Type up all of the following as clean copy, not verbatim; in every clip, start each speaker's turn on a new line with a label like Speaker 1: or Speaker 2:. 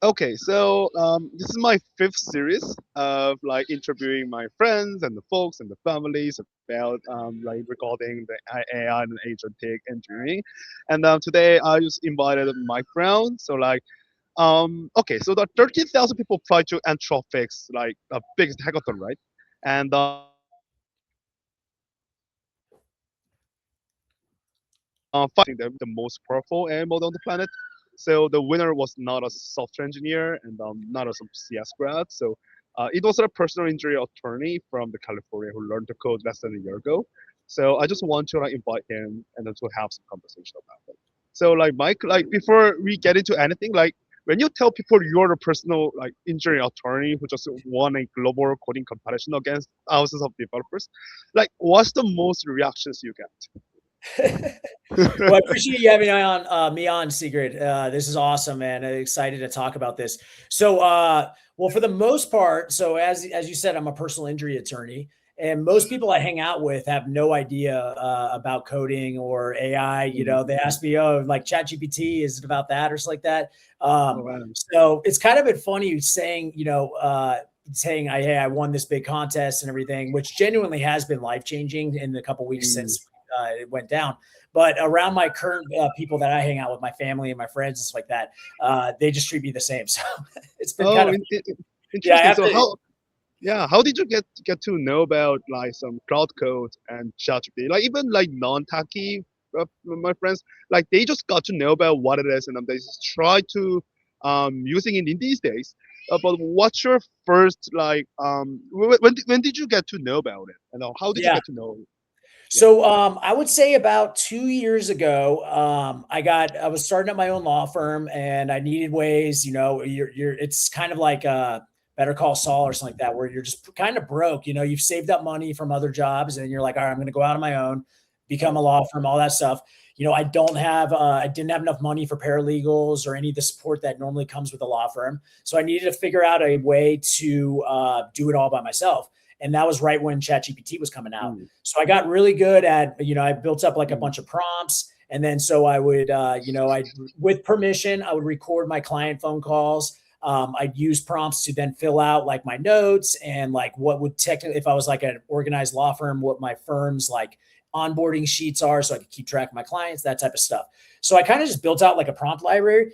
Speaker 1: Okay, so this is my fifth series of like interviewing my friends and the folks and the families about like regarding the AI and agentic engineering, and today I just invited my friend. So like okay, so the 13,000 people applied to Anthropic's like a biggest hackathon, right? And finding the most powerful AI model on the planet. So the winner was not a software engineer and not a some CS grad. So it was a personal injury attorney from the California who learned to code less than a year ago. So I just want to like invite him and then to have some conversation about it. So like Mike, like before we get into anything, like when you tell people you're a personal like injury attorney who just won a global coding competition against thousands of developers, like what's the most reactions you
Speaker 2: Well, I
Speaker 1: get?
Speaker 2: appreciate you having me on, Sigrid. This is awesome, man. I'm excited to talk about this. So, well, for the most part, so as you said, I'm a personal injury attorney, and most people I hang out with have no idea about coding or AI. They ask me, "Oh, like ChatGPT, is it about that or something like that?"
Speaker 1: Oh
Speaker 2: Um,
Speaker 1: wow.
Speaker 2: so it's kind of been funny saying, saying, "Hey, I won this big contest and everything," which genuinely has been life changing in the couple weeks
Speaker 1: Mm.
Speaker 2: since it went down. But around my current people that I hang out with, my family and my friends and stuff like that, they just treat me the same. So it's been kind
Speaker 1: Oh,
Speaker 2: of, yeah. I
Speaker 1: interesting.
Speaker 2: have
Speaker 1: So
Speaker 2: to.
Speaker 1: how, yeah, how did you get to know about like some Cloud Code and ChatGPT? Like even like non-techie my friends, like they just got to know about what it is and they just try to using it in these days. But what's your first like when did you get to know about it? And how did you
Speaker 2: Yeah.
Speaker 1: get to know? Yeah.
Speaker 2: So I would say about 2 years ago, I was starting at my own law firm, and I needed ways. It's kind of like Better Call Saul or something like that, where you're just kind of broke. You've saved up money from other jobs, and you're like, all right, I'm going to go out on my own, become
Speaker 1: Right.
Speaker 2: a law firm, all that stuff. I didn't have enough money for paralegals or any of the support that normally comes with a law firm. So I needed to figure out a way to do it all by myself. And that was right when ChatGPT was coming out.
Speaker 1: Mm,
Speaker 2: So I got really good at, I built up like a
Speaker 1: mm,
Speaker 2: bunch of prompts. And then so I would, with permission, I would record my client phone calls. I'd use prompts to then fill out like my notes and like what would technically, if I was like an organized law firm, what my firm's like onboarding sheets are so I could keep track of my clients, that type of stuff. So I kind of just built out like a prompt library.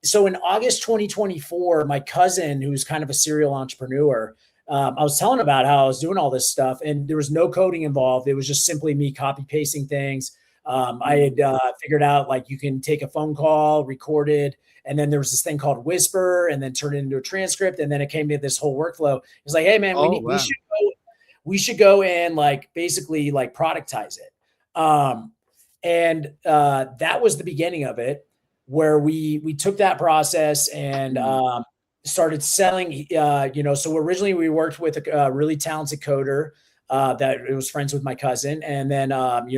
Speaker 2: So in August 2024, my cousin, who's kind of a serial entrepreneur, I was telling about how I was doing all this stuff, and there was no coding involved. It was just simply me copy pasting things. I
Speaker 1: mm.
Speaker 2: had figured out like you can take a phone call, record it, and then there was this thing called Whisper, and then turn it into a transcript, and then it came to this whole workflow. It's like, hey man,
Speaker 1: Oh
Speaker 2: we
Speaker 1: wow.
Speaker 2: should go and like basically like productize it. And that was the beginning of it, where we took that process and
Speaker 1: Mm,
Speaker 2: started selling. So originally we worked with a really talented coder that it was friends with my cousin, and then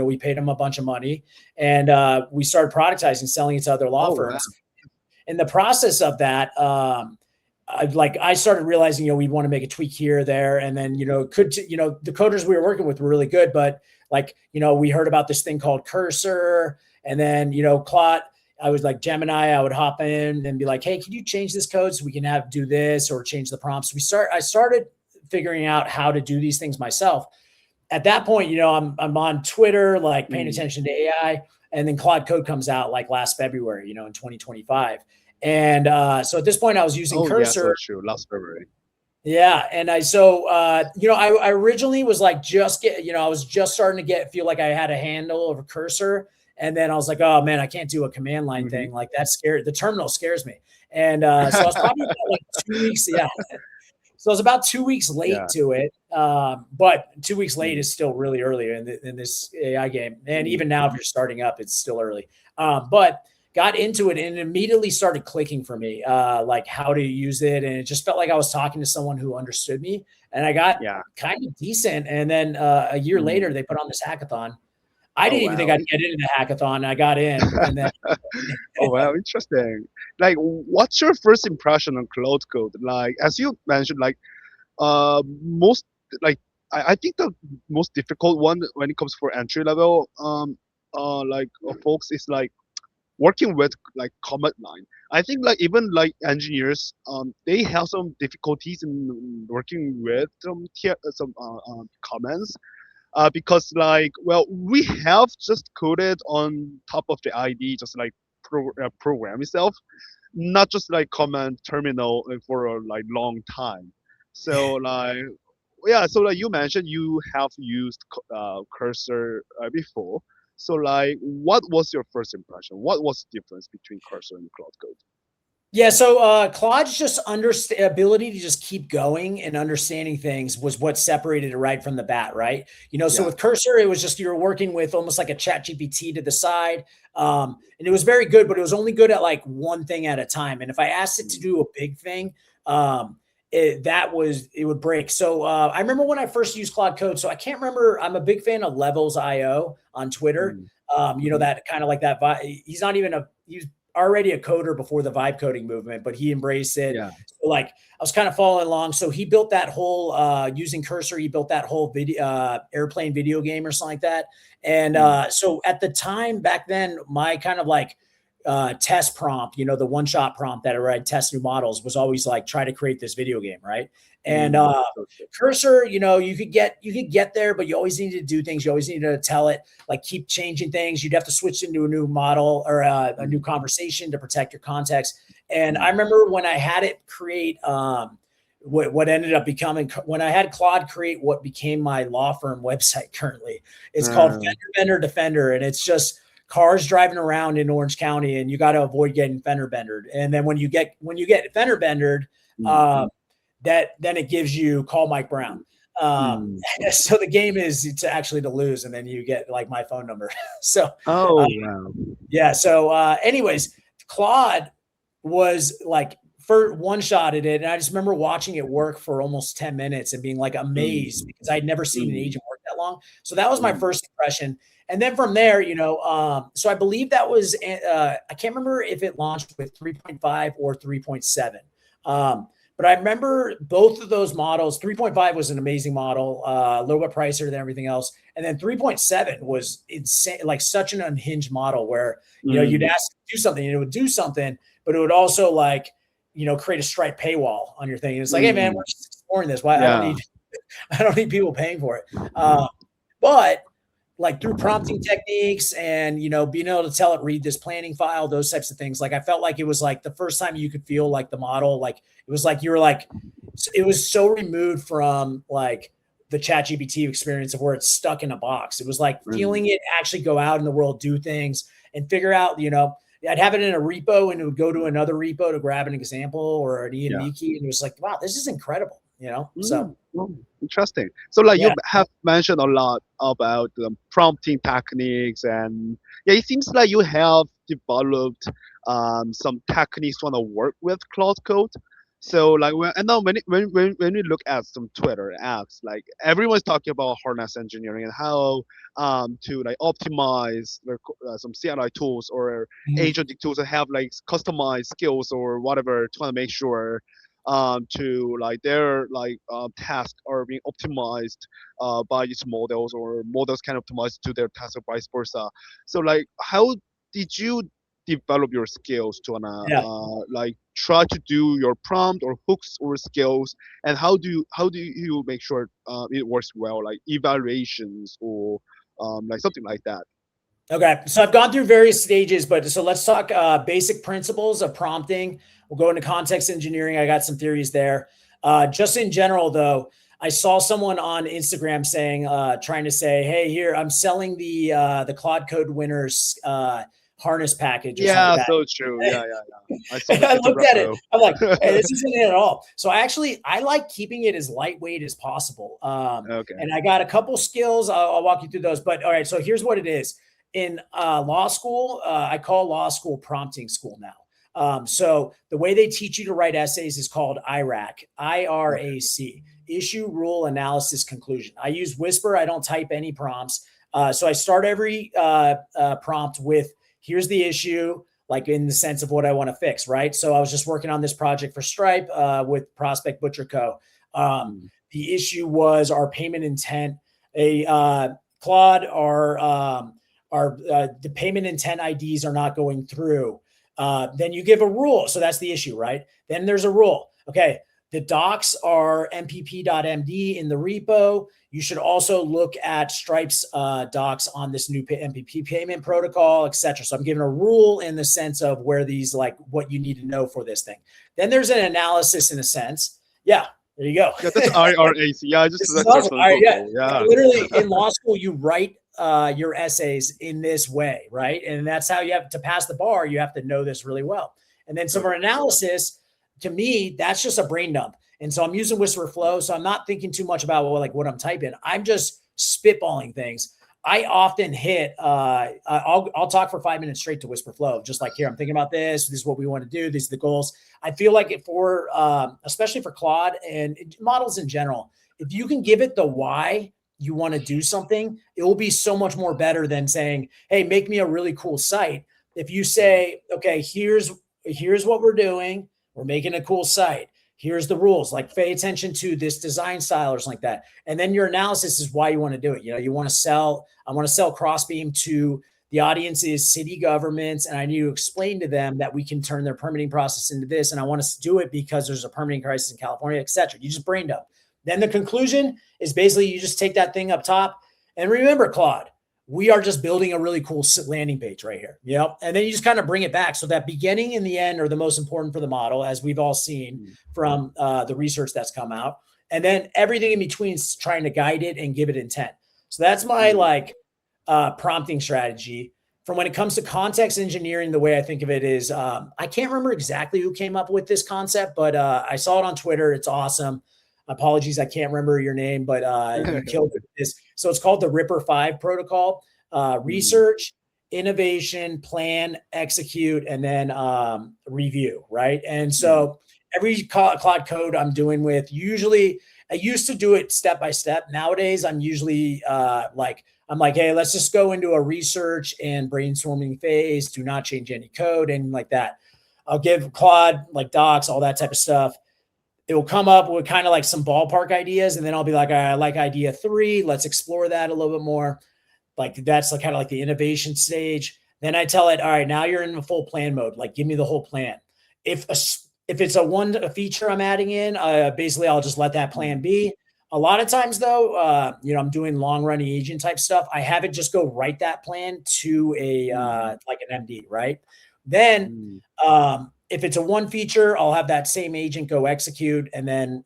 Speaker 2: we paid him a bunch of money, and we started productizing, selling it to other law
Speaker 1: oh wow.
Speaker 2: firms. In the process of that, I started realizing, we want to make a tweak here or there. And then, the coders we were working with were really good, but like, we heard about this thing called Cursor. And then, Claude, I was like Gemini, I would hop in and be like, hey, can you change this code so we can do this or change the prompts? I started figuring out how to do these things myself. At that point, I'm on Twitter, like paying
Speaker 1: Mm.
Speaker 2: attention to AI, and then Claude Code comes out like last February, in 2025. And so at this point, I was using
Speaker 1: Oh yeah, so
Speaker 2: Cursor.
Speaker 1: true. Last February.
Speaker 2: Yeah, and I originally was like I was just starting to feel like I had a handle over Cursor, and then I was like, oh man, I can't do a command line
Speaker 1: Hmm.
Speaker 2: thing, like that scared the terminal scares me. And so I was probably about like 2 weeks. Yeah, so I was about 2 weeks late
Speaker 1: Yeah.
Speaker 2: to it, but 2 weeks late
Speaker 1: Mm,
Speaker 2: is still really early in this AI game. And
Speaker 1: mm,
Speaker 2: even now, if you're starting up, it's still early. But got into it and it immediately started clicking for me, like how to use it. And it just felt like I was talking to someone who understood me. And I got
Speaker 1: yeah.
Speaker 2: kind of decent. And then a year
Speaker 1: Mm.
Speaker 2: later, they put on this hackathon. I
Speaker 1: Oh
Speaker 2: didn't even think
Speaker 1: wow.
Speaker 2: I'd get into the hackathon. I got in, and then
Speaker 1: Oh wow, interesting. Like, what's your first impression on Cloud Code? Like, as you mentioned, like, most like I think the most difficult one when it comes for entry level, folks is like working with like command line. I think like even like engineers, they have some difficulties in working with some commands, because like, well, we have just coded on top of the ID, just like program itself, not just like command terminal for a like long time. So like, yeah, so like you mentioned you have used cursor before. So like, what was your first impression? What was the difference between cursor and Cloud Code?
Speaker 2: Yeah, so Claude's just ability to just keep going and understanding things was what separated it right from the bat, right? So
Speaker 1: Yeah.
Speaker 2: with Cursor, it was just you were working with almost like a chat GPT to the side. And it was very good, but it was only good at like one thing at a time. And if I asked it to
Speaker 1: Mm,
Speaker 2: do a big thing, it would break. So I remember when I first used Claude Code. So I can't remember. I'm a big fan of Levels.io on Twitter.
Speaker 1: mm, mhm.
Speaker 2: That kind of like that vibe. He's already a coder before the vibe coding movement, but he embraced it.
Speaker 1: Yeah.
Speaker 2: So like I was kind of following along. So he built that whole using Cursor. He built that whole video airplane video game or something like that. And
Speaker 1: Mm,
Speaker 2: so at the time back then, my kind of like test prompt, the one shot prompt that I read test new models was always like try to create this video game, right? And
Speaker 1: so true.
Speaker 2: Cursor, you could get there, but you always need to do things. You always need to tell it, like keep changing things. You'd have to switch into a new model or a new
Speaker 1: Mm,
Speaker 2: conversation to protect your context. And I
Speaker 1: mm,
Speaker 2: remember when I had it create what ended up becoming when I had Claude create what became my law firm website currently. It's called
Speaker 1: uh,
Speaker 2: Fender Bender Defender, and it's just cars driving around in Orange County, and you got to avoid getting fender bendered. And then when you get fender bendered,
Speaker 1: mm,
Speaker 2: uh, that then it gives you call Mike Brown. Um,
Speaker 1: mm.
Speaker 2: so the game is to actually to lose, and then you get like my phone number. So uh,
Speaker 1: Oh wow.
Speaker 2: yeah. So anyways, Claude was like for one shot at it, and I just remember watching it work for almost 10 minutes and being like amazed
Speaker 1: Mm,
Speaker 2: because I'd never seen an
Speaker 1: mm,
Speaker 2: agent work that long. So that was my
Speaker 1: mm,
Speaker 2: first impression. And then from there, so I believe that was I can't remember if it launched with 3.5 or 3.7. But I remember both of those models. 3.5 was an amazing model, a little bit pricier than everything else. And then 3.7 was insane, like such an unhinged model where, you'd
Speaker 1: mm.
Speaker 2: ask it to do something and it would do something, but it would also like, create a Stripe paywall on your thing. And it's like, hey man, we're
Speaker 1: Mm,
Speaker 2: just exploring this. Why
Speaker 1: yeah.
Speaker 2: I don't need people paying for it. But like through prompting techniques and being able to tell it read this planning file, those types of things, like I felt like it was like the first time you could feel like the model, like it was like you were like it was so removed from like the chat GPT experience of where it's stuck in a box. It was like
Speaker 1: Mm,
Speaker 2: feeling it actually go out in the world, do things and figure out, I'd have it in a repo and it would go to another repo to grab an example or an
Speaker 1: yeah.
Speaker 2: ENV key. And it was like, wow, this is incredible, So
Speaker 1: Interesting. So like you
Speaker 2: yeah.
Speaker 1: have mentioned a lot about the prompting techniques, and yeah, it seems like you have developed some techniques want to work with Cloud Code. So like when we look at some Twitter ads, like everyone's talking about harness engineering and how to like optimize some CLI tools or
Speaker 2: Mhm.
Speaker 1: agentic tools that have like customized skills or whatever to want to make sure to like their like tasks are being optimized by its models, or models can optimize to their tasks or vice versa. So like, how did you develop your skills to
Speaker 2: Yeah.
Speaker 1: like try to do your prompt or hooks or skills, and how do you make sure it works well, like evaluations or like something like that?
Speaker 2: Okay, so I've gone through various stages, but so let's talk basic principles of prompting. We'll go into context engineering. I got some theories there. Just in general, though, I saw someone on Instagram saying, trying to say, "Hey, here I'm selling the Claude Code winners harness package or something
Speaker 1: Yeah,
Speaker 2: like
Speaker 1: so true.
Speaker 2: that."
Speaker 1: Yeah. I saw
Speaker 2: And
Speaker 1: the
Speaker 2: I
Speaker 1: GitHub
Speaker 2: looked at it.
Speaker 1: repo.
Speaker 2: I'm like, "Hey, this isn't it at all." So I like keeping it as lightweight as possible.
Speaker 1: Okay.
Speaker 2: And I got a couple skills. I'll walk you through those. But all right, so here's what it is in law school. I call law school prompting school now. So the way they teach you to write essays is called IRAC,
Speaker 1: Okay.
Speaker 2: IRAC, issue, rule, analysis, conclusion. I use Whisper. I don't type any prompts. So I start every prompt with, here's the issue, like in the sense of what I want to fix, right? So I was just working on this project for Stripe with Prospect Butcher Co.
Speaker 1: Mm,
Speaker 2: The issue was our payment intent. A Claude, the payment intent IDs are not going through. Then you give a rule. So that's the issue, right? Then there's a rule. Okay, the docs are mpp.md in the repo. You should also look at Stripe's docs on this new MPP payment protocol, etc. So I'm giving a rule in the sense of where these, like what you need to know for this thing. Then there's an analysis in a sense. Yeah, there you go.
Speaker 1: Yeah, that's IRAC. Yeah, I just
Speaker 2: This is
Speaker 1: searched
Speaker 2: awesome.
Speaker 1: on
Speaker 2: All right, yeah.
Speaker 1: Google. Yeah.
Speaker 2: Literally in law school, you write your essays in this way, right? And that's how you have to pass the bar. You have to know this really well. And then some for analysis, to me, that's just a brain dump. And so I'm using Whisper Flow. So I'm not thinking too much about what I'm typing. I'm just spitballing things. I often hit, I'll talk for 5 minutes straight to Whisper Flow, just like here, I'm thinking about this. This is what we want to do. These are the goals. I feel like it for, especially for Claude and models in general, if you can give it the why you want to do something, it will be so much more better than saying, hey, make me a really cool site. If you say, okay, here's what we're doing. We're making a cool site. Here's the rules, like pay attention to this design style or something like that. And then your analysis is why you want to do it. You know, I want to sell CrossBeam to the audiences, city governments, and I need to explain to them that we can turn their permitting process into this. And I want to do it because there's a permitting crisis in California, et cetera. You just brain dump. Then the conclusion is basically you just take that thing up top. And remember, Claude, we are just building a really cool landing page right here. And then you just kind of bring it back. So that beginning and the end are the most important for the model, as we've all seen from the research that's come out. And then everything in between is trying to guide it and give it intent. So that's my prompting strategy. From when it comes to context engineering, the way I think of it is, I can't remember exactly who came up with this concept, but I saw it on Twitter. It's awesome. Apologies, I can't remember your name, but you killed this. So it's called the Ripper 5 protocol. Research, innovation, plan, execute, and then review, right? And so every Claude Code I'm doing with, usually I used to do it step by step. Nowadays, I'm usually I'm like, hey, let's just go into a research and brainstorming phase. Do not change any code, and like that. I'll give Claude like docs, all that type of stuff. It will come up with kind of like some ballpark ideas. And then I'll be like, all right, I like idea 3. Let's explore that a little bit more. Like that's kind of like the innovation stage. Then I tell it, all right, now you're in the full plan mode. Like give me the whole plan. If it's a feature I'm adding in, basically I'll just let that plan be. A lot of times though, I'm doing long running agent type stuff. I have it just go write that plan to a like an MD, right? Then if it's a one feature, I'll have that same agent go execute. And then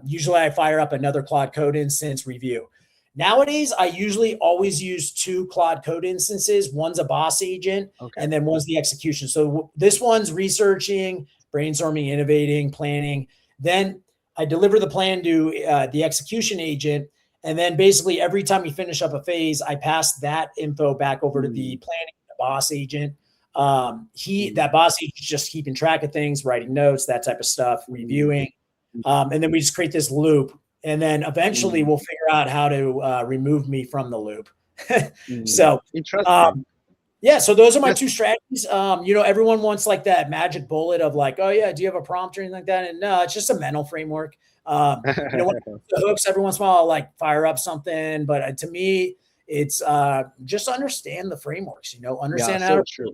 Speaker 2: usually I fire up another Claude Code instance review. Nowadays, I usually always use 2 Claude Code instances. One's a boss agent, and then one's the execution. So this one's researching, brainstorming, innovating, planning. Then I deliver the plan to the execution agent. And then basically every time we finish up a phase, I pass that info back over to the planning, the boss agent. That boss agent is just keeping track of things, writing notes, that type of stuff, reviewing. And then we just create this loop. And then eventually we'll figure out how to remove me from the loop. So
Speaker 1: interesting.
Speaker 2: Yeah, so those are my 2 strategies. Everyone wants like that magic bullet of like, oh yeah, do you have a prompt or anything like that? And no, it's just a mental framework. When the hooks, every once in a while I'll like fire up something, but to me, it's just understand the frameworks. Understand how to.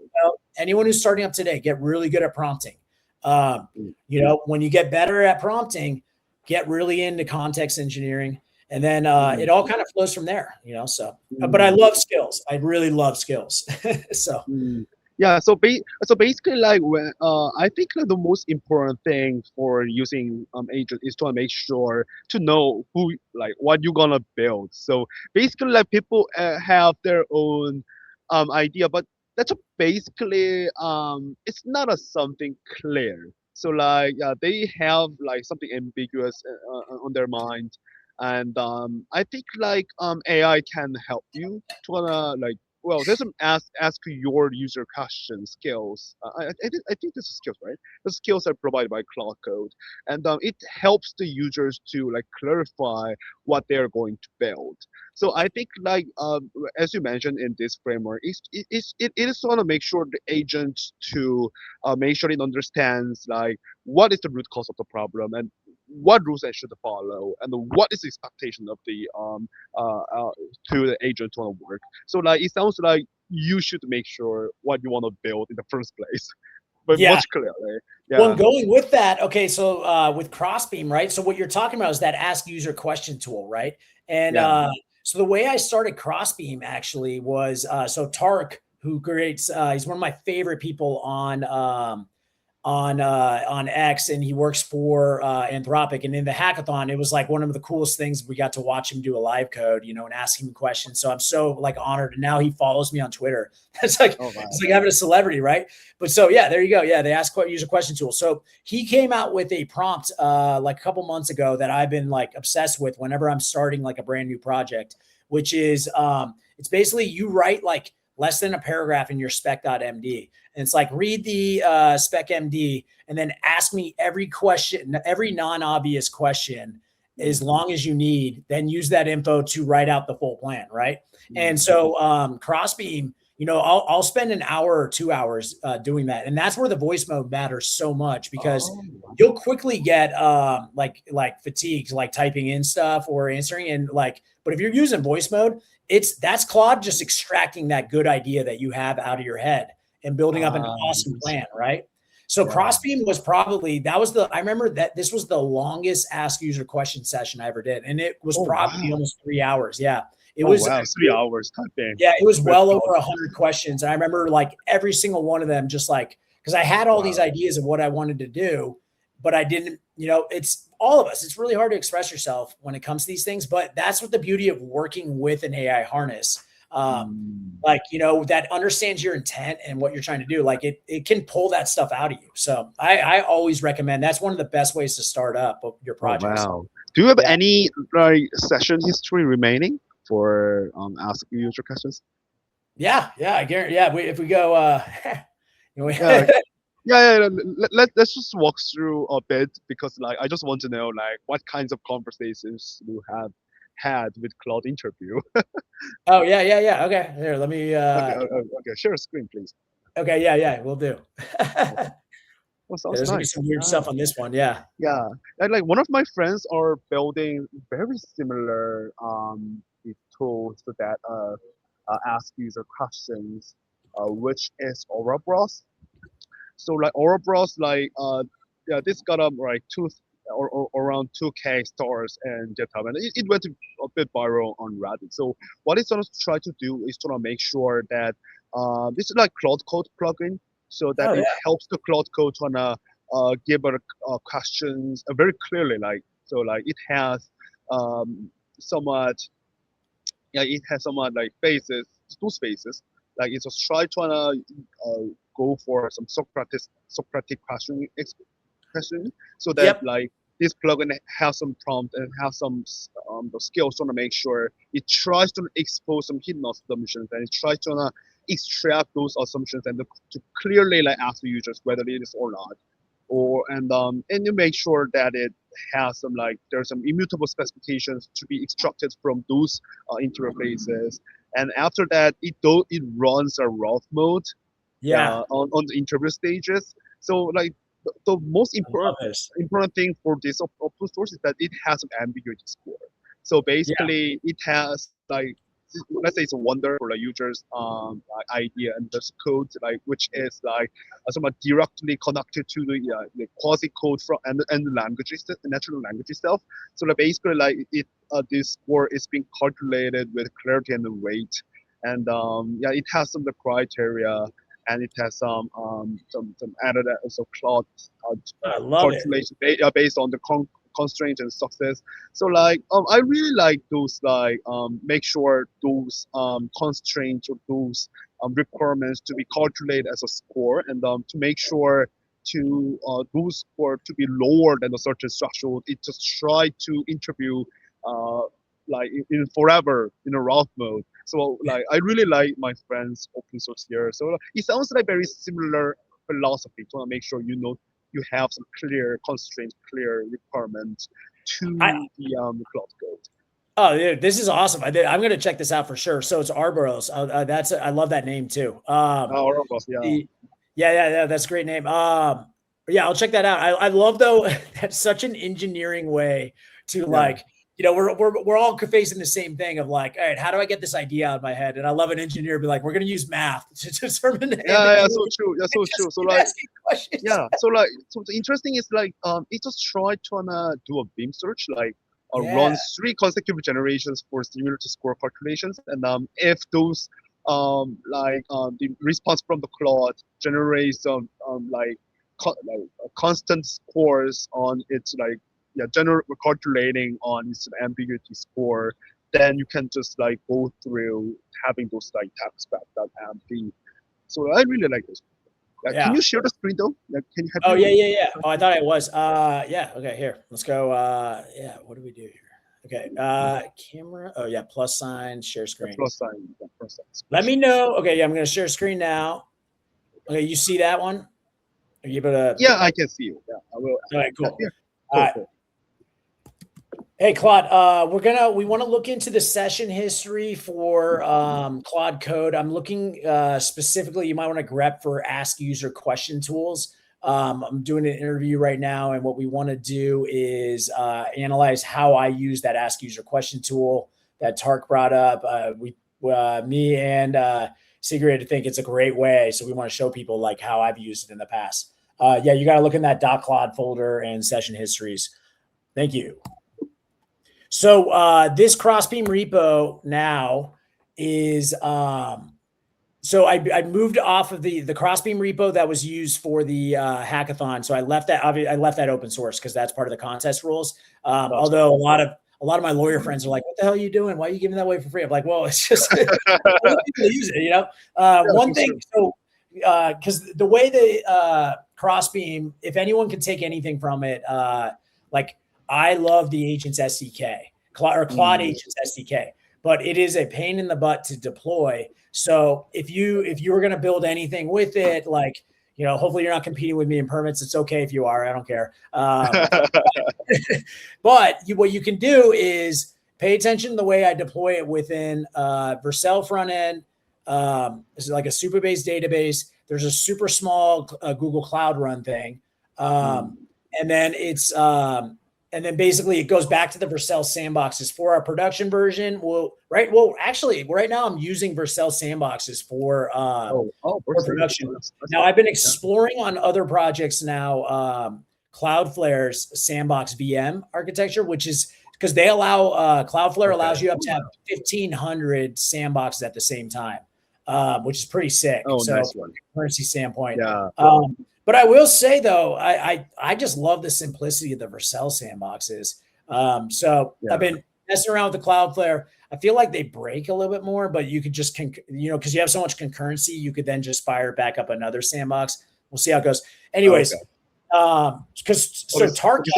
Speaker 2: Anyone who's starting up today, get really good at prompting. When you get better at prompting, get really into context engineering, and then it all kind of flows from there. But I love skills. I really love skills. So.
Speaker 1: Yeah, so basically, like when I think like the most important thing for using agent is to make sure to know what you're gonna build. So basically, like people have their own idea, but that's basically it's not something clear. So like they have like something ambiguous on their mind, and I think like AI can help you to doesn't ask your user question skills. I think this is skills, right? The skills are provided by Claude Code, and it helps the users to like clarify what they're going to build. So I think like as you mentioned in this framework, it is want to make sure the agent to make sure it understands like what is the root cause of the problem and what rules I should follow and what is the expectation of the to the agent to work. So like it sounds like you should make sure what you want to build in the first place, but
Speaker 2: Yeah.
Speaker 1: much clearly.
Speaker 2: Well,
Speaker 1: Yeah.
Speaker 2: going with that, okay, so with CrossBeam, right? So what you're talking about is that ask user question tool, right? And
Speaker 1: Yeah.
Speaker 2: so the way I started CrossBeam actually was so Tark, who creates, he's one of my favorite people on X, and he works for Anthropic. And in the hackathon, it was like one of the coolest things. We got to watch him do a live code, you know, and ask him questions. So I'm so like honored. And now he follows me on Twitter. It's like
Speaker 1: Oh, wow.
Speaker 2: it's like having a celebrity, right? But so yeah, there you go. Yeah, they ask user question tool. So he came out with a prompt like a couple months ago that I've been like obsessed with whenever I'm starting like a brand new project, which is it's basically you write like less than a paragraph in your spec.md. And it's like, read the spec MD and then ask me every question, every non-obvious question, as long as you need, then use that info to write out the full plan, right? And so CrossBeam, you know, I'll spend an hour or 2 hours doing that. And that's where the voice mode matters so much, because you'll quickly get like fatigued, like typing in stuff or answering. And like, but if you're using voice mode, that's Claude just extracting that good idea that you have out of your head and building up an awesome plan, right? So CrossBeam was probably, I remember that this was the longest ask user question session I ever did. And it was probably almost 3 hours. Yeah. It was
Speaker 1: 3 hours typing.
Speaker 2: Yeah, it was well over 100 questions. And I remember like every single one of them, just like, because I had all these ideas of what I wanted to do, but I didn't, you know, it's all of us. It's really hard to express yourself when it comes to these things, but that's what the beauty of working with an AI harness. Like, you know, that understands your intent and what you're trying to do. Like it can pull that stuff out of you. So I always recommend, that's one of the best ways to start up your projects.
Speaker 1: Wow. Do you have any like session history remaining for ask user questions?
Speaker 2: Yeah, I guarantee. Yeah, if we go, you know,
Speaker 1: Let's just walk through a bit, because like I just want to know like what kinds of conversations you have had with Claude interview.
Speaker 2: Oh yeah. Okay, here, let me.
Speaker 1: Okay, share a screen, please.
Speaker 2: Okay, yeah, we'll do.
Speaker 1: Oh, sounds
Speaker 2: There's gonna be
Speaker 1: nice.
Speaker 2: some weird stuff on this one. Yeah.
Speaker 1: Yeah, and like one of my friends are building very similar tools that ask user questions, which is Ouroboros. So like Ouroboros, like this got up like around 2K stars and GitHub, and it went a bit viral on Reddit. So what it's gonna try to do is to make sure that this is like Claude Code plugin, so that it helps the Claude Code to give questions very clearly. Like so, like it has somewhat like phases, two spaces. Like it's just try to go for some Socratic question, so that like this plugin has some prompt and has some the skills to make sure it tries to expose some hidden assumptions, and it tries to extract those assumptions and to clearly like ask the users whether it is or not, and you make sure that it has some like there's some immutable specifications to be extracted from those interfaces. And after that, it runs a rough mode on the interview stages. So like the most important thing for this open source is that it has an ambiguity score. So basically, it has like, let's say it's a wonder for the user's idea and this code, like which is like somewhat directly connected to the quasi code from and the languages, the natural language itself. So like basically, like this score is being calculated with clarity and weight, and it has some of the criteria, and it has some added also Claude calculation based on the constraints and success. So like I really like those like make sure those constraints or those requirements to be calculated as a score, and to make sure to those score to be lower than a certain threshold. It just try to interview like in forever in a rough mode. So like I really like my friends open source here. So it sounds like very similar philosophy to make sure you have some clear constraints, clear requirements to the Claude Code.
Speaker 2: Oh, dude, this is awesome! I'm going to check this out for sure. So it's Ouroboros. I love that name too.
Speaker 1: Ouroboros,
Speaker 2: yeah, that's a great name. Yeah, I'll check that out. I love though that's such an engineering way to like you know, we're all facing the same thing of like, all right, how do I get this idea out of my head? And I love an engineer be like, we're going to use math to determine the
Speaker 1: Yeah, so true. Yeah, so true. So like,
Speaker 2: questions.
Speaker 1: yeah, so the interesting is like, it just tried to do a beam search, like, run 3 consecutive generations for similar to score calculations, and if those the response from the Claude generates constant scores on its like, yeah, general calculating on its ambiguity score, then you can just like go through having those like text back that empty. So I really like this. Can you share the screen though? Like, can you have?
Speaker 2: Oh yeah. Oh, I thought it was. Yeah. Okay. Here, let's go. Yeah. What do we do here? Okay. Camera. Oh yeah. Plus sign. Share screen.
Speaker 1: Plus sign. Yeah, plus sign.
Speaker 2: Let me know. Okay. Yeah. I'm gonna share screen now. Okay. You see that one? Are you able to?
Speaker 1: Yeah, I can see you. Yeah, I will.
Speaker 2: All right. Cool.
Speaker 1: Cool.
Speaker 2: Hey Claude, we want to look into the session history for Claude Code. I'm looking specifically, you might want to grep for ask user question tools. I'm doing an interview right now, and what we want to do is analyze how I use that ask user question tool that Tark brought up. Me and Sigrid think it's a great way, so we want to show people like how I've used it in the past. Yeah, you got to look in that .claude folder and session histories. Thank you. So this CrossBeam repo now is so I moved off of the CrossBeam repo that was used for the hackathon. So I left that open source because that's part of the contest rules. Although a lot of my lawyer friends are like, "What the hell are you doing? Why are you giving that away for free?" I'm like, "Well, it's just people use it, you know." One thing, so because the way the CrossBeam, if anyone can take anything from it, like. I love the Agents SDK, Claude Agents SDK, but it is a pain in the butt to deploy. So if you were going to build anything with it, like, you know, hopefully you're not competing with me in permits. It's okay if you are. I don't care. But what you can do is pay attention to the way I deploy it within Vercel front end. This is like a Supabase database. There's a super small Google Cloud Run thing. And then it's and then basically it goes back to the Vercel sandboxes for our production version. Actually, right now I'm using Vercel sandboxes for production. Now I've been exploring on other projects now, Cloudflare's sandbox VM architecture, which is because they allow Cloudflare allows you up to have 1,500 sandboxes at the same time, which is pretty sick. So
Speaker 1: nice one.
Speaker 2: Currency standpoint.
Speaker 1: Yeah.
Speaker 2: But I will say though, I just love the simplicity of the Vercel sandboxes. I've been messing around with the Cloudflare. I feel like they break a little bit more, but you could just because you have so much concurrency, you could then just fire back up another sandbox. We'll see how it goes. Anyways, Tark.
Speaker 1: So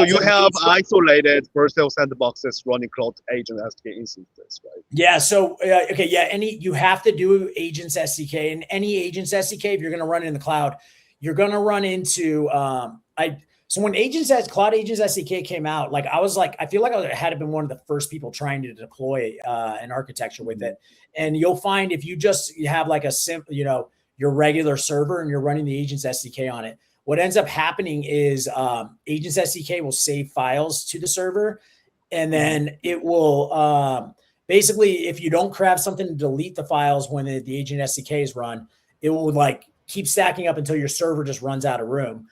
Speaker 1: you have isolated Vercel sandboxes running Cloud Agent SDK instances, right? Yeah.
Speaker 2: So you have to do Agents SDK, and any Agents SDK if you're going to run it in the cloud. You're going to run into, so when Cloud Agents SDK came out, like I feel like I had been one of the first people trying to deploy an architecture with it. And you'll find if you have like your regular server and you're running the Agents SDK on it, what ends up happening is Agents SDK will save files to the server. And then it will, basically, if you don't craft something to delete the files when the Agent SDK is run, it will keep stacking up until your server just runs out of room.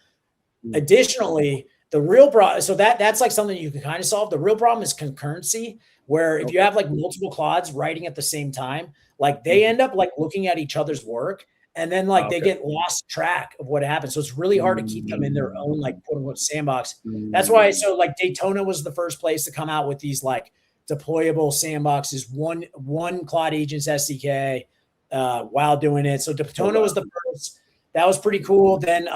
Speaker 2: Additionally, the real problem, so that's like something you can kind of solve. The real problem is concurrency, where if you have like multiple Claudes writing at the same time, like they end up like looking at each other's work and then they get lost track of what happened. So it's really hard to keep them in their own like quote unquote sandbox. That's why, so like Daytona was the first place to come out with these like deployable sandboxes, one Claude Agents SDK, while doing it. So Daytona was the first. That was pretty cool. Then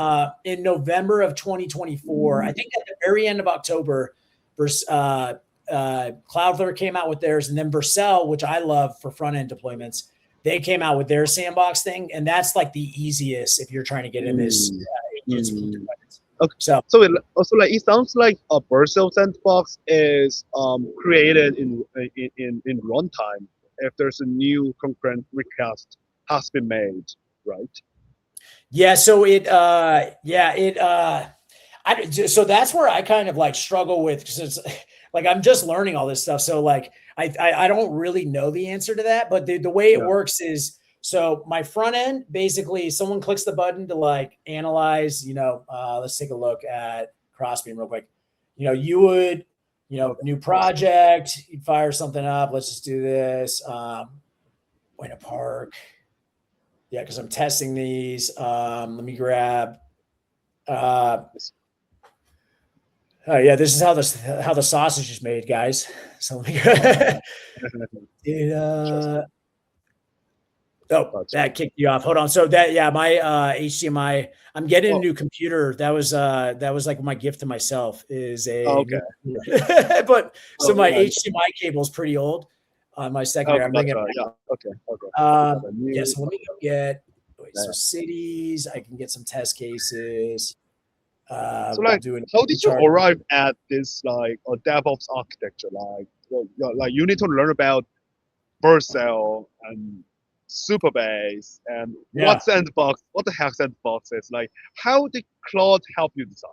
Speaker 2: in November of 2024, I think at the very end of October, Cloudflare came out with theirs, and then Vercel, which I love for front-end deployments, they came out with their sandbox thing, and that's like the easiest if you're trying to get in this.
Speaker 1: Okay. So it also it sounds like a Vercel sandbox is created in runtime if there's a new concurrent request has been made, right?
Speaker 2: Yeah. So so that's where I kind of like struggle with, because it's like I'm just learning all this stuff. So like I don't really know the answer to that, but the way it works is, so my front end, basically someone clicks the button to like analyze, let's take a look at CrossBeam real quick. You would, new project, you'd fire something up. Let's just do this. Wayne Park. Yeah, because I'm testing these. Let me grab. Oh yeah, this is how the sausage is made, guys. So let me that kicked you off. Hold on. So my HDMI. I'm getting a new computer. That was like my gift to myself. Is a but so my HDMI cable is pretty old. On my secondary, I'm bringing.
Speaker 1: Okay.
Speaker 2: So let me go get. So cities. I can get some test cases.
Speaker 1: So like, how did you arrive at this like a DevOps architecture? Like you need to learn about Vercel and Superbase and what the heck sandbox is. Like, how did Claude help you decide?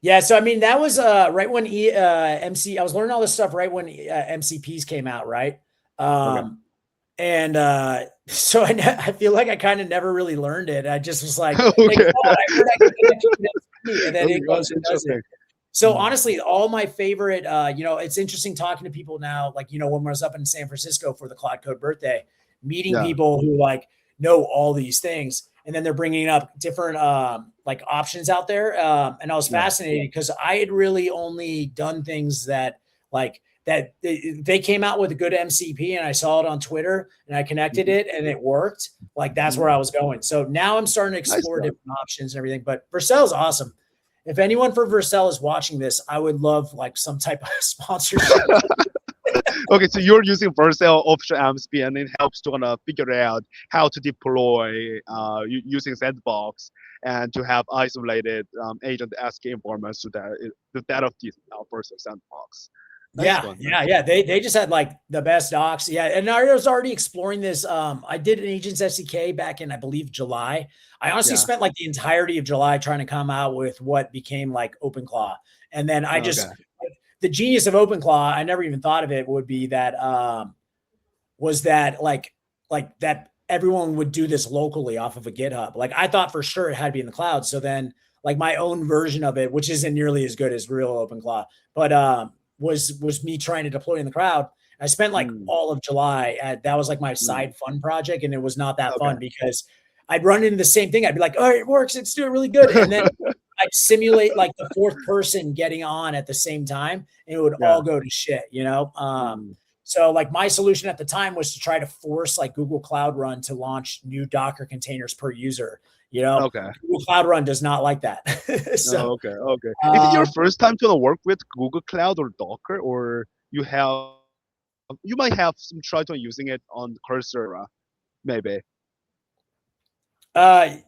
Speaker 2: Yeah, so I mean that was right when MC. I was learning all this stuff right when MCPs came out, right? And so I feel like I kind of never really learned it. I just was like, I heard I could connect to MCP, and then it goes and does it. So honestly, all my favorite, it's interesting talking to people now. Like, when I was up in San Francisco for the Claude Code birthday, meeting people who like know all these things, and then they're bringing up different like options out there. And I was fascinated because I had really only done things that they came out with a good MCP, and I saw it on Twitter and I connected it and it worked. Like that's where I was going. So now I'm starting to explore different options and everything. But Vercel is awesome. If anyone for Vercel is watching this, I would love like some type of sponsorship.
Speaker 1: Okay, so you're using Vercel option MSP, and it helps to kind of figure out how to deploy using sandbox and to have isolated agent ASCII environments to that of the Vercel sandbox.
Speaker 2: Yeah. They just had like the best docs. Yeah. And I was already exploring this. I did an agents SDK back in, I believe, July. I honestly spent like the entirety of July trying to come out with what became like OpenClaw. And then I the genius of OpenClaw, I never even thought of it, would be that, was that like that everyone would do this locally off of a GitHub. Like I thought for sure it had to be in the cloud. So then like my own version of it, which isn't nearly as good as real OpenClaw, but, was me trying to deploy in the crowd. I spent like all of July that was like my side fun project. And it was not that fun because I'd run into the same thing. I'd be like, oh, it works. It's doing really good. And then I'd simulate like the fourth person getting on at the same time and it would all go to shit, So like my solution at the time was to try to force like Google Cloud Run to launch new Docker containers per user. Google Cloud Run does not like that. So,
Speaker 1: Is it your first time to work with Google Cloud or Docker, or you might have some try to using it on Cursor, maybe?
Speaker 2: I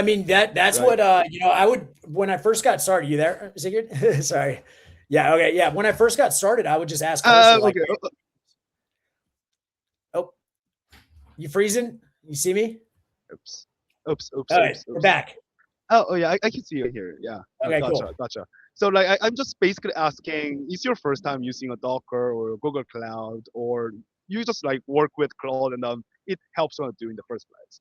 Speaker 2: mean that's what I would, when I first got started. You there, Sigurd? Sorry. Yeah. Okay. Yeah. When I first got started, I would just ask. Cursor, oh, you freezing? You see me?
Speaker 1: Oops.
Speaker 2: We're back.
Speaker 1: Oh yeah, I can see you here. Yeah.
Speaker 2: Okay,
Speaker 1: gotcha. So like I'm just basically asking, is your first time using a Docker or Google Cloud, or you just like work with Claude and it helps on doing the first place?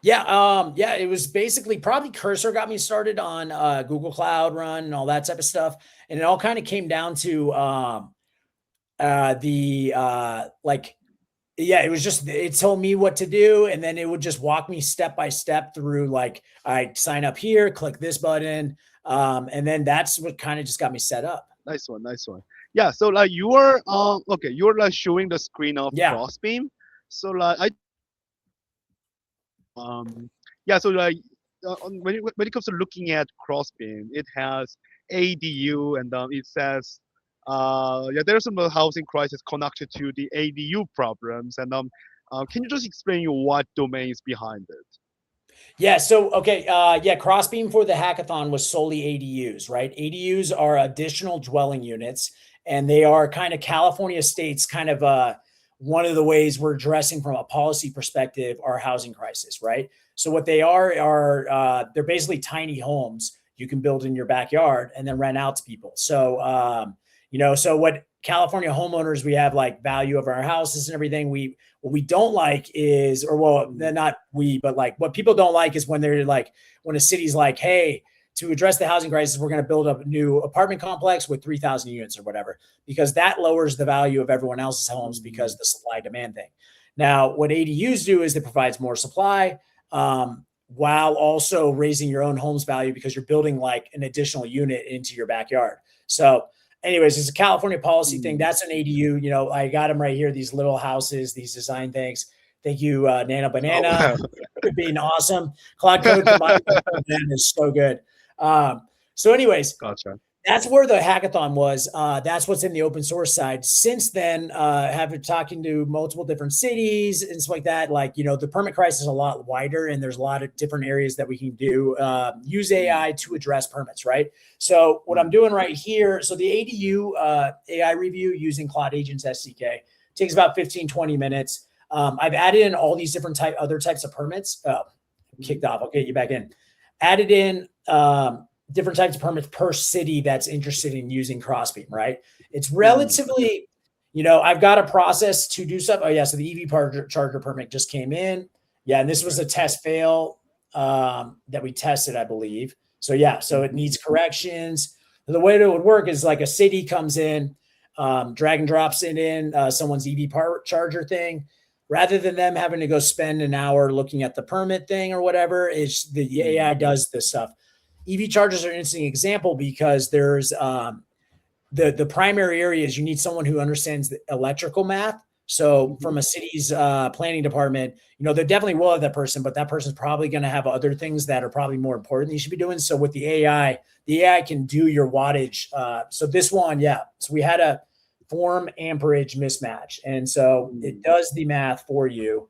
Speaker 2: Yeah. It was basically probably Cursor got me started on Google Cloud Run and all that type of stuff. And it all kind of came down to it was just, it told me what to do. And then it would just walk me step by step through, like I sign up here, click this button. And then that's what kind of just got me set up.
Speaker 1: Nice one. Yeah. So like you are, you're like showing the screen of CrossBeam. So like so like when it comes to looking at CrossBeam, it has ADU and it says there's some housing crisis connected to the ADU problems, and can you just explain what domain is behind it?
Speaker 2: Yeah. So CrossBeam for the hackathon was solely ADUs, right? ADUs are additional dwelling units, and they are kind of California state's kind of one of the ways we're addressing from a policy perspective our housing crisis, right? So what they are they're basically tiny homes you can build in your backyard and then rent out to people. So So what California homeowners, we have like value of our houses and everything. What we don't like is, or well, not we, but like what people don't like is when they're like, when a city's like, hey, to address the housing crisis, we're going to build up a new apartment complex with 3,000 units or whatever, because that lowers the value of everyone else's homes because of the supply demand thing. Now, what ADUs do is it provides more supply, while also raising your own home's value because you're building like an additional unit into your backyard. So anyways, it's a California policy thing. That's an ADU. I got them right here, these little houses, these design things. Thank you, Nana Banana,
Speaker 1: Oh,
Speaker 2: for being awesome. Claude Code combined with Banana is so good. So anyways,
Speaker 1: gotcha.
Speaker 2: that's where the hackathon was. That's what's in the open source side. Since then, have been talking to multiple different cities and stuff like that. Like, the permit crisis is a lot wider and there's a lot of different areas that we can do. Use AI to address permits, right? So what I'm doing right here, so the ADU AI review using Cloud Agents SDK takes about 15, 20 minutes. I've added in all these different other types of permits. Oh, kicked off. I'll get you back in. Added in different types of permits per city that's interested in using CrossBeam, right? It's relatively, I've got a process to do stuff. Oh yeah, so the EV charger permit just came in. Yeah, and this was a test fail that we tested, I believe. So yeah, so it needs corrections. The way that it would work is like a city comes in, drag and drops it in someone's EV charger thing. Rather than them having to go spend an hour looking at the permit thing or whatever, it's the AI does this stuff. EV chargers are an interesting example because there's the primary area is you need someone who understands the electrical math. So from a city's planning department, they definitely will have that person, but that person's probably going to have other things that are probably more important you should be doing. So with the AI can do your wattage. So this one, yeah. So we had a form amperage mismatch. And so it does the math for you.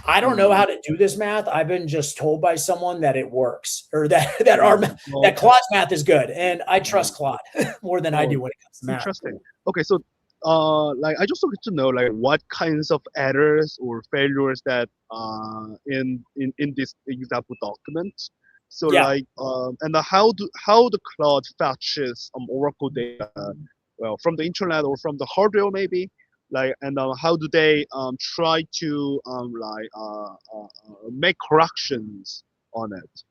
Speaker 2: I don't know how to do this math. I've been just told by someone that it works, or that Claude's math is good, and I trust Claude more than I do when it comes to math.
Speaker 1: Interesting. Okay, so like I just wanted to know like what kinds of errors or failures that in this example document. So
Speaker 2: Yeah.
Speaker 1: like and how the cloud fetches Oracle data, well, from the internet or from the hardware maybe, like, and how do they try to make corrections on it?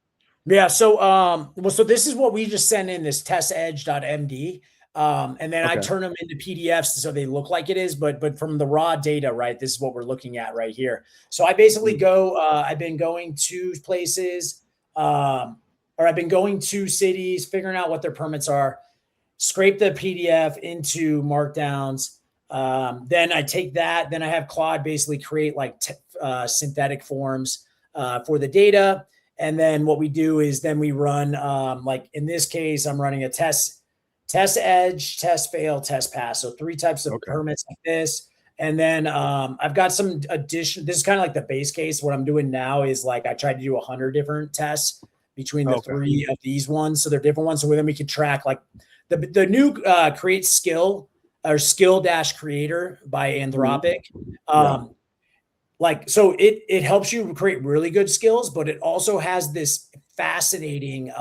Speaker 2: Yeah. So, so this is what we just sent in, this testedge.md. And then I
Speaker 1: Okay.
Speaker 2: turn them into PDFs so they look like it is, but from the raw data, right? This is what we're looking at right here. So I basically I've been going to places, or I've been going to cities, figuring out what their permits are, scrape the PDF into markdowns. Then I take that, then I have Claude basically create like synthetic forms for the data. And then what we do is then we run, like in this case, I'm running a test edge, test fail, test pass. So 3 types of permits like this. And then I've got some addition. This is kind of like the base case. What I'm doing now is like I tried to do 100 different tests between the 3 of these ones. So they're different ones. So then we can track like the new create skill or skill-creator by Anthropic. Like, so it helps you create really good skills, but it also has this fascinating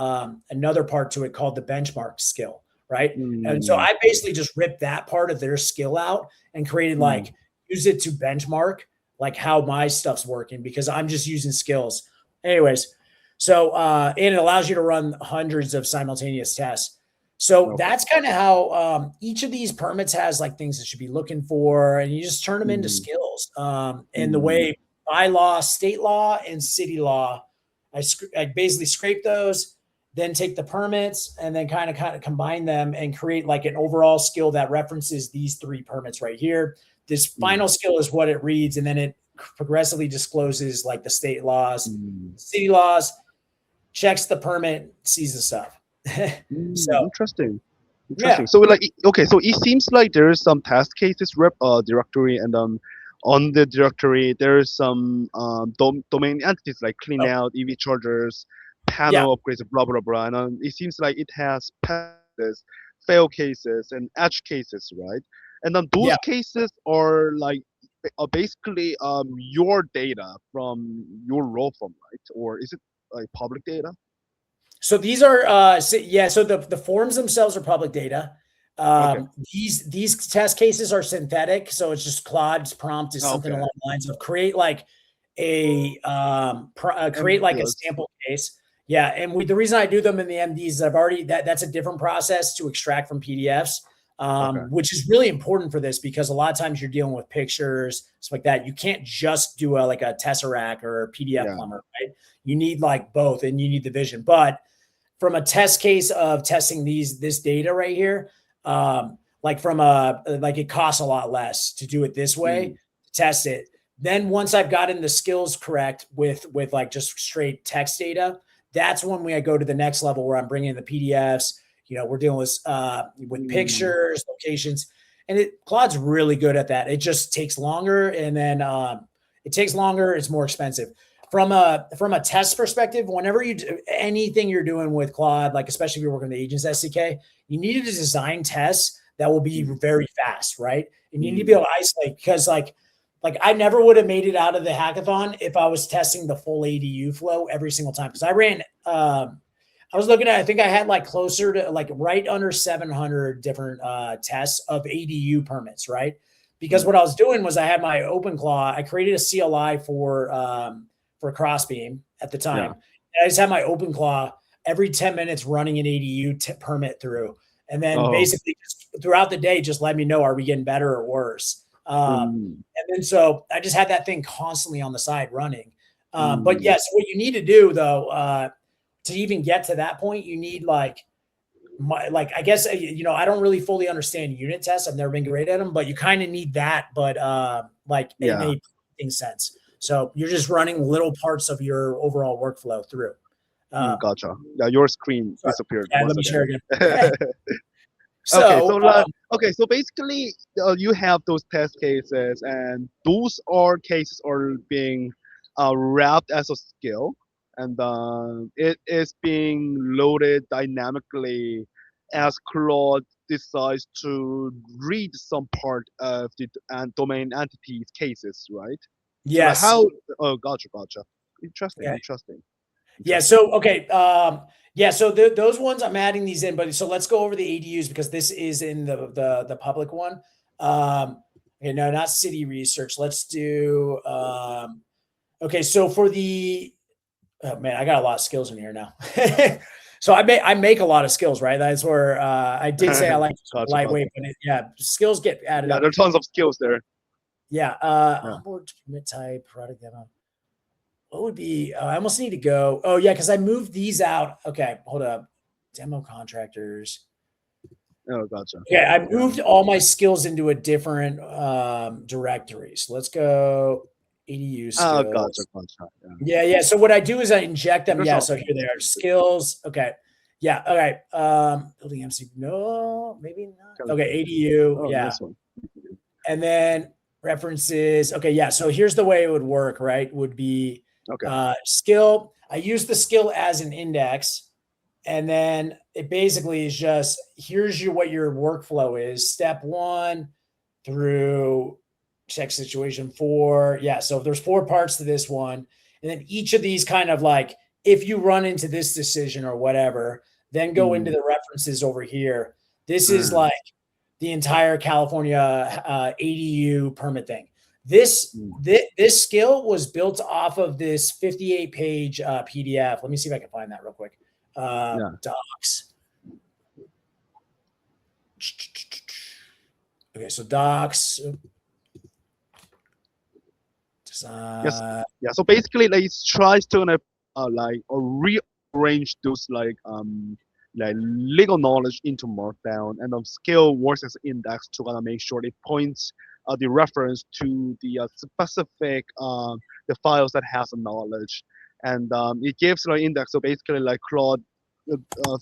Speaker 2: another part to it called the benchmark skill, right? And so I basically just ripped that part of their skill out and created like use it to benchmark like how my stuff's working because I'm just using skills. Anyways, so and it allows you to run hundreds of simultaneous tests. So that's kind of how each of these permits has like things that should be looking for, and you just turn them into skills. And the way by law, state law, and city law, I basically scrape those, then take the permits, and then kind of combine them and create like an overall skill that references these 3 permits right here. This final skill is what it reads, and then it progressively discloses like the state laws, city laws, checks the permit, sees the stuff. So
Speaker 1: Interesting.
Speaker 2: yeah,
Speaker 1: So like okay, so it seems like there is some test cases directory, and on the directory there is some domain entities like clean out, EV chargers,
Speaker 2: yeah,
Speaker 1: panel upgrades, blah blah blah, and it seems like it has passes, fail cases, and edge cases, right? And then those
Speaker 2: yeah.
Speaker 1: cases are like basically your data from your raw form, right? Or is it like public data?
Speaker 2: So these are so the forms themselves are public data.
Speaker 1: Okay.
Speaker 2: These test cases are synthetic, so it's just Claude's prompt is something
Speaker 1: Okay.
Speaker 2: along the lines of create like create like a
Speaker 1: Plus.
Speaker 2: sample case. Yeah, and the reason I do them in the MDs is I've already that's a different process to extract from PDFs,
Speaker 1: Okay.
Speaker 2: which is really important for this because a lot of times you're dealing with pictures, stuff like that. You can't just do like a Tesseract or a PDF
Speaker 1: Yeah.
Speaker 2: plumber, right? You need like both, and you need the vision. But from a test case of testing this data right here, like it costs a lot less to do it this way, to test it. Then once I've gotten the skills correct with like just straight text data, that's when I go to the next level where I'm bringing in the PDFs. We're dealing with pictures, locations, and Claude's really good at that. It just takes longer, and then it takes longer. It's more expensive. From a test perspective, whenever you do anything you're doing with Claude, like especially if you're working with the Agents SDK, you need to design tests that will be very fast, right? And you need to be able to isolate because like I never would have made it out of the hackathon if I was testing the full ADU flow every single time. Because I ran, I was looking at, I think I had like closer to like right under 700 different tests of ADU permits, right? Because what I was doing was I had my OpenClaw, I created a CLI for CrossBeam at the time. Yeah. I just had my OpenClaw every 10 minutes running an ADU permit through. And then basically just throughout the day, just let me know, are we getting better or worse? And then so I just had that thing constantly on the side running. But yes, what you need to do though, to even get to that point, you need I guess, I don't really fully understand unit tests. I've never been great at them, but you kind of need that, but it made sense. So you're just running little parts of your overall workflow through.
Speaker 1: Gotcha. Yeah, your screen disappeared.
Speaker 2: Yeah, let me share again.
Speaker 1: So basically, you have those test cases, and those cases are being wrapped as a skill, and it is being loaded dynamically as Claude decides to read some part of the domain entities cases, right?
Speaker 2: Yes.
Speaker 1: So gotcha. Interesting.
Speaker 2: Yeah. So okay. So those ones I'm adding these in, but so let's go over the ADUs because this is in the public one. Okay, no, not city research. Let's do. Okay, so for the, oh man, I got a lot of skills in here now. So I make a lot of skills, right? That's where I did say I like lightweight, but skills get added up.
Speaker 1: There are tons of skills there.
Speaker 2: Yeah. Onboard permit type, product demo. What would be, I almost need to go. Oh yeah. Cause I moved these out. Okay. Hold up. Demo contractors.
Speaker 1: Oh, gotcha.
Speaker 2: Okay. I moved all my skills into a different directory. So let's go ADU skills.
Speaker 1: Oh, gotcha.
Speaker 2: Yeah. So what I do is I inject them. Yeah. So here they are. Skills. Okay. Yeah. Okay. Building MC. No, maybe not. Okay. ADU.
Speaker 1: Oh,
Speaker 2: yeah.
Speaker 1: Nice one.
Speaker 2: And then references. Okay. Yeah. So here's the way it would work, right? Would be skill. I use the skill as an index. And then it basically is just, here's what your workflow is. Step 1 through check situation 4. Yeah. So there's 4 parts to this one. And then each of these kind of like, if you run into this decision or whatever, then go into the references over here. This is like the entire California ADU permit thing. This skill was built off of this 58-page PDF. Let me see if I can find that real quick. Docs. Okay, so docs.
Speaker 1: Yes. Yeah. So basically, it tries to rearrange those legal knowledge into Markdown, and the skill works as an index to make sure it points the reference to the specific the files that has the knowledge, and it gives an index. So basically, like Claude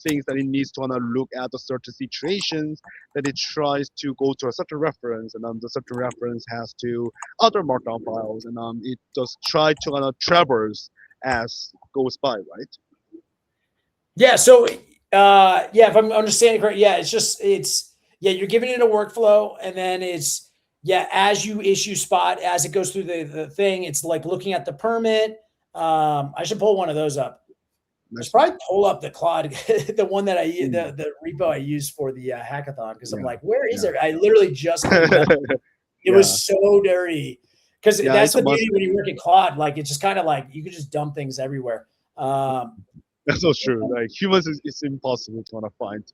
Speaker 1: things that it needs to look at the certain situations that it tries to go to a certain reference, and the certain reference has to other Markdown files, and it just try to traverse as goes by, right?
Speaker 2: Yeah. So if I'm understanding correct, you're giving it a workflow, and then it's as you issue spot, as it goes through the thing, it's like looking at the permit. I should pull one of those up. I should probably pull up the Claude, the one that the repo I used for the hackathon, because I'm like, where is it? I literally just cleaned up. It was so dirty. Because that's the beauty when you work at Claude. Like, it's just kind of like you can just dump things everywhere.
Speaker 1: That's so true. Like humans, it's impossible to find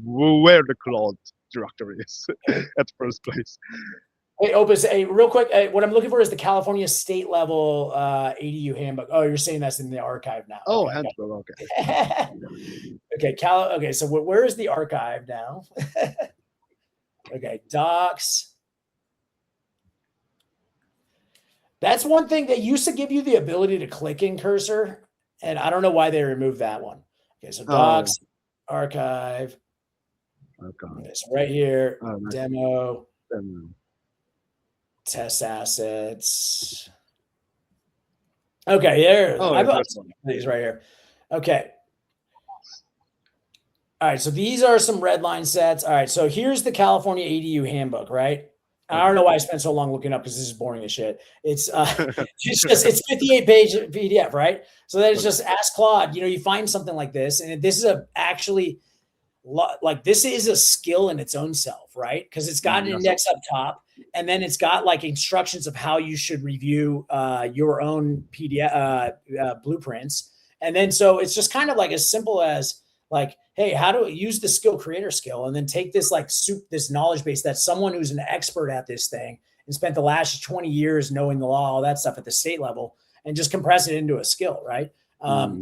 Speaker 1: where the Claude directory is at first place.
Speaker 2: Hey, Opus, hey, real quick, what I'm looking for is the California state level ADU handbook. Oh, you're saying that's in the archive now.
Speaker 1: Oh, okay, handbook,
Speaker 2: okay. Okay, so where is the archive now? Okay, docs. That's one thing they used to give you the ability to click in cursor, and I don't know why they removed that one. Okay, so docs, archive. Okay, so right here, demo. Test assets. Okay, there. I've got these right here. Okay. All right, so these are some red line sets. All right, so here's the California ADU handbook, right? I don't know why I spent so long looking up because this is boring as shit. It's it's 58 page PDF, right? So then it's just ask Claude. You find something like this, and this is this is a skill in its own self, right? Because it's got an index up top, and then it's got like instructions of how you should review your own PDF blueprints. And then so it's just kind of like as simple as like, hey, how do I use the skill creator skill, and then take this this knowledge base that someone who's an expert at this thing and spent the last 20 years knowing the law, all that stuff at the state level, and just compress it into a skill, right?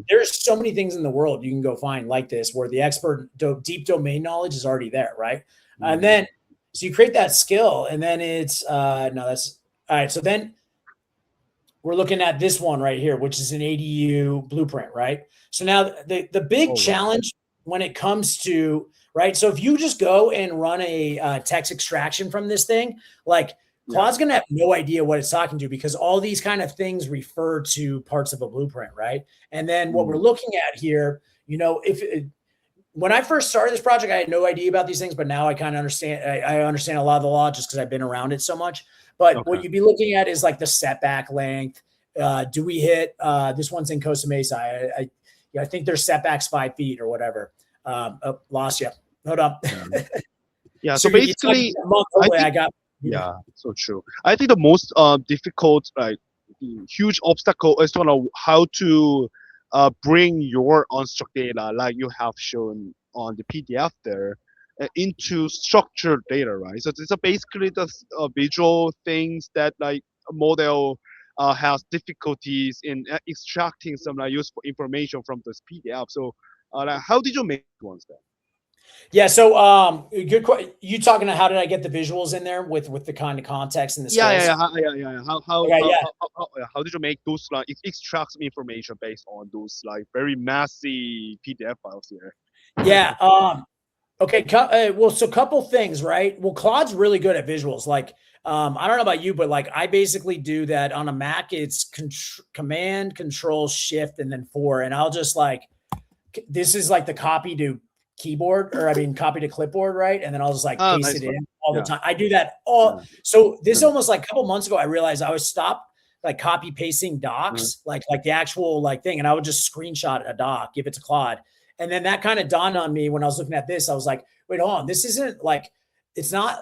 Speaker 2: There's so many things in the world you can go find like this, where the expert deep domain knowledge is already there, right? And then so you create that skill, and then it's that's all right. So then we're looking at this one right here, which is an ADU blueprint, right? So now the big challenge when it comes to, right? So if you just go and run a text extraction from this thing, like Claude's going to have no idea what it's talking to, because all these kind of things refer to parts of a blueprint, right? And then what we're looking at here, when I first started this project, I had no idea about these things, but now I kind of understand. I understand a lot of the law just because I've been around it so much. But what you'd be looking at is like the setback length. Do we hit this one's in Costa Mesa? I think their setbacks 5 feet or whatever. Lost you. Hold up.
Speaker 1: Yeah. So basically, so true. I think the most difficult, huge obstacle is to know how to bring your unstructured data, like you have shown on the PDF there, into structured data, right? So these are basically the visual things that like a model has difficulties in extracting some useful information from this PDF. So how did you make ones then?
Speaker 2: Yeah, so good question. You talking about how did I get the visuals in there with the kind of context and the skills?
Speaker 1: How did you make those extract some information based on those very messy PDF files here?
Speaker 2: Yeah. Okay. Well, so couple things, right? Well, Claude's really good at visuals. Like, I don't know about you, but like I basically do that on a Mac. It's Command, Control, Shift, and then 4, and I'll just this is like the copy to keyboard, or copy to clipboard, right? And then I'll just paste it in all the time. I do that all. So this almost a couple months ago, I realized I would stop copy pasting docs, like the actual thing, and I would just screenshot a doc, give it to Claude. And then that kind of dawned on me when I was looking at this. I was like, wait, hold on. This isn't it's not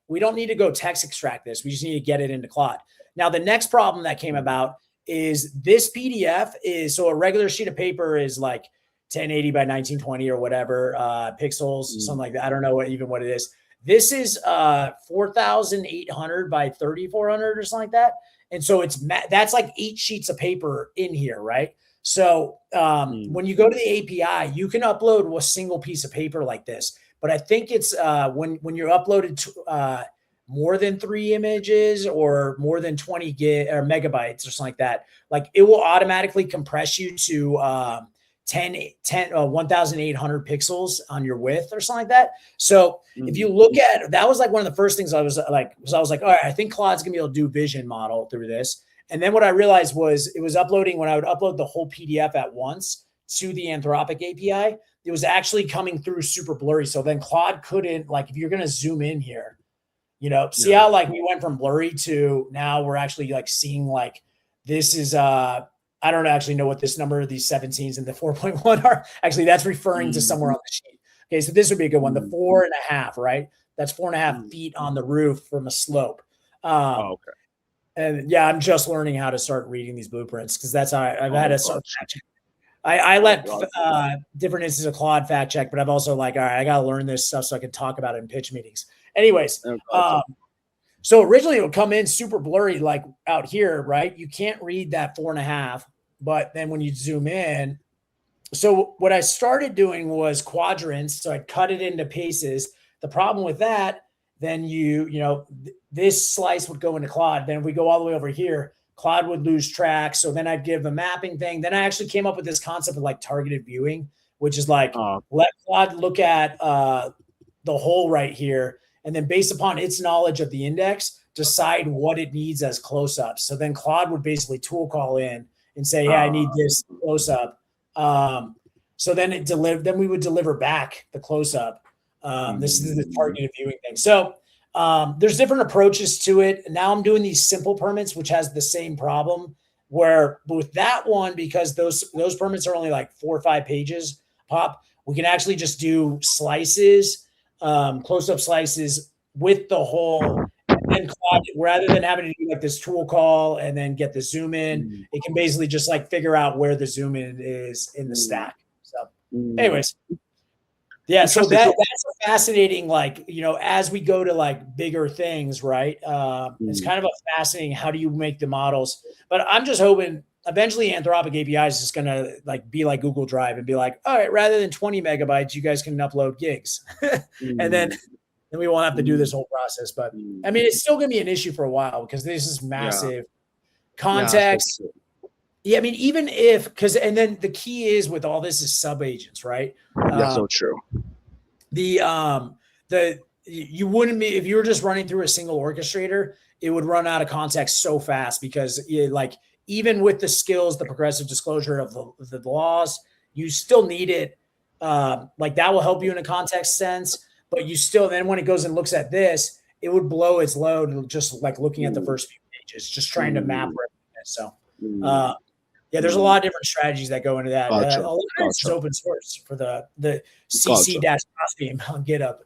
Speaker 2: we don't need to go text extract this. We just need to get it into Claude. Now, the next problem that came about is this PDF is, so a regular sheet of paper is 1080 by 1920 or whatever pixels, something like that. I don't know what it is. This is 4,800 by 3,400 or something like that. And so that's 8 sheets of paper in here, right? So when you go to the API, you can upload a single piece of paper like this. But I think it's when you're uploaded to more than 3 images or more than 20 gig or megabytes or something like that, it will automatically compress you to 1,800 pixels on your width or something like that. So if you look at, that was one of the first things I was like, all right, I think Claude's gonna be able to do vision model through this. And then what I realized was it was uploading, when I would upload the whole PDF at once to the Anthropic API, it was actually coming through super blurry. So then Claude couldn't, if you're going to zoom in here, see how we went from blurry to now we're actually seeing this is, I don't actually know what this number, these 17s and the 4.1 are. Actually, that's referring to somewhere on the sheet. Okay, so this would be a good one. The 4.5, right? That's 4.5 feet on the roof from a slope.
Speaker 1: Oh, okay.
Speaker 2: And yeah, I'm just learning how to start reading these blueprints because that's how I've had to start.
Speaker 1: Gotcha.
Speaker 2: I let different instances of Claude fact check, but I've also like, all right, I got to learn this stuff so I can talk about it in pitch meetings. Anyways,
Speaker 1: Gotcha.
Speaker 2: so originally it would come in super blurry, like out here, right? You can't read that 4.5, but then when you zoom in, so what I started doing was quadrants. So I'd cut it into pieces. The problem with that, then this slice would go into Claude. Then if we go all the way over here, Claude would lose track. So then I'd give a mapping thing. Then I actually came up with this concept of like targeted viewing, which is like let Claude look at the hole right here. And then based upon its knowledge of the index, decide what it needs as close-ups. So then Claude would basically tool call in and say, hey, I need this close-up. So then then we would deliver back the close-up. This is the targeted viewing thing. So there's different approaches to it. Now I'm doing these simple permits, which has the same problem where with that one, because those permits are only like 4 or 5 pages pop, we can actually just do slices, close-up slices with the whole, and then Claude, rather than having to do like this tool call and then get the zoom in, it can basically just like figure out where the zoom in is in the stack. So anyways, yeah, so that's a fascinating, like, as we go to like bigger things, right? It's kind of a fascinating, how do you make the models? But I'm just hoping eventually Anthropic APIs is just going to like be like Google Drive and be like, all right, rather than 20 megabytes, you guys can upload gigs. And then we won't have to do this whole process. But I mean, it's still going to be an issue for a while because this is massive context. Yeah, I mean, even if, and then the key is with all this is sub agents, right?
Speaker 1: Yeah, so true.
Speaker 2: You wouldn't be, if you were just running through a single orchestrator, it would run out of context so fast because like even with the skills, the progressive disclosure of the laws, you still need it. Like that will help you in a context sense, but you still, then when it goes and looks at this, it would blow its load just like looking at the first few pages, just trying to map everything. So, yeah, there's a lot of different strategies that go into that. A lot of it's open source for the CC-CrossBeam on GitHub.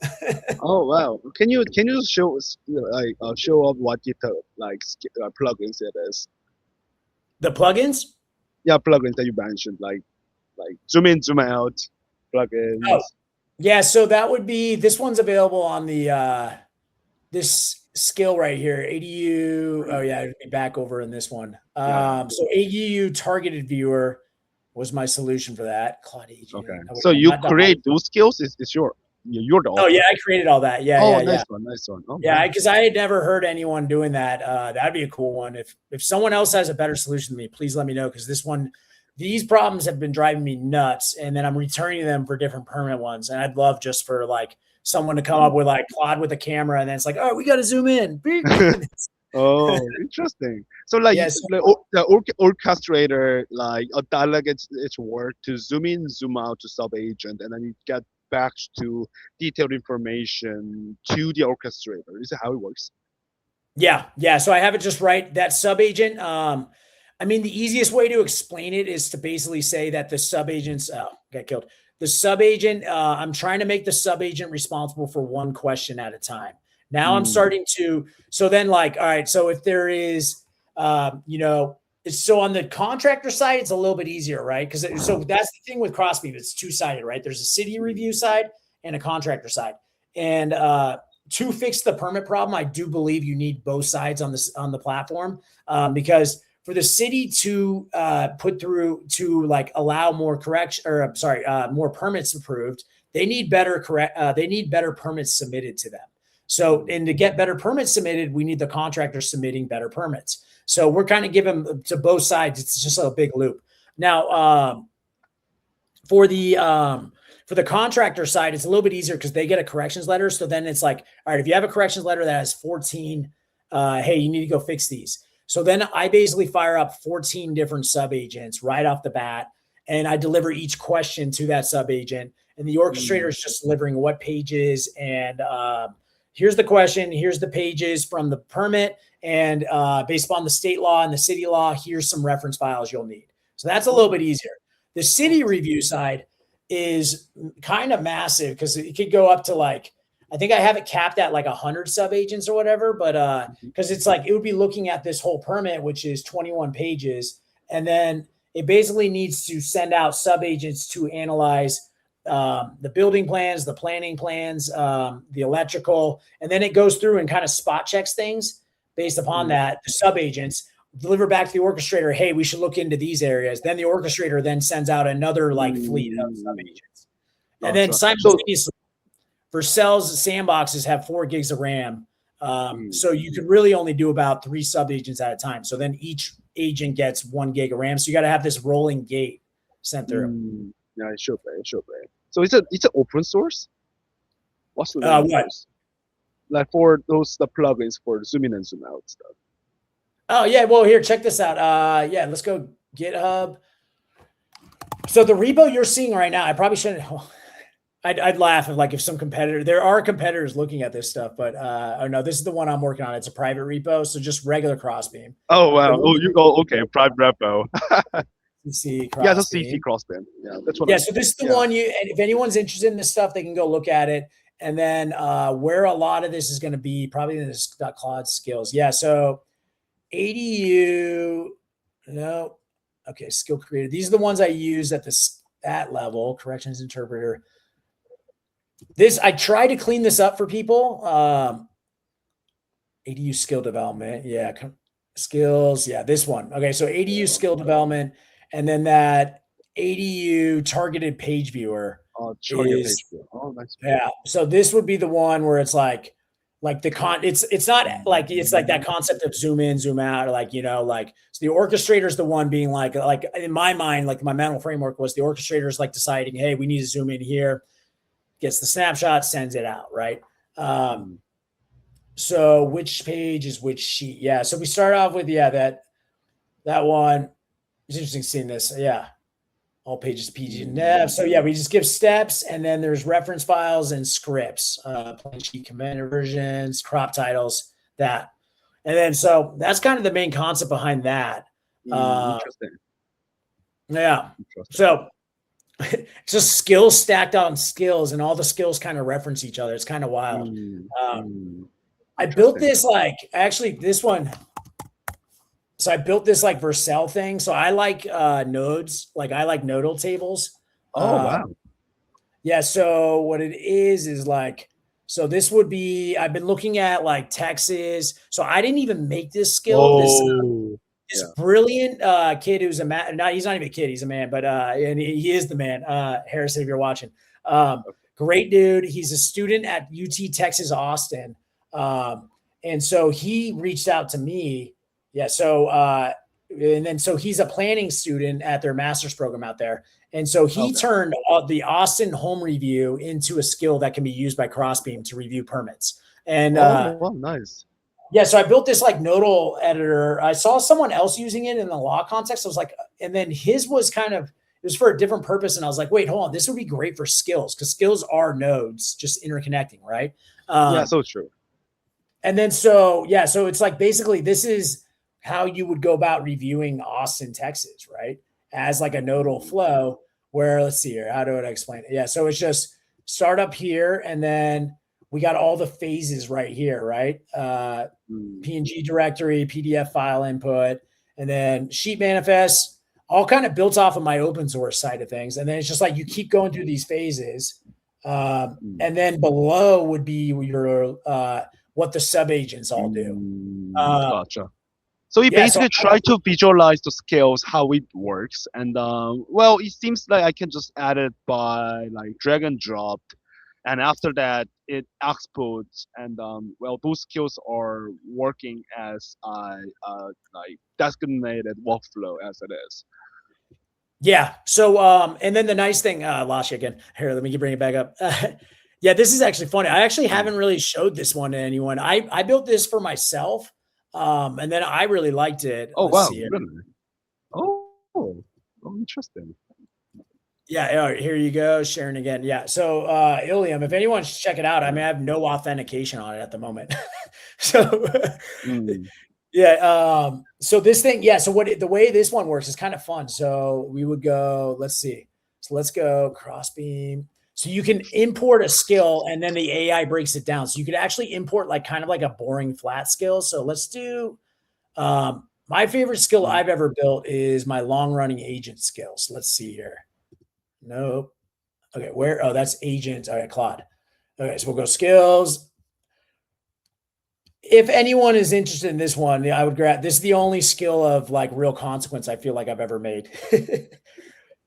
Speaker 1: Oh wow! Can you show show off what GitHub plugins it is?
Speaker 2: The plugins?
Speaker 1: Yeah, plugins that you mentioned, like zoom in, zoom out plugins.
Speaker 2: Oh, yeah. So that would be, this one's available on the this skill right here, ADU. Oh yeah, I'd be back over in this one. So ADU targeted viewer was my solution for that. Claude ADU.
Speaker 1: Okay. So you create those skills? It's you're the author.
Speaker 2: Oh yeah, I created all that. Yeah.
Speaker 1: Oh,
Speaker 2: yeah,
Speaker 1: nice one. Oh,
Speaker 2: yeah, because I had never heard anyone doing that. That'd be a cool one. If someone else has a better solution than me, please let me know, because these problems have been driving me nuts, and then I'm returning them for different permanent ones. And I'd love just for like someone to come up with like Claude with a camera, and then it's like, oh, we got to zoom in.
Speaker 1: Oh, interesting. So like, the orchestrator delegates its work to zoom in, zoom out to sub agent, and then you get back to detailed information to the orchestrator. Is that how it works?
Speaker 2: Yeah. So I have it just right. That sub agent. I mean, the easiest way to explain it is to basically say that the sub agents got killed. The sub agent, I'm trying to make the sub agent responsible for one question at a time. Now I'm starting to, so then like, all right, so if there is, so on the contractor side, it's a little bit easier, right? Because so that's the thing with CrossBeam, it's two-sided, right? There's a city review side and a contractor side. And to fix the permit problem, I do believe you need both sides on the platform, because for the city to put through to like allow more more permits approved, they need better permits submitted to them. So, and to get better permits submitted, we need the contractor submitting better permits. So we're kind of giving to both sides. It's just a big loop. Now, for the contractor side, it's a little bit easier because they get a corrections letter. So then it's like, all right, if you have a corrections letter that has 14, hey, you need to go fix these. So then I basically fire up 14 different sub agents right off the bat, and I deliver each question to that sub agent, and the orchestrator is just delivering what pages and here's the question, here's the pages from the permit, and based upon the state law and the city law, here's some reference files you'll need. So that's a little bit easier. The city review side is kind of massive because it could go up to like, I think I have it capped at like 100 sub-agents or whatever, but because it's like, it would be looking at this whole permit, which is 21 pages. And then it basically needs to send out sub-agents to analyze the building plans, the planning plans, the electrical, and then it goes through and kind of spot checks things based upon that. The sub-agents deliver back to the orchestrator, hey, we should look into these areas. Then the orchestrator then sends out another like fleet of sub-agents. And then simultaneously, Vercel's sandboxes have 4 gigs of RAM. So you could really only do about 3 sub-agents at a time. So then each agent gets 1 gig of RAM. So you got to have this rolling gate sent through.
Speaker 1: Yeah, it should be. So it's an open source. What's the name?
Speaker 2: What?
Speaker 1: Like for those the plugins for the zoom in and zoom out stuff.
Speaker 2: Oh yeah, well here, check this out. Yeah, let's go GitHub. So the repo you're seeing right now, I probably shouldn't. I'd laugh if some competitor. There are competitors looking at this stuff, but oh no, this is the one I'm working on. It's a private repo, so just regular CrossBeam.
Speaker 1: Oh wow! Okay, private repo.
Speaker 2: CC CrossBeam.
Speaker 1: Yeah, just CC CrossBeam. Yeah, that's what.
Speaker 2: Yeah, so this is the one and if anyone's interested in this stuff, they can go look at it. And then where a lot of this is going to be, probably in this Claude skills. Yeah, so ADU, no, okay, skill creator. These are the ones I use at that level. Corrections interpreter. This I try to clean this up for people. ADU skill development, yeah, skills, yeah, this one. Okay, so ADU skill development, and then that ADU targeted page viewer.
Speaker 1: Page viewer. Oh, nice.
Speaker 2: Yeah, so this would be the one where it's like it's not like it's like that concept of zoom in, zoom out, like so the orchestrator is the one being like in my mind, like my mental framework was the orchestrator is like deciding, hey, we need to zoom in here. Gets the snapshot, sends it out, right? So which page is which sheet? Yeah. So we start off with that one. It's interesting seeing this. Yeah. All pages PG and Dev. So yeah, we just give steps, and then there's reference files and scripts, plan sheet commander versions, crop titles, that. And then so that's kind of the main concept behind that.
Speaker 1: Interesting.
Speaker 2: Yeah. So it's just skills stacked on skills, and all the skills kind of reference each other. It's kind of wild. I built this this one. So I built this like Vercel thing. So I like nodes, I like nodal tables.
Speaker 1: Oh wow.
Speaker 2: Yeah. So what it is like, so this would be, I've been looking at like Texas. So I didn't even make this skill. This brilliant kid who's a man. No, he's not even a kid. He's a man, but and he is the man. Harris, if you're watching, great dude. He's a student at UT Texas Austin, and so he reached out to me. Yeah. So and then so he's a planning student at their master's program out there, and so he turned the Austin home review into a skill that can be used by CrossBeam to review permits. And
Speaker 1: nice.
Speaker 2: Yeah, so I built this like nodal editor. I saw someone else using it in the law context. I was like, and then his was it was for a different purpose. And I was like, wait, hold on, this would be great for skills, because skills are nodes just interconnecting, right?
Speaker 1: Yeah, so true.
Speaker 2: And then so it's like basically this is how you would go about reviewing Austin, Texas, right? As like a nodal flow where, let's see here, how do I explain it? Yeah, so it's just start up here, and then we got all the phases right here, right? PNG directory, PDF file input, and then sheet manifest, all kind of built off of my open source side of things. And then it's just like you keep going through these phases. And then below would be your what the sub-agents all do.
Speaker 1: Gotcha. So you basically try to visualize the scales, how it works. And it seems like I can just add it by like drag and drop. And after that, it exports, and those skills are working as like designated workflow as it is.
Speaker 2: Yeah. So and then the nice thing, lost you again. Here, let me bring it back up. Yeah, this is actually funny. I actually haven't really showed this one to anyone. I built this for myself, and then I really liked it.
Speaker 1: Oh wow! Really? Oh, interesting.
Speaker 2: Yeah, here you go, sharing again. Yeah, so Ilium, if anyone should check it out, I mean, I have no authentication on it at the moment. So Yeah. So this thing, yeah. So the way this one works is kind of fun. So we would go, let's see. So let's go CrossBeam. So you can import a skill and then the AI breaks it down. So you could actually import like kind of like a boring flat skill. So let's do my favorite skill I've ever built is my long running agent skill. So let's see here. Nope. Okay, where? Oh, that's agent. All right, Claude. Okay, so we'll go skills. If anyone is interested in this one, I would grab this is the only skill of like real consequence I feel like I've ever made.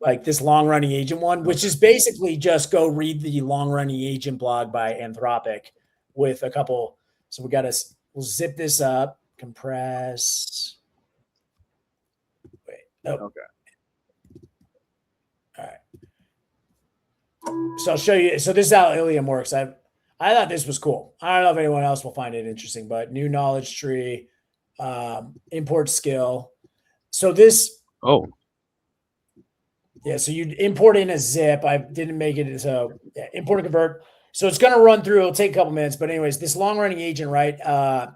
Speaker 2: Like this long running agent one, which is basically just go read the long running agent blog by Anthropic with a couple. So we'll zip this up, compress. Wait, nope.
Speaker 1: Okay.
Speaker 2: All right. So I'll show you. So this is how Ilium works. I thought this was cool. I don't know if anyone else will find it interesting, but new knowledge tree, import skill. So this.
Speaker 1: Oh.
Speaker 2: Yeah, so you'd import in a zip. I didn't make it. So yeah, import and convert. So it's going to run through. It'll take a couple minutes. But anyways, this long running agent, right?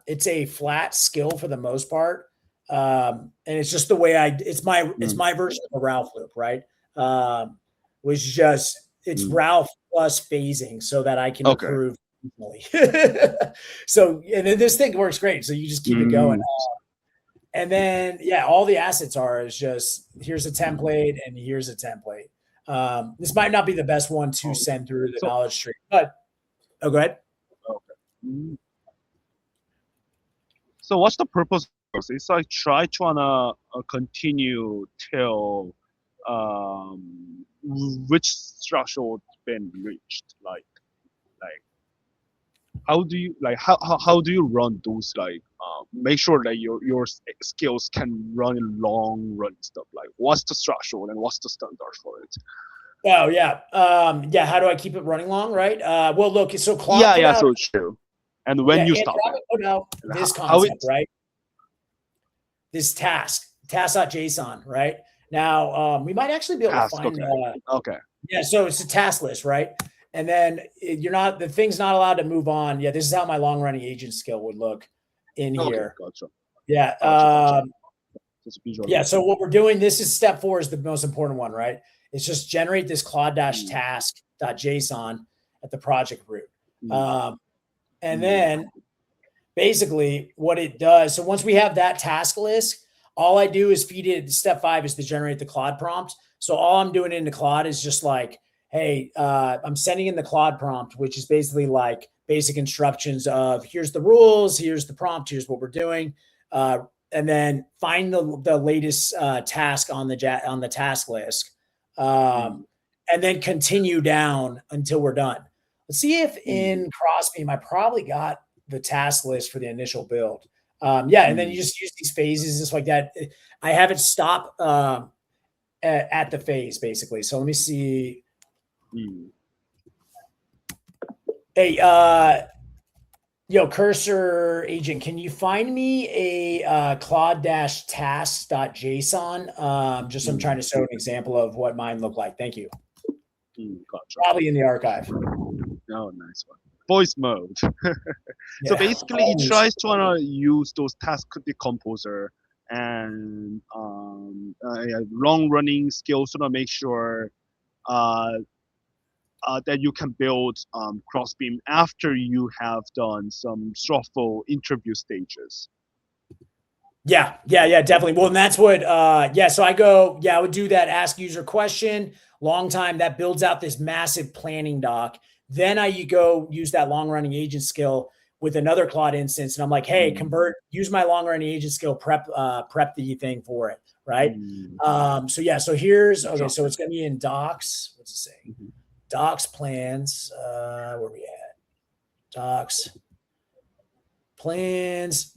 Speaker 2: It's a flat skill for the most part. And it's just the way it's my version of a Ralph loop, right? Which just, it's Ralph plus phasing so that I can improve easily. So, and then this thing works great. So you just keep it going. And then, yeah, all the assets is just, here's a template and here's a template. This might not be the best one to send through the knowledge tree, but, go ahead.
Speaker 1: Okay. So what's the purpose of this? It's like try to continue till which threshold been reached, like how do you run those, like make sure that your skills can run in long run stuff, like what's the threshold and what's the standard for it?
Speaker 2: Oh yeah. Yeah, how do I keep it running long, right? Well look, so
Speaker 1: Claude so true. And when you stop it,
Speaker 2: put out this concept, right? This task.json, right? Now we might actually be able to find
Speaker 1: okay.
Speaker 2: Yeah, so it's a task list, right? And then the thing's not allowed to move on. Yeah, this is how my long running agent skill would look in here.
Speaker 1: Gotcha.
Speaker 2: Yeah.
Speaker 1: Gotcha.
Speaker 2: Yeah. So what we're doing, this is step 4 is the most important one, right? It's just generate this Claude-task.json at the project root. And then basically what it does. So once we have that task list, all I do is feed it. Step 5 is to generate the Claude prompt. So all I'm doing into Claude is just like, hey, I'm sending in the Claude prompt, which is basically like basic instructions of here's the rules, here's the prompt, here's what we're doing. And then find the latest task on the task list. And then continue down until we're done. Let's see if in CrossBeam, I probably got the task list for the initial build. Yeah, and then you just use these phases just like that. I have it stop at the phase, basically. So let me see. Hey, cursor agent, can you find me a Claude-task.json? Just I'm trying to show an example of what mine looked like. Thank you.
Speaker 1: Gotcha.
Speaker 2: Probably in the archive.
Speaker 1: Oh, nice one. Voice mode. So basically, it tries to use those task decomposer and long running skills to make sure that you can build CrossBeam after you have done some thoughtful interview stages.
Speaker 2: Yeah, definitely. Well, and that's what, so I would do that ask user question, long time, that builds out this massive planning doc. Then I go use that long running agent skill with another Claude instance. And I'm like, hey, use my long running agent skill, prep the thing for it. Right. So here's, okay. So it's going to be in docs. What's it say? Docs plans. Where are we at? Docs plans.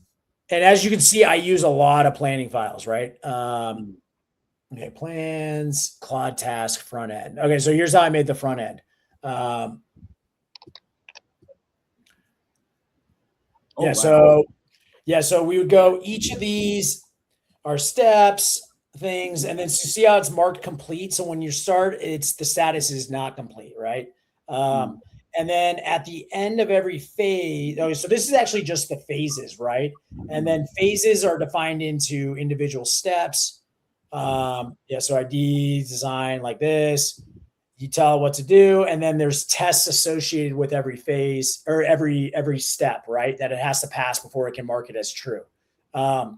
Speaker 2: And as you can see, I use a lot of planning files, right? Okay, plans, Claude task, front end. Okay, so here's how I made the front end. So we would go, each of these are steps, things, and then see how it's marked complete. So when you start, the status is not complete, right? And And then at the end of every phase, oh, so this is actually just the phases, right? And then phases are defined into individual steps. Yeah, so ID design like this. You tell it what to do, and then there's tests associated with every phase or every step, right? That it has to pass before it can mark it as true. And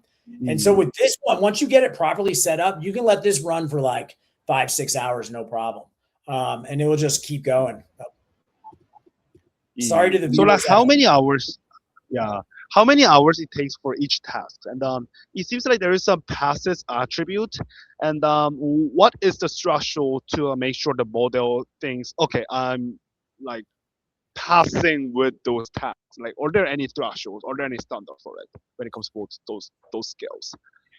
Speaker 2: so with this one, once you get it properly set up, you can let this run for like 5-6 hours, no problem, and it will just keep going. Sorry to the
Speaker 1: So like
Speaker 2: viewers.
Speaker 1: how many hours? Yeah, how many hours it takes for each task? And it seems like there is some passes attribute. And what is the threshold to make sure the model thinks, okay, I'm like passing with those tasks? Like, are there any thresholds? Are there any standard for it when it comes to those skills?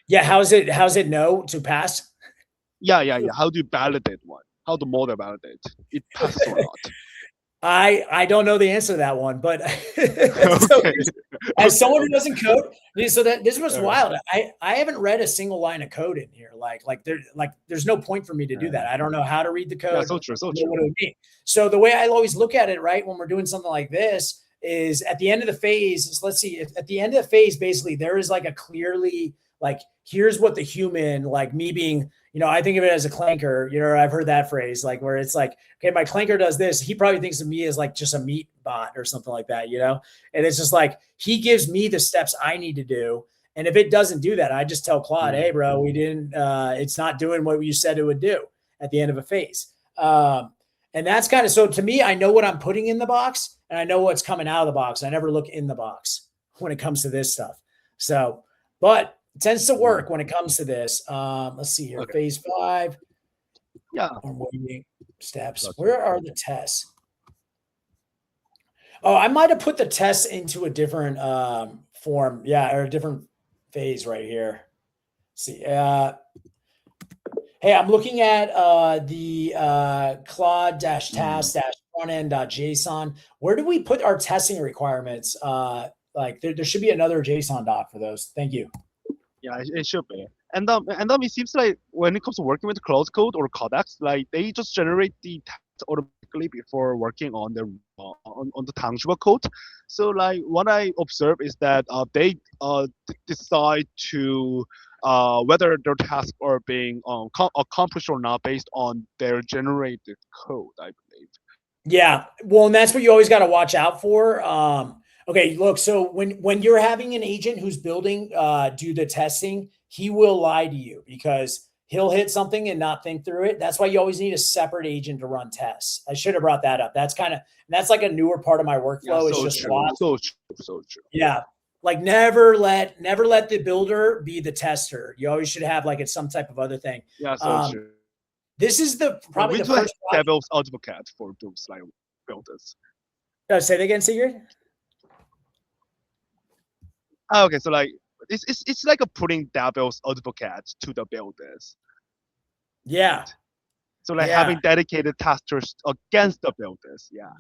Speaker 2: Yeah, how's it know to pass?
Speaker 1: Yeah. How do you validate one? How the model validate it passes or not?
Speaker 2: I don't know the answer to that one, but so
Speaker 1: Okay.
Speaker 2: as someone who
Speaker 1: Okay.
Speaker 2: doesn't code, so that this was wild. I haven't read a single line of code in here. There's no point for me to do that. I don't know how to read the
Speaker 1: Yeah,
Speaker 2: code.
Speaker 1: so true, so
Speaker 2: I don't know
Speaker 1: true.
Speaker 2: what it would mean. So the way I always look at it, right, when we're doing something like this, is at the end of the phase. Let's see, at the end of the phase, basically there is like a clearly like here's what the human, like me being, I think of it as a clanker. I've heard that phrase, like where it's like, okay, my clanker does this. He probably thinks of me as like just a meat bot or something like that, And it's just like he gives me the steps I need to do. And if it doesn't do that, I just tell Claude, hey, bro, we didn't, it's not doing what you said it would do at the end of a phase. And that's kind of, so to me, I know what I'm putting in the box and I know what's coming out of the box. I never look in the box when it comes to this stuff. So, but it tends to work when it comes to this. Let's see here. Okay. Phase 5.
Speaker 1: Yeah.
Speaker 2: I'm waiting steps. Where are the tests? Oh, I might have put the tests into a different form. Yeah, or a different phase right here. Let's see. Hey, I'm looking at the Claude-task-frontend.json. Where do we put our testing requirements? Like there should be another JSON doc for those. Thank you.
Speaker 1: Yeah, it should be. And it seems like when it comes to working with Claude Code or Codex, like they just generate the text automatically before working on the on the tangible code. So like what I observe is that they decide to whether their tasks are being accomplished or not based on their generated code, I believe.
Speaker 2: Yeah, well, and that's what you always got to watch out for. Okay, look, so when you're having an agent who's building, do the testing, he will lie to you because he'll hit something and not think through it. That's why you always need a separate agent to run tests. I should have brought that up. That's like a newer part of my workflow.
Speaker 1: Yeah,
Speaker 2: it's just
Speaker 1: true, so true.
Speaker 2: Yeah, like never let the builder be the tester. You always should have like it's some type of other thing.
Speaker 1: Yeah, so true.
Speaker 2: This is probably the first
Speaker 1: devil's advocate for those like builders.
Speaker 2: Say that again, Sigurd.
Speaker 1: Okay, so like it's like a putting devil's advocate to the builders.
Speaker 2: Yeah.
Speaker 1: So like having dedicated testers against the builders. Yeah.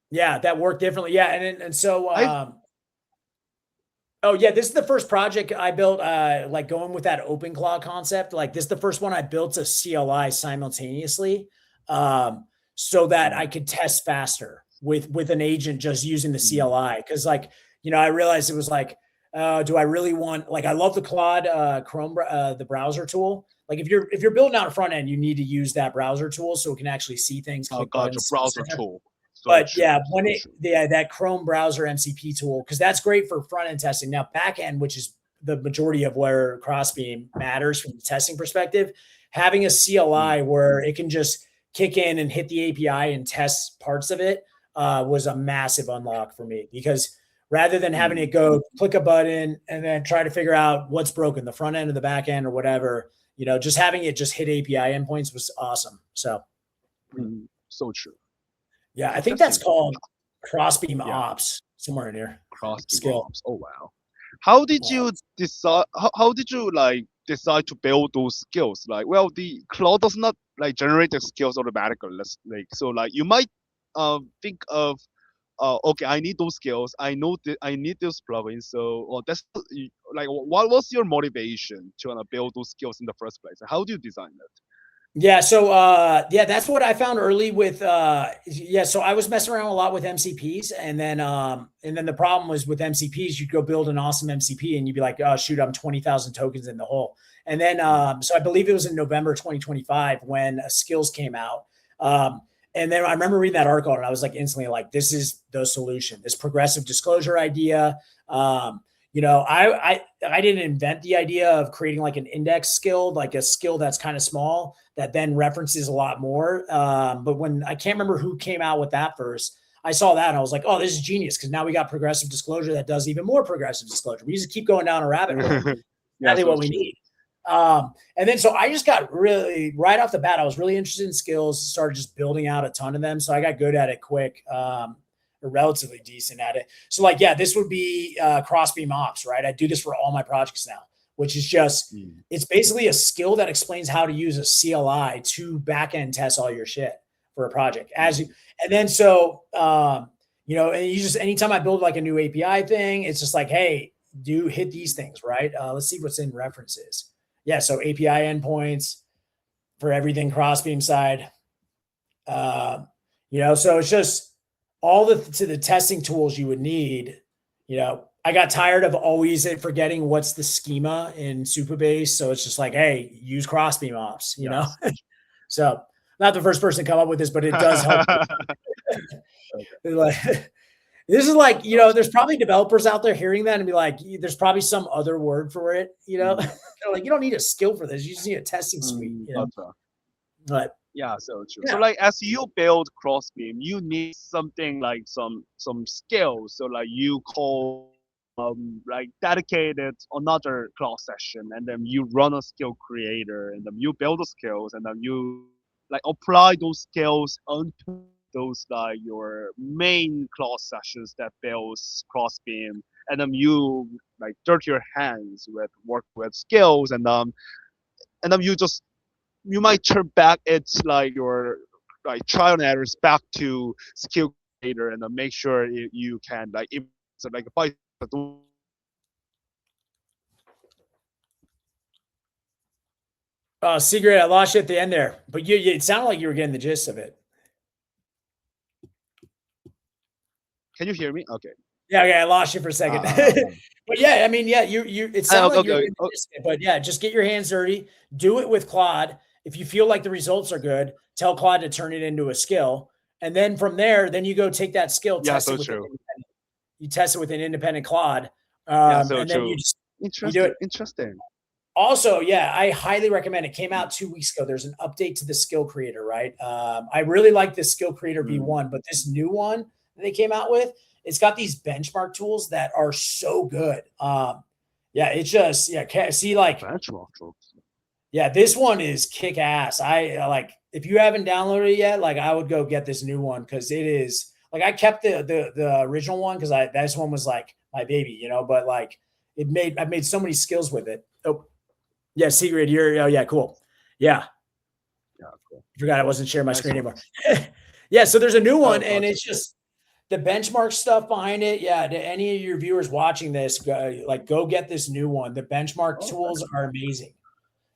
Speaker 2: Yeah, that worked differently. Yeah, and so oh yeah, this is the first project I built, like going with that open cloud concept. Like this is the first one I built a CLI simultaneously, so that I could test faster with an agent just using the CLI. Because like I realized it was like, do I really want, like I love the Claude Chrome the browser tool. Like if you're building out a front end, you need to use that browser tool so it can actually see things.
Speaker 1: Oh, gotcha, browser tool.
Speaker 2: But yeah, that Chrome browser MCP tool, because that's great for front end testing. Now, back end, which is the majority of where CrossBeam matters from the testing perspective, having a CLI where it can just kick in and hit the API and test parts of it was a massive unlock for me, because rather than having it go click a button and then try to figure out what's broken, the front end or the back end or whatever, just having it just hit API endpoints was awesome. So,
Speaker 1: so true.
Speaker 2: Yeah, I think that's called CrossBeam Ops, somewhere in here.
Speaker 1: CrossBeam Ops. Oh wow! How did you decide? How did you like decide to build those skills? Like, well, the Claude does not like generate the skills automatically. So like you might think of okay, I need those skills. I know I need those plugins. So that's like what was your motivation to build those skills in the first place? How do you design it?
Speaker 2: Yeah. So yeah, that's what I found early with yeah. So I was messing around a lot with MCPs, and then the problem was with MCPs, you'd go build an awesome MCP and you'd be like, oh shoot, I'm 20,000 tokens in the hole. And then so I believe it was in November 2025 when skills came out. And then I remember reading that article and I was like instantly like, this is the solution, this progressive disclosure idea. You know, I didn't invent the idea of creating like an index skill, like a skill that's kind of small that then references a lot more. But when I can't remember who came out with that first, I saw that and I was like, oh, this is genius because now we got progressive disclosure that does even more progressive disclosure. We just keep going down a rabbit hole.
Speaker 1: Yeah,
Speaker 2: Exactly
Speaker 1: so
Speaker 2: what we
Speaker 1: true.
Speaker 2: need. And then so I just got really right off the bat, I was really interested in skills, started just building out a ton of them. So I got good at it quick. Relatively decent at it. So like, yeah, this would be CrossBeam Ops, right? I do this for all my projects now, which is just, it's basically a skill that explains how to use a CLI to backend test all your shit for a project. As you, and then so, you know, and you just, anytime I build like a new API thing, it's just like, hey, do hit these things, right? Let's see what's in references. Yeah. So API endpoints for everything CrossBeam side. You know, so it's just, all the testing tools you would need. You know, I got tired of always forgetting what's the schema in Supabase. So it's just like, hey, use CrossBeam Ops, you know? So not the first person to come up with this, but it does help. Like, this is like, you know, there's probably developers out there hearing that and be like, there's probably some other word for it, you know? They're like, you don't need a skill for this. You just need a testing suite. You know? But
Speaker 1: yeah, so true.
Speaker 2: yeah.
Speaker 1: So like as you build CrossBeam, you need something like some skills. So like you call like dedicated another class session, and then you run a skill creator, and then you build the skills, and then you like apply those skills onto those like your main class sessions that builds CrossBeam, and then you like dirt your hands with work with skills, and then you might turn back it's like your like trial and errors back to skill creator, and then make sure you can like so like by
Speaker 2: Secret, I lost you at the end there, but it sounded like you were getting the gist of it.
Speaker 1: can you hear me? Okay.
Speaker 2: Yeah, okay, I lost you for a second. But yeah, I mean, yeah, it sounds like you're
Speaker 1: Okay.
Speaker 2: but yeah, just get your hands dirty, do it with Claude. If you feel like the results are good, tell Claude to turn it into a skill. And then from there, then you go take that skill,
Speaker 1: Yeah,
Speaker 2: test
Speaker 1: so
Speaker 2: it with
Speaker 1: true.
Speaker 2: you test it with an independent Claude.
Speaker 1: Yeah, so
Speaker 2: And then
Speaker 1: true.
Speaker 2: you do it.
Speaker 1: Interesting.
Speaker 2: Also, yeah, I highly recommend it. Came out 2 weeks ago. There's an update to the skill creator, right? I really like the skill creator V1, but this new one that they came out with, it's got these benchmark tools that are so good. Yeah, it's just, yeah, see, like,
Speaker 1: benchmark tools.
Speaker 2: Yeah, this one is kick ass. I like, if you haven't downloaded it yet, like I would go get this new one because it is like, I kept the original one because this one was like my baby, you know, but like I've made so many skills with it. Oh, yeah, Secret, oh yeah, cool. Yeah.
Speaker 1: Yeah, cool.
Speaker 2: I forgot I wasn't sharing my screen anymore. Yeah, so there's a new one, and it's just the benchmark stuff behind it. Yeah, to any of your viewers watching this, go get this new one. The benchmark tools are amazing.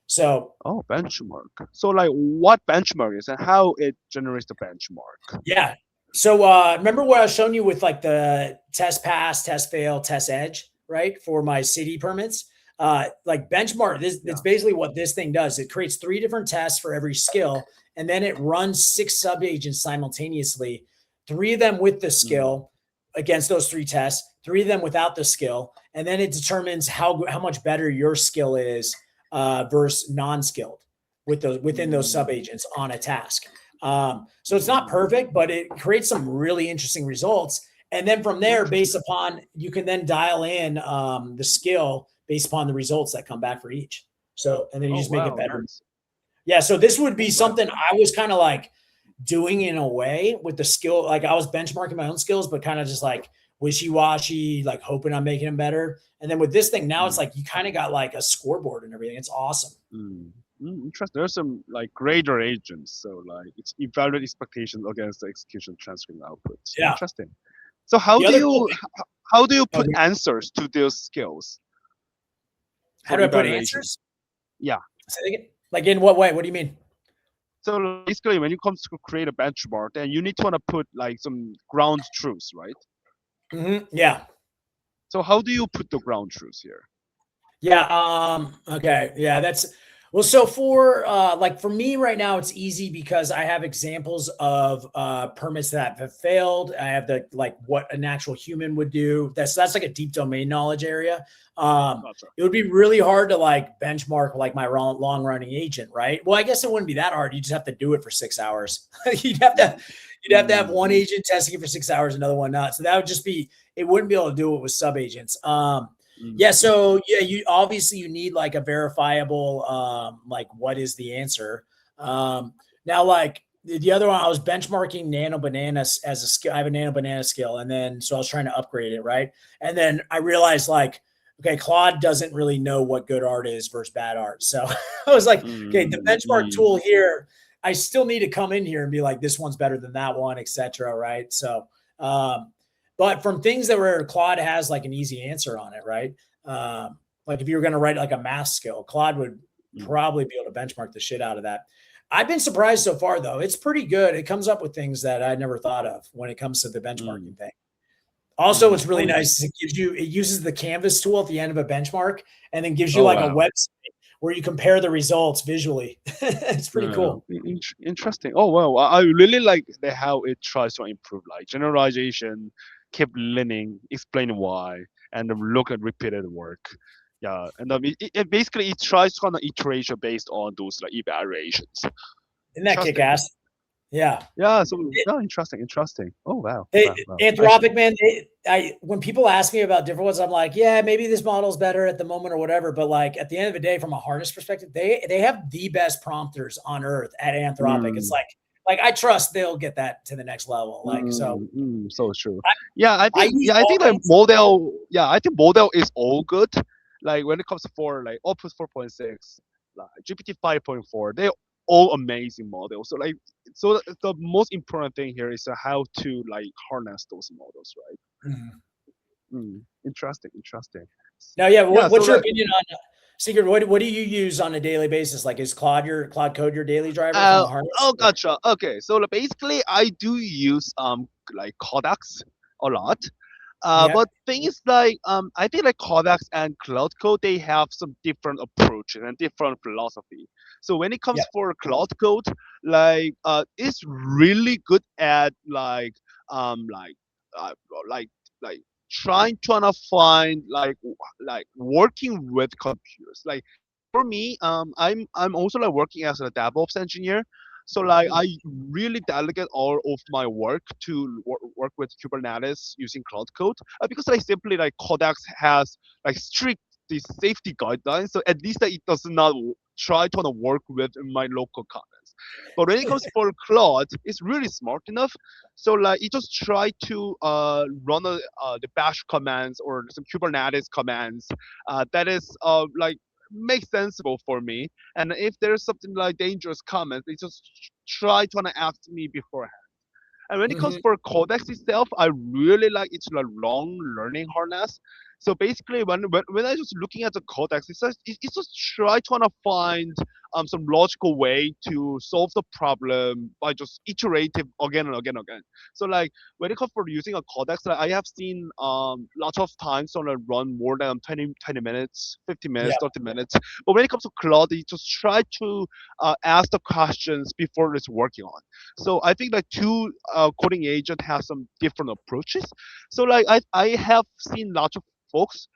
Speaker 2: So
Speaker 1: benchmark. So like what benchmark is and how it generates the benchmark.
Speaker 2: Yeah. So remember what I was showing you with like the test pass, test fail, test edge, right? For my city permits. Like benchmark, it's basically what this thing does. It creates 3 different tests for every skill, and then it runs 6 subagents simultaneously, 3 of them with the skill against those 3 tests, 3 of them without the skill, and then it determines how much better your skill is versus non-skilled within those subagents on a task. So it's not perfect, but it creates some really interesting results. And then from there, based upon, you can then dial in the skill based upon the results that come back for each. So, and then you just make it better. Nice. Yeah. So this would be something I was kind of like doing in a way with the skill. Like I was benchmarking my own skills, but kind of just like wishy-washy, like hoping I'm making them better. And then with this thing, now it's like, you kind of got like a scoreboard and everything. It's awesome.
Speaker 1: Interesting. There's some like grader agents, so like it's evaluate expectations against the execution transcript output.
Speaker 2: Yeah.
Speaker 1: Interesting. So how do you put answers to those skills?
Speaker 2: How do I put answers?
Speaker 1: Yeah.
Speaker 2: Like in what way? What do you mean?
Speaker 1: So basically, when it comes to create a benchmark, then you need to want to put like some ground truths, right?
Speaker 2: Yeah.
Speaker 1: So how do you put the ground truths here?
Speaker 2: Yeah. Okay. Yeah. That's well. So for like for me right now, it's easy because I have examples of permits that have failed. I have the like what a natural human would do. That's like a deep domain knowledge area.
Speaker 1: Gotcha.
Speaker 2: It would be really hard to like benchmark like my long running agent, right? Well, I guess it wouldn't be that hard. You just have to do it for 6 hours. You'd have to have one
Speaker 1: Mm,
Speaker 2: agent testing it for 6 hours, another one not. So that would just be it. Wouldn't be able to do it with sub agents. Yeah,
Speaker 1: mm,
Speaker 2: so yeah, you obviously you need like a verifiable like what is the answer. Now like the other one I was benchmarking Nano Bananas as a skill. I have a Nano Banana skill and then so I was trying to upgrade it, right? And then I realized like okay, Claude doesn't really know what good art is versus bad art. So I was like, okay, the
Speaker 1: mm,
Speaker 2: benchmark
Speaker 1: mm,
Speaker 2: tool here, I still need to come in here and be like this one's better than that one, etc. Right? So but from things that where Claude has like an easy answer on it, right? Like if you were going to write like a math skill, Claude would
Speaker 1: mm,
Speaker 2: probably be able to benchmark the shit out of that. I've been surprised so far though. It's pretty good. It comes up with things that I never thought of when it comes to the benchmarking
Speaker 1: mm,
Speaker 2: thing. Also,
Speaker 1: mm.
Speaker 2: what's really
Speaker 1: Oh,
Speaker 2: nice is it uses the canvas tool at the end of a benchmark and then gives you
Speaker 1: oh
Speaker 2: like a
Speaker 1: wow.
Speaker 2: website where you compare the results visually. It's pretty cool.
Speaker 1: Interesting. Oh wow, I really like how it tries to improve like generalization, keep learning, explain why, and then look at repeated work. Yeah, and it basically it tries to kind of iteration based on those like evaluations.
Speaker 2: Isn't that kick
Speaker 1: Interesting.
Speaker 2: ass? Yeah.
Speaker 1: Yeah. So yeah, interesting. Interesting. Oh wow,
Speaker 2: Hey,
Speaker 1: wow, wow. I see.
Speaker 2: Anthropic, man. I when people ask me about different ones, I'm like, yeah, maybe this model's better at the moment or whatever. But like at the end of the day, from a harness perspective, they have the best prompters on earth at Anthropic. It's
Speaker 1: Mm,
Speaker 2: like I trust they'll get that to the next level. Like so,
Speaker 1: so true.
Speaker 2: I,
Speaker 1: Yeah,
Speaker 2: I use
Speaker 1: I
Speaker 2: all
Speaker 1: think like
Speaker 2: kinds.
Speaker 1: model. Yeah, I think model is all good. Like when it comes to for like Opus 4.6, like GPT 5.4, they're all amazing models. So like, so the most important thing here is how to like harness those models, right?
Speaker 2: Mhm.
Speaker 1: Interesting, interesting.
Speaker 2: Now, yeah,
Speaker 1: Yeah, so
Speaker 2: what's your
Speaker 1: like,
Speaker 2: opinion on Secret? What do you use on a daily basis? Like, is Claude Code your daily driver from a harness?
Speaker 1: oh, gotcha. Okay, so like, basically, I do use like codecs a lot.
Speaker 2: Yeah,
Speaker 1: But thing is like I think like codecs and cloud code they have some different approaches and different philosophy. So when it
Speaker 2: yeah.
Speaker 1: comes for cloud code, like it's really good at um like uh, like like trying to find like working with computers. Like for me, I'm also like working as a DevOps engineer. So like
Speaker 2: Hmm.
Speaker 1: I really delegate all of my work to work with Kubernetes using Cloud Code because like simply like Codex has like strict the safety guidelines. So at least that it does not try to work with my local comments. But when it comes for Claude, it's really smart enough. So like it just try to run the bash commands or some Kubernetes commands that is like makes sensible for me. And if there's something like dangerous comments, they just try to ask me beforehand. And when it comes
Speaker 2: Hmm.
Speaker 1: for codex itself, I really like its like long learning harness. So basically, when I was looking at the codex, it's just try to find some logical way to solve the problem by just iterative again and again and again. So like when it comes for using a codex, like, I have seen lots of times on a run more than 20 minutes, 50 minutes,
Speaker 2: Yeah.
Speaker 1: 30 minutes. But when it comes to Claude, you just try to ask the questions before it's working on. So I think like two coding agent has some different approaches. So like I have seen lots of folks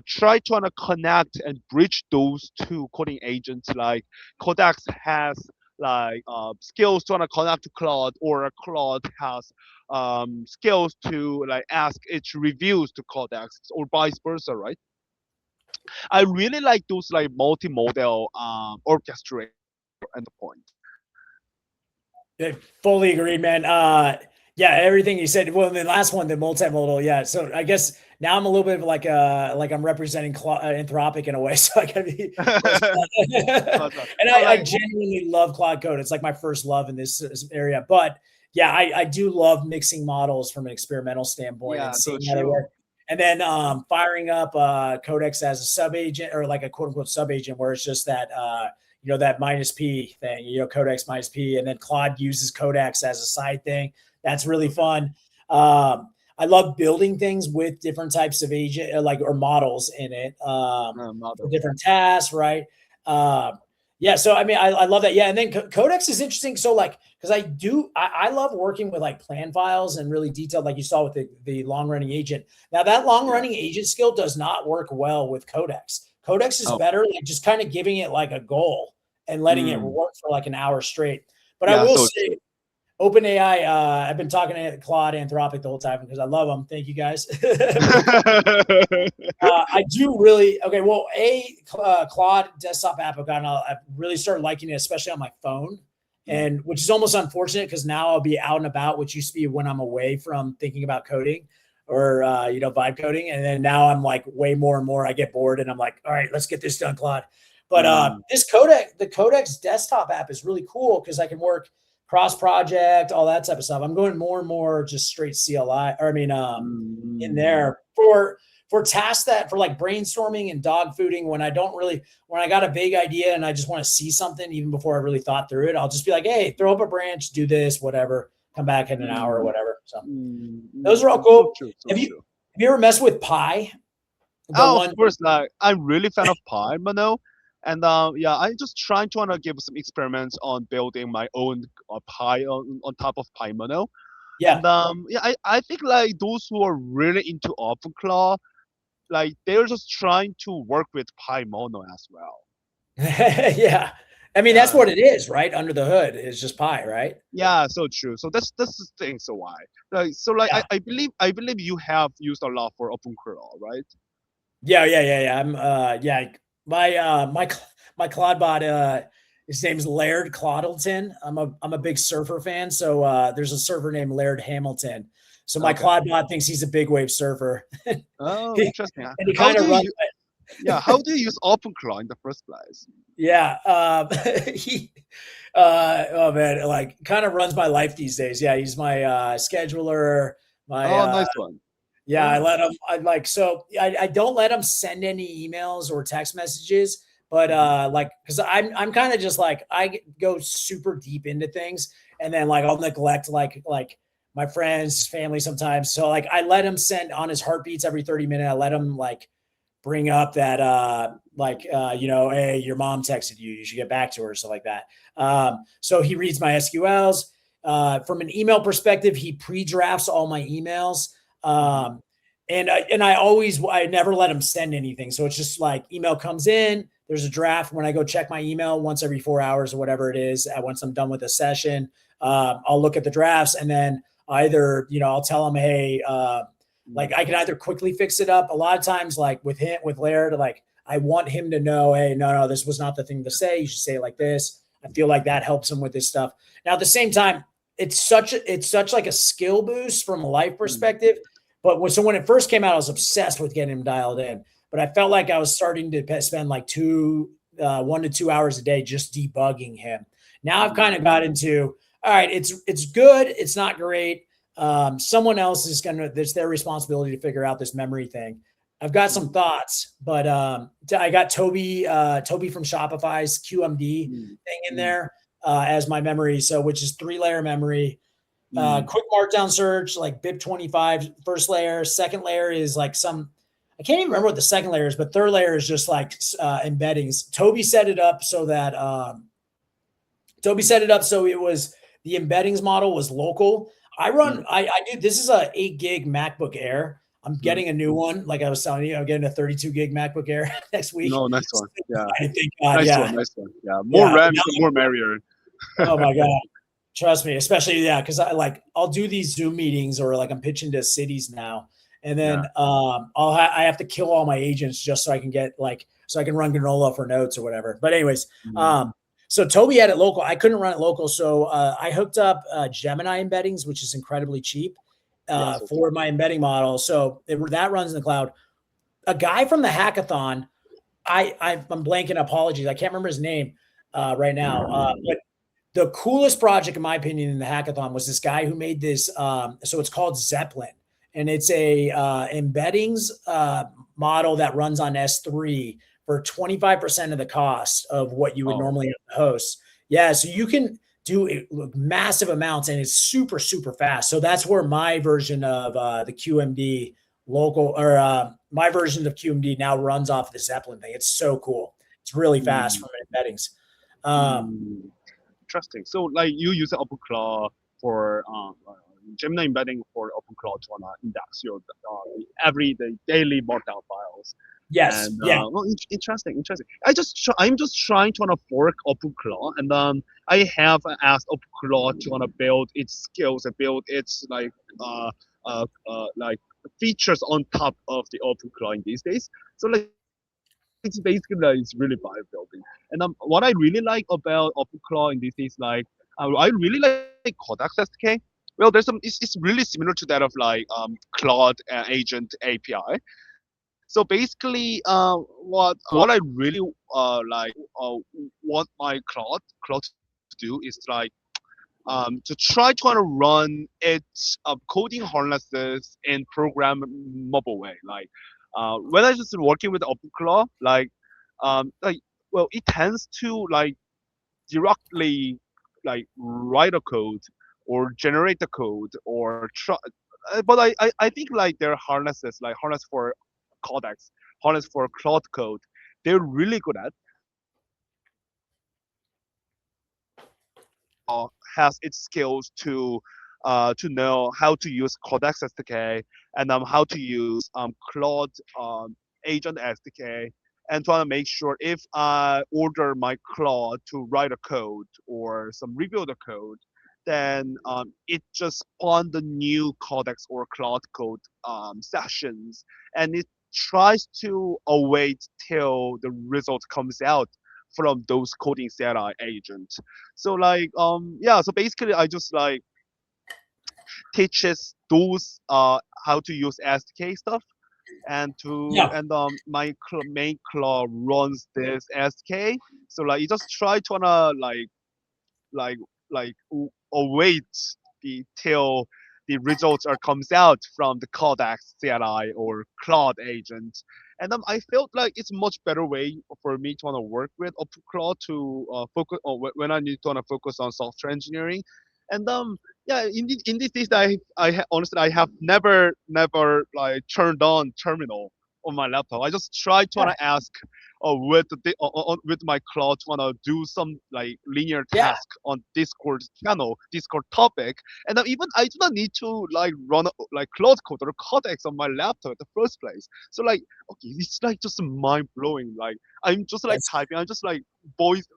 Speaker 1: try to connect and bridge those two coding agents. Like Codex has like skills to connect to Claude, or Claude has skills to like ask its reviews to Codex, or vice versa, right? I really like those like multimodal orchestration at the point.
Speaker 2: Yeah, fully agreed, man. Yeah, everything you said. Well, the last one, the multimodal. Yeah. So I guess now I'm a little bit of like I'm representing Anthropic in a way. So I gotta be close.
Speaker 1: Gotcha.
Speaker 2: And
Speaker 1: So
Speaker 2: I
Speaker 1: like
Speaker 2: genuinely love Claude Code. It's like my first love in this area. But yeah, I do love mixing models from an experimental standpoint and
Speaker 1: yeah, so
Speaker 2: seeing how they
Speaker 1: true.
Speaker 2: work. And then firing up Codex as a sub agent or like a quote unquote sub agent where it's just that that minus P thing, Codex minus P, and then Claude uses Codex as a side thing. That's really fun. I love building things with different types of agent, or models in it, for different tasks, right? Yeah. So, I mean, I love that. Yeah. And then Codex is interesting. So because I love working with like plan files and really detailed, like you saw with the long running agent. Now that long running agent skill does not work well with Codex. Codex is better, like just kind of giving it like a goal and letting it work for like an hour straight. But I will say, OpenAI, I've been talking to Claude Anthropic the whole time because I love them. Thank you guys. I do really, okay. Well, Claude desktop app, I've really started liking it, especially on my phone, and which is almost unfortunate because now I'll be out and about, which used to be when I'm away from thinking about coding or, vibe coding. And then now I'm like way more and more, I get bored and I'm like, all right, let's get this done, Claude. But the Codex desktop app is really cool because I can work cross project, all that type of stuff. I'm going more and more just straight CLI, in there for tasks that for like brainstorming and dog fooding. When I got a big idea and I just want to see something even before I really thought through it, I'll just be like, hey, throw up a branch, do this, whatever, come back in an hour or whatever. So those are all cool. Have you ever messed with Pi?
Speaker 1: Of course, like I'm really fan of Pi, and I'm just trying to give some experiments on building my own Pi on top of Pi Mono.
Speaker 2: Yeah.
Speaker 1: And I think like those who are really into OpenClaw, like they're just trying to work with Pi Mono as well.
Speaker 2: Yeah. I mean, that's what it is, right? Under the hood is just Pi, right?
Speaker 1: Yeah, so true. So that's the thing. So why? I believe you have used a lot for OpenClaw, right?
Speaker 2: Yeah. I'm my Claude bot, his name's Laird Claudleton. I'm a big surfer fan. So there's a surfer named Laird Hamilton. So my Claude bot thinks he's a big wave surfer.
Speaker 1: Oh, interesting.
Speaker 2: And he kind of runs.
Speaker 1: How do you use OpenClaw in the first place?
Speaker 2: Yeah. Oh man, like kind of runs my life these days. Yeah, he's my scheduler.
Speaker 1: Nice one.
Speaker 2: Yeah, I let him. I don't let him send any emails or text messages, but because I'm kind of just like I go super deep into things, and then like I'll neglect like my friends, family sometimes. So like I let him send on his heartbeats every 30 minutes. I let him like bring up that hey, your mom texted you. You should get back to her, stuff like that. So he reads my SQLs. From an email perspective, he pre-drafts all my emails. And I never let him send anything. So it's just like email comes in, there's a draft. When I go check my email once every 4 hours or whatever it is, once I'm done with a session, I'll look at the drafts and then either, I'll tell him, hey, like I can either quickly fix it up. A lot of times, like with Laird, like I want him to know, hey, no, this was not the thing to say. You should say it like this. I feel like that helps him with this stuff. Now, at the same time, it's such like a skill boost from a life perspective. But when it first came out, I was obsessed with getting him dialed in. But I felt like I was starting to spend like 1 to 2 hours a day just debugging him. Now I've kind of got into, all right, it's good. It's not great. Someone else it's their responsibility to figure out this memory thing. I've got some thoughts, but I got Toby from Shopify's QMD thing in there as my memory. So, which is 3-layer memory. Quick markdown search, like BIP25, first layer. Second layer is like I can't even remember what the second layer is, but third layer is just like embeddings. Toby set it up so it was the embeddings model was local. I do, this is a 8 gig MacBook Air. I'm getting a new one. Like I was telling you, I'm getting a 32 gig MacBook Air next week.
Speaker 1: No, nice one. Yeah.
Speaker 2: I think,
Speaker 1: nice one. Yeah. More RAM, more merrier.
Speaker 2: Oh my God. Trust me, especially, because I'll do these Zoom meetings or like I'm pitching to cities now. And then I have to kill all my agents just so I can so I can run Granola for notes or whatever. But anyways, so Toby had it local. I couldn't run it local. So I hooked up Gemini embeddings, which is incredibly cheap for my embedding model. So that runs in the cloud. A guy from the hackathon, I'm blanking, apologies. I can't remember his name right now. But the coolest project, in my opinion, in the hackathon was this guy who made this. So it's called Zeppelin, and it's a embeddings model that runs on S3 for 25% of the cost of what you would
Speaker 1: Oh,
Speaker 2: normally have to host. Yeah, so you can do massive amounts, and it's super, super fast. So that's where my version of the QMD local, or my version of QMD now runs off the Zeppelin thing. It's so cool. It's really fast
Speaker 1: mm,
Speaker 2: from embeddings. Um,
Speaker 1: mm. Interesting. So like you use OpenClaw for Gemini embedding for OpenClaw to index your every the daily markdown files.
Speaker 2: yes,
Speaker 1: And
Speaker 2: yeah,
Speaker 1: well, interesting. I'm just trying to fork OpenClaw, and I have asked OpenClaw to build its skills and build its like features on top of the OpenClaw in these days. So like it's basically like, it's really vibe building. And what I really like about OpenClaw in these days, like I really like Codex SDK. Well, there's some. It's really similar to that of like Claude Agent API. So basically, what I really want my Claude to do is like to try to run its coding harnesses in program mobile way. Like when I just working with OpenClaw, like well, it tends to like directly like write a code or generate the code or try. But I think like their harnesses, like harness for codecs, harness for Claude Code, they're really good at. Has its skills to know how to use Codex SDK and how to use Claude Agent SDK, and trying to make sure if I order my Claude to write a code or some rebuild a code, then it just spawn the new Codex or Claude Code sessions, and it tries to await till the result comes out from those coding CLI agent. So like yeah, so basically I just like teaches those how to use SDK stuff,
Speaker 2: yeah,
Speaker 1: and my main claw runs this SDK. So like you just try to like await the till the results are comes out from the Codex CLI or Claude agent. And I felt like it's much better way for me to want to work with OpenClaw to focus or when I need to want to focus on software engineering. And yeah, in these days honestly I have never like turned on terminal on my laptop. I just try to
Speaker 2: yeah,
Speaker 1: wanna ask with my cloud wanna do some like linear
Speaker 2: yeah.
Speaker 1: task on Discord channel, Discord topic, and even I do not need to like run like Claude Code or Codex on my laptop in the first place. So like, okay, it's like just mind blowing. Like I'm just like
Speaker 2: That's
Speaker 1: typing, I'm just like voice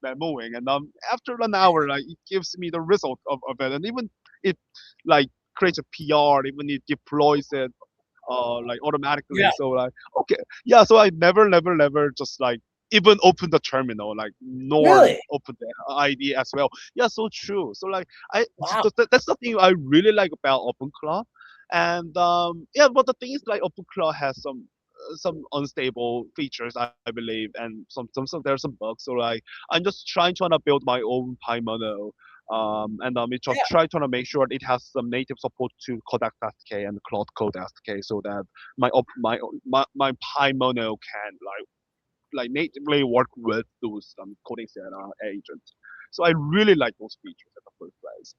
Speaker 1: memoing, and after an hour, like it gives me the result of it, and even it like creates a PR, even it deploys it like automatically.
Speaker 2: yeah,
Speaker 1: So like okay, yeah. So I never just like even open the terminal, like nor
Speaker 2: really
Speaker 1: open the ID as well. Yeah, so true. So like
Speaker 2: wow.
Speaker 1: that's the thing I really like about OpenClaw, and yeah. But the thing is like OpenClaw has some unstable features, I believe, and some there's some bugs. So like I'm just trying to build my own PyMono, and it just
Speaker 2: Yeah,
Speaker 1: try to make sure it has some native support to Codex SDK and Claude Code SDK, so that my PyMono can like natively work with those coding center agents. So I really like those features in the first place.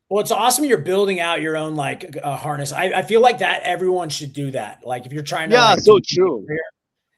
Speaker 2: well, it's awesome you're building out your own like harness. I feel like that everyone should do that. Like if you're trying to
Speaker 1: Yeah,
Speaker 2: like do
Speaker 1: so true.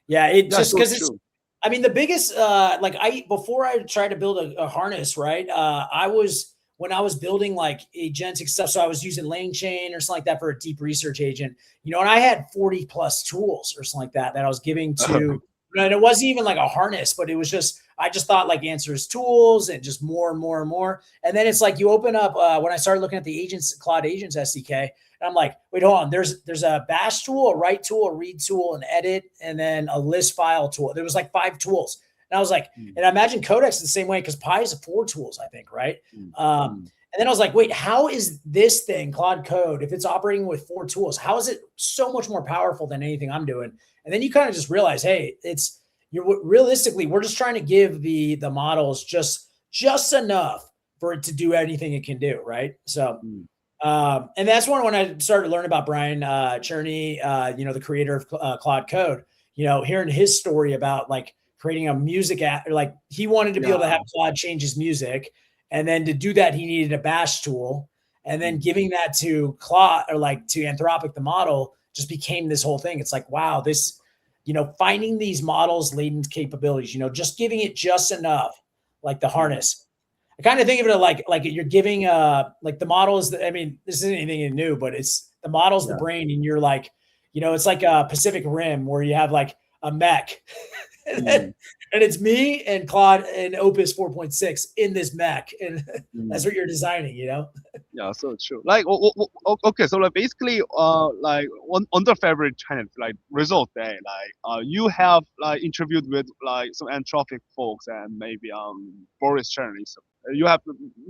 Speaker 2: yeah, it
Speaker 1: Yeah,
Speaker 2: just
Speaker 1: so
Speaker 2: because it's
Speaker 1: true.
Speaker 2: I mean the biggest like I before I tried to build a harness, right? I was when I was building like agentic stuff, so I was using lane chain or something like that for a deep research agent, you know, and I had 40 plus tools or something like that that I was giving to, and it wasn't even like a harness, but it was just I just thought like answers tools and just more and more and more. And then it's like you open up when I started looking at the agents, Cloud Agents SDK, and I'm like, wait, hold on. There's a bash tool, a write tool, a read tool, an edit, and then a list file tool. There was like 5 tools. And I was like,
Speaker 1: Mm,
Speaker 2: and I imagine Codex is the same way because Pi is 4 tools, I think, right?
Speaker 1: mm, mm.
Speaker 2: And then I was like, wait, how is this thing, Claude Code, if it's operating with 4 tools, how is it so much more powerful than anything I'm doing? And then you kind of just realize, hey, it's you're realistically, we're just trying to give the models just enough for it to do anything it can do, right? So
Speaker 1: Mm.
Speaker 2: and that's when I started learning about Brian Cherney, you know, the creator of Claude Code. hearing his story about like creating a music app, like he wanted to be able to have
Speaker 1: Yeah.
Speaker 2: Claude change his music. And then to do that, he needed a bash tool. And then giving that to Claude or like to Anthropic, the model, just became this whole thing. It's like, wow, this, finding these models' latent capabilities, just giving it just enough, like the harness. I kind of think of it like you're giving like the model is I mean, this isn't anything new, but it's the model's the
Speaker 1: Yeah.
Speaker 2: brain, and you're like, it's like a Pacific Rim where you have like a mech.
Speaker 1: Mm,
Speaker 2: And it's me and Claude and Opus 4.6 in this mech. And that's
Speaker 1: mm.
Speaker 2: what you're designing.
Speaker 1: Yeah, so true. Like, okay, so like basically, like on the February 10th, like result day, like, you have like interviewed with like some Anthropic folks and maybe Boris Cherny. So you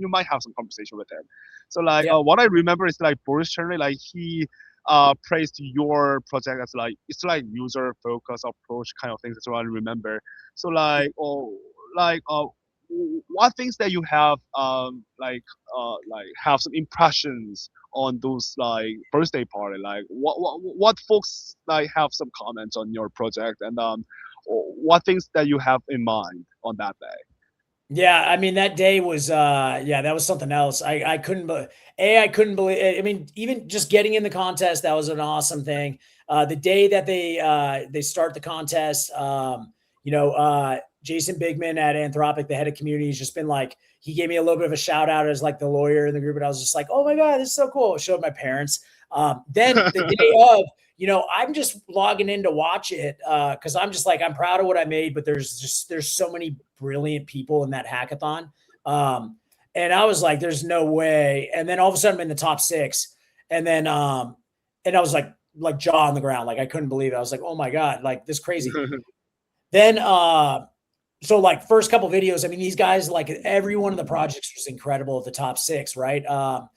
Speaker 1: might have some conversation with him. So like,
Speaker 2: Yeah.
Speaker 1: what I remember is like Boris Cherny, like he praised your project as like it's like user focused approach kind of things. That's what I remember. So like, like what things that you have like have some impressions on those like birthday party, like what folks like have some comments on your project, and what things that you have in mind on that day.
Speaker 2: Yeah, I mean that day was yeah, that was something else. I couldn't I couldn't believe I mean even just getting in the contest, that was an awesome thing. The day that they start the contest, Jason Bigman at Anthropic, the head of community, has just been like, he gave me a little bit of a shout out as like the lawyer in the group, and I was just like, oh my God, this is so cool. I showed my parents. Then the day of, I'm just logging in to watch it because I'm just like, I'm proud of what I made, but there's so many brilliant people in that hackathon. And I was like, there's no way. And then all of a sudden I'm in the top 6. And then and I was like jaw on the ground. Like I couldn't believe it. I was like, oh my God, like this crazy. Then so like first couple videos, I mean, these guys, like every one of the projects was incredible at the top 6, right? And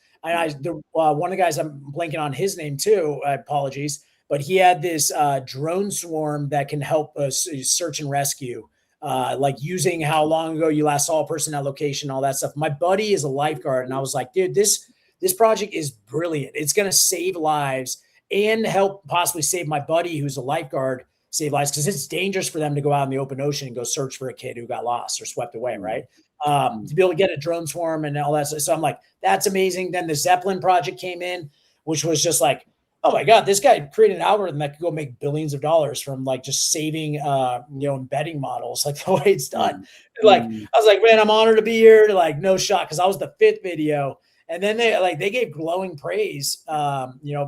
Speaker 2: one of the guys, I'm blanking on his name too. Apologies, but he had this drone swarm that can help us search and rescue, like using how long ago you last saw a person at location, all that stuff. My buddy is a lifeguard, and I was like, dude, this project is brilliant. It's going to save lives and help possibly save my buddy who's a lifeguard save lives, because it's dangerous for them to go out in the open ocean and go search for a kid who got lost or swept away, right? To be able to get a drone swarm and all that. So I'm like, that's amazing. Then the Zeppelin project came in, which was just like, oh my God, this guy created an algorithm that could go make billions of dollars from like just saving, embedding models, like the way it's done. Like, I was like, man, I'm honored to be here. Like, no shot. Cause I was the 5th video. And then they gave glowing praise,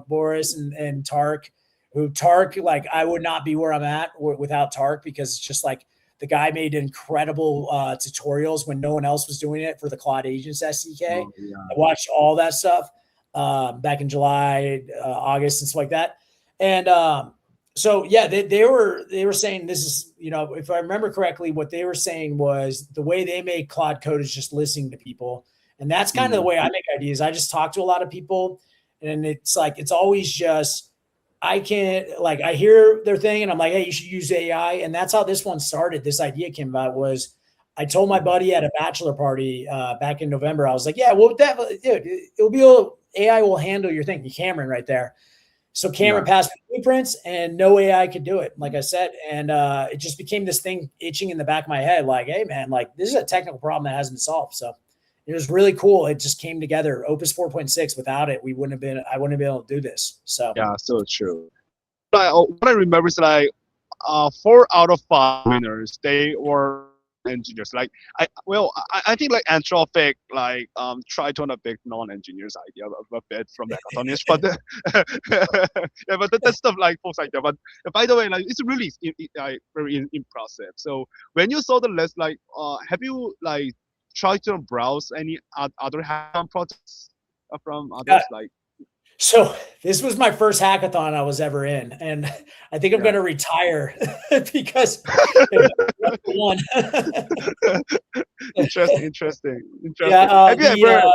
Speaker 2: Boris and Tark, like I would not be where I'm at without Tark, because it's just like the guy made incredible tutorials when no one else was doing it for the Claude Agents SDK.
Speaker 1: Oh, yeah.
Speaker 2: I watched all that stuff back in July, August, and stuff like that. And so yeah, they were saying this is, if I remember correctly, what they were saying was the way they make Claude Code is just listening to people. And that's kind of the way I make ideas. I just talk to a lot of people, and it's like, it's always just, I hear their thing and I'm like, hey, you should use AI. And that's how this one started. This idea came about was I told my buddy at a bachelor party back in November, I was like, yeah, well, dude, it'll be AI will handle your thing. Cameron right there. So Cameron passed me blueprints and no AI could do it, like I said. And it just became this thing itching in the back of my head. Like, hey man, like this is a technical problem that hasn't been solved. So it was really cool. It just came together. Opus 4.6, without it, I wouldn't have been able to do this. So
Speaker 1: Yeah, so true. What I remember is like 4 out of 5 winners, they were engineers. Like I think like Anthropic like tried to on a big non-engineers idea a bit from the hackathonish, but yeah, but that stuff like folks like that. But by the way, like it's really very impressive. So when you saw the list, like have you like tried to browse any other hackathon projects from others like?
Speaker 2: So this was my first hackathon I was ever in, and I think I'm going to retire because one.
Speaker 1: Interesting.
Speaker 2: Yeah,
Speaker 1: Have you ever?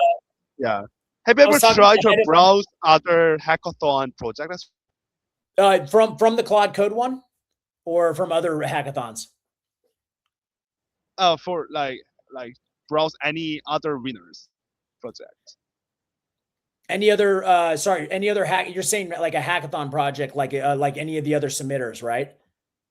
Speaker 1: Yeah. Have you ever tried to browse other hackathon projects?
Speaker 2: From the Claude Code one, or from other hackathons?
Speaker 1: For like browse any other winners projects.
Speaker 2: Any other any other hack? You're saying like a hackathon project, like any of the other submitters, right?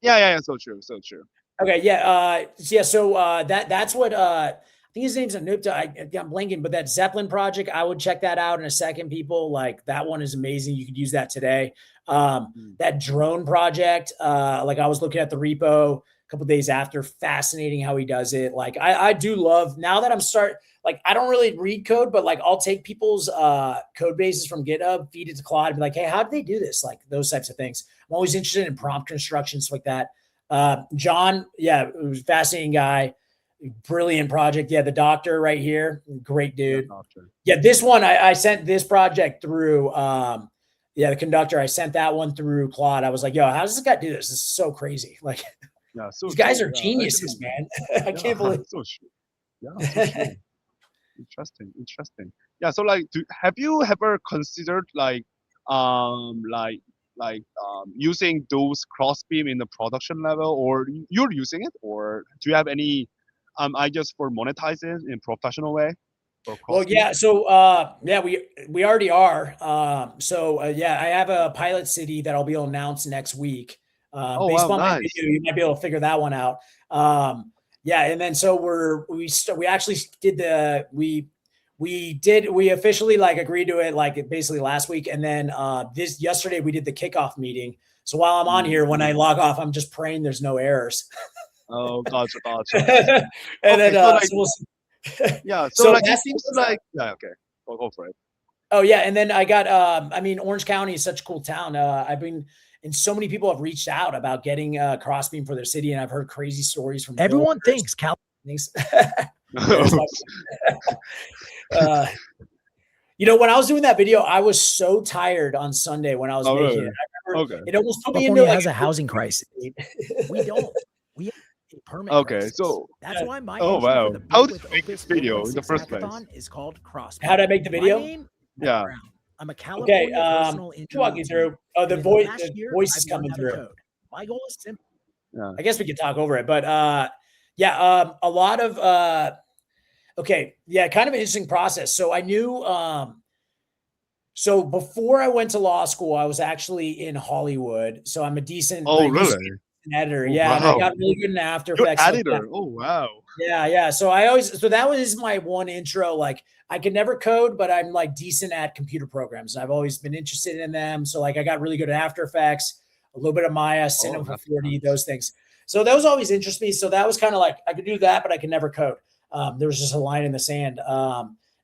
Speaker 1: Yeah. So true. So true.
Speaker 2: Okay, yeah. So that's what I think his name's Anupta. I'm blanking, but that Zeppelin project, I would check that out in a second. People like that one is amazing. You could use that today.
Speaker 1: Mm.
Speaker 2: That drone project, like I was looking at the repo a couple days after. Fascinating how he does it. Like I do love now that like I don't really read code, but like I'll take people's code bases from GitHub, feed it to Claude, and be like, hey, how did they do this? Like those types of things. I'm always interested in prompt construction, stuff like that. John, yeah, it was a fascinating guy, brilliant project. Yeah, the doctor right here, great
Speaker 1: Yeah,
Speaker 2: dude.
Speaker 1: doctor.
Speaker 2: Yeah, this one I sent this project through. Yeah, the conductor. I sent that one through Claude. I was like, yo, how does this guy do this? This is so crazy. Like
Speaker 1: Yeah. So
Speaker 2: these guys
Speaker 1: so
Speaker 2: are
Speaker 1: yeah.
Speaker 2: geniuses,
Speaker 1: Actually,
Speaker 2: man. I
Speaker 1: yeah.
Speaker 2: can't believe.
Speaker 1: So true. Yeah. So true. Interesting. Interesting. Yeah. So like, have you ever considered using those crossbeam in the production level, or you're using it, or do you have any ideas for monetizing in professional way for
Speaker 2: Well,
Speaker 1: crossbeam?
Speaker 2: yeah. So, yeah, we already are. Yeah, I have a pilot city that I'll be able to announce next week.
Speaker 1: Oh
Speaker 2: Based
Speaker 1: wow,
Speaker 2: upon my
Speaker 1: nice.
Speaker 2: video, you might be able to figure that one out. Yeah, and then so we actually did we officially like agreed to it like basically last week, and then this yesterday we did the kickoff meeting. So while I'm on
Speaker 1: Mm.
Speaker 2: here, when I log off, I'm just praying there's no errors.
Speaker 1: Oh, gotcha, gotcha.
Speaker 2: And
Speaker 1: Okay,
Speaker 2: then
Speaker 1: so like,
Speaker 2: so we'll see.
Speaker 1: yeah, so
Speaker 2: So
Speaker 1: like it
Speaker 2: that's
Speaker 1: seems like, yeah, okay, go for it.
Speaker 2: Oh yeah, and then I got I mean Orange County is such a cool town. I've been and so many people have reached out about getting CrossBeam for their city, and I've heard crazy stories from
Speaker 3: Everyone
Speaker 2: builders.
Speaker 3: thinks Cal.
Speaker 2: Things. That's my, uh, when I was doing that video, I was so tired on Sunday when I was
Speaker 1: Oh
Speaker 2: making
Speaker 1: really?
Speaker 2: it. I remember
Speaker 1: Okay.
Speaker 2: it almost put me into
Speaker 3: California
Speaker 2: like
Speaker 3: has a housing crisis. We don't. We have a permit
Speaker 1: Okay,
Speaker 3: crisis.
Speaker 1: so
Speaker 3: That's why my
Speaker 1: oh
Speaker 3: entry
Speaker 1: wow,
Speaker 3: for the
Speaker 1: how
Speaker 3: Build
Speaker 1: did
Speaker 3: with
Speaker 1: you make this
Speaker 3: Opus
Speaker 1: video
Speaker 3: Open
Speaker 1: in the
Speaker 3: 6
Speaker 1: first place?
Speaker 3: Hackathon is called CrossBeam.
Speaker 2: how did I make the
Speaker 3: My
Speaker 2: video?
Speaker 3: name,
Speaker 1: Yeah.
Speaker 3: Brown. I'm a
Speaker 2: Okay,
Speaker 3: California personal injury
Speaker 2: walk you
Speaker 3: attorney.
Speaker 2: through. Oh,
Speaker 3: And
Speaker 2: the
Speaker 3: in
Speaker 2: voice,
Speaker 3: past
Speaker 2: the
Speaker 3: year,
Speaker 2: voice is
Speaker 3: I've learned
Speaker 2: coming
Speaker 3: how to
Speaker 2: through.
Speaker 3: code. My goal is simple.
Speaker 1: Yeah.
Speaker 2: I guess we could talk over it, but yeah, a lot of okay, yeah, kind of an interesting process. So I knew so before I went to law school, I was actually in Hollywood. So I'm a decent
Speaker 1: Oh
Speaker 2: like used to
Speaker 1: really?
Speaker 2: be an editor.
Speaker 1: Oh
Speaker 2: Yeah, and I
Speaker 1: wow.
Speaker 2: got really good in After
Speaker 1: You're
Speaker 2: Effects like that.
Speaker 1: editor. Oh wow.
Speaker 2: Yeah. So that was my one intro. Like I could never code, but I'm like decent at computer programs. I've always been interested in them. So like I got really good at After Effects, a little bit of Maya,
Speaker 1: Oh,
Speaker 2: Cinema
Speaker 1: that's
Speaker 2: 440,
Speaker 1: nice.
Speaker 2: those things. So those always interest me. So that was kind of like I could do that, but I could never code. There was just a line in the sand.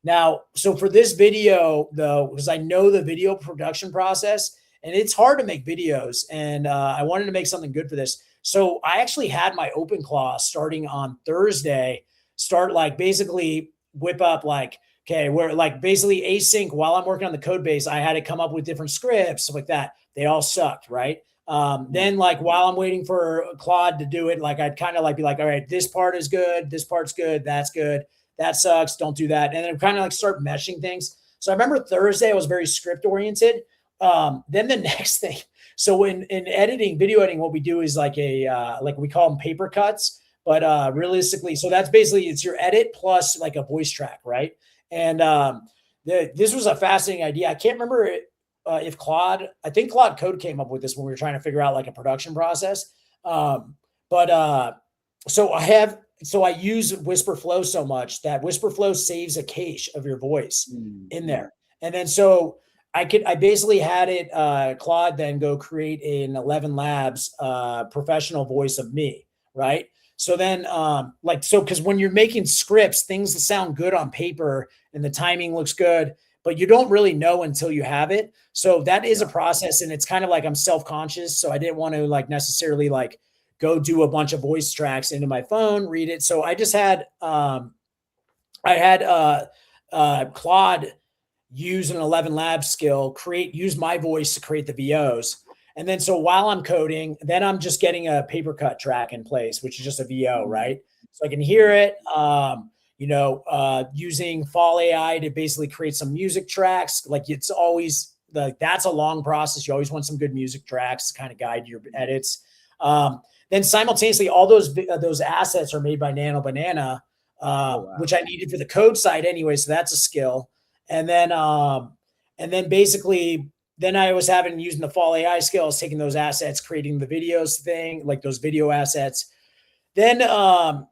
Speaker 2: Now, so for this video though, because I know the video production process and it's hard to make videos, and I wanted to make something good for this. So I actually had my open class starting on Thursday, start like basically whip up like, okay, we're like basically async while I'm working on the code base. I had to come up with different scripts, stuff like that. They all sucked, right? Then like while I'm waiting for Claude to do it, like I'd kind of like be like, all right, this part is good, this part's good, that's good, that sucks, don't do that. And then kind of like start meshing things. So I remember Thursday I was very script oriented. Then the next thing, so in editing, video editing, what we do is like like we call them paper cuts, but realistically, so that's basically it's your edit plus like a voice track, right? And this was a fascinating idea. I can't remember if I think Claude Code came up with this when we were trying to figure out like a production process. But so I use Whisper Flow so much that Whisper Flow saves a cache of your voice in there. And then so I basically had it, Claude then go create an 11 Labs professional voice of me, right? So then, because when you're making scripts, things sound good on paper and the timing looks good, but you don't really know until you have it. So that is a process, and it's kind of like I'm self-conscious. So I didn't want to like necessarily like go do a bunch of voice tracks into my phone, read it. So I just had, Claude use an 11 Labs skill, use my voice to create the VOs. And then so while I'm coding, then I'm just getting a paper cut track in place, which is just a VO, right? So I can hear it, using Fall AI to basically create some music tracks. Like it's always that's a long process. You always want some good music tracks to kind of guide your edits. Then simultaneously, all those assets are made by Nano Banana, which I needed for the code side anyway. So that's a skill. And then basically then I was using the Fall AI skills, taking those assets, creating the videos thing, like those video assets. Then,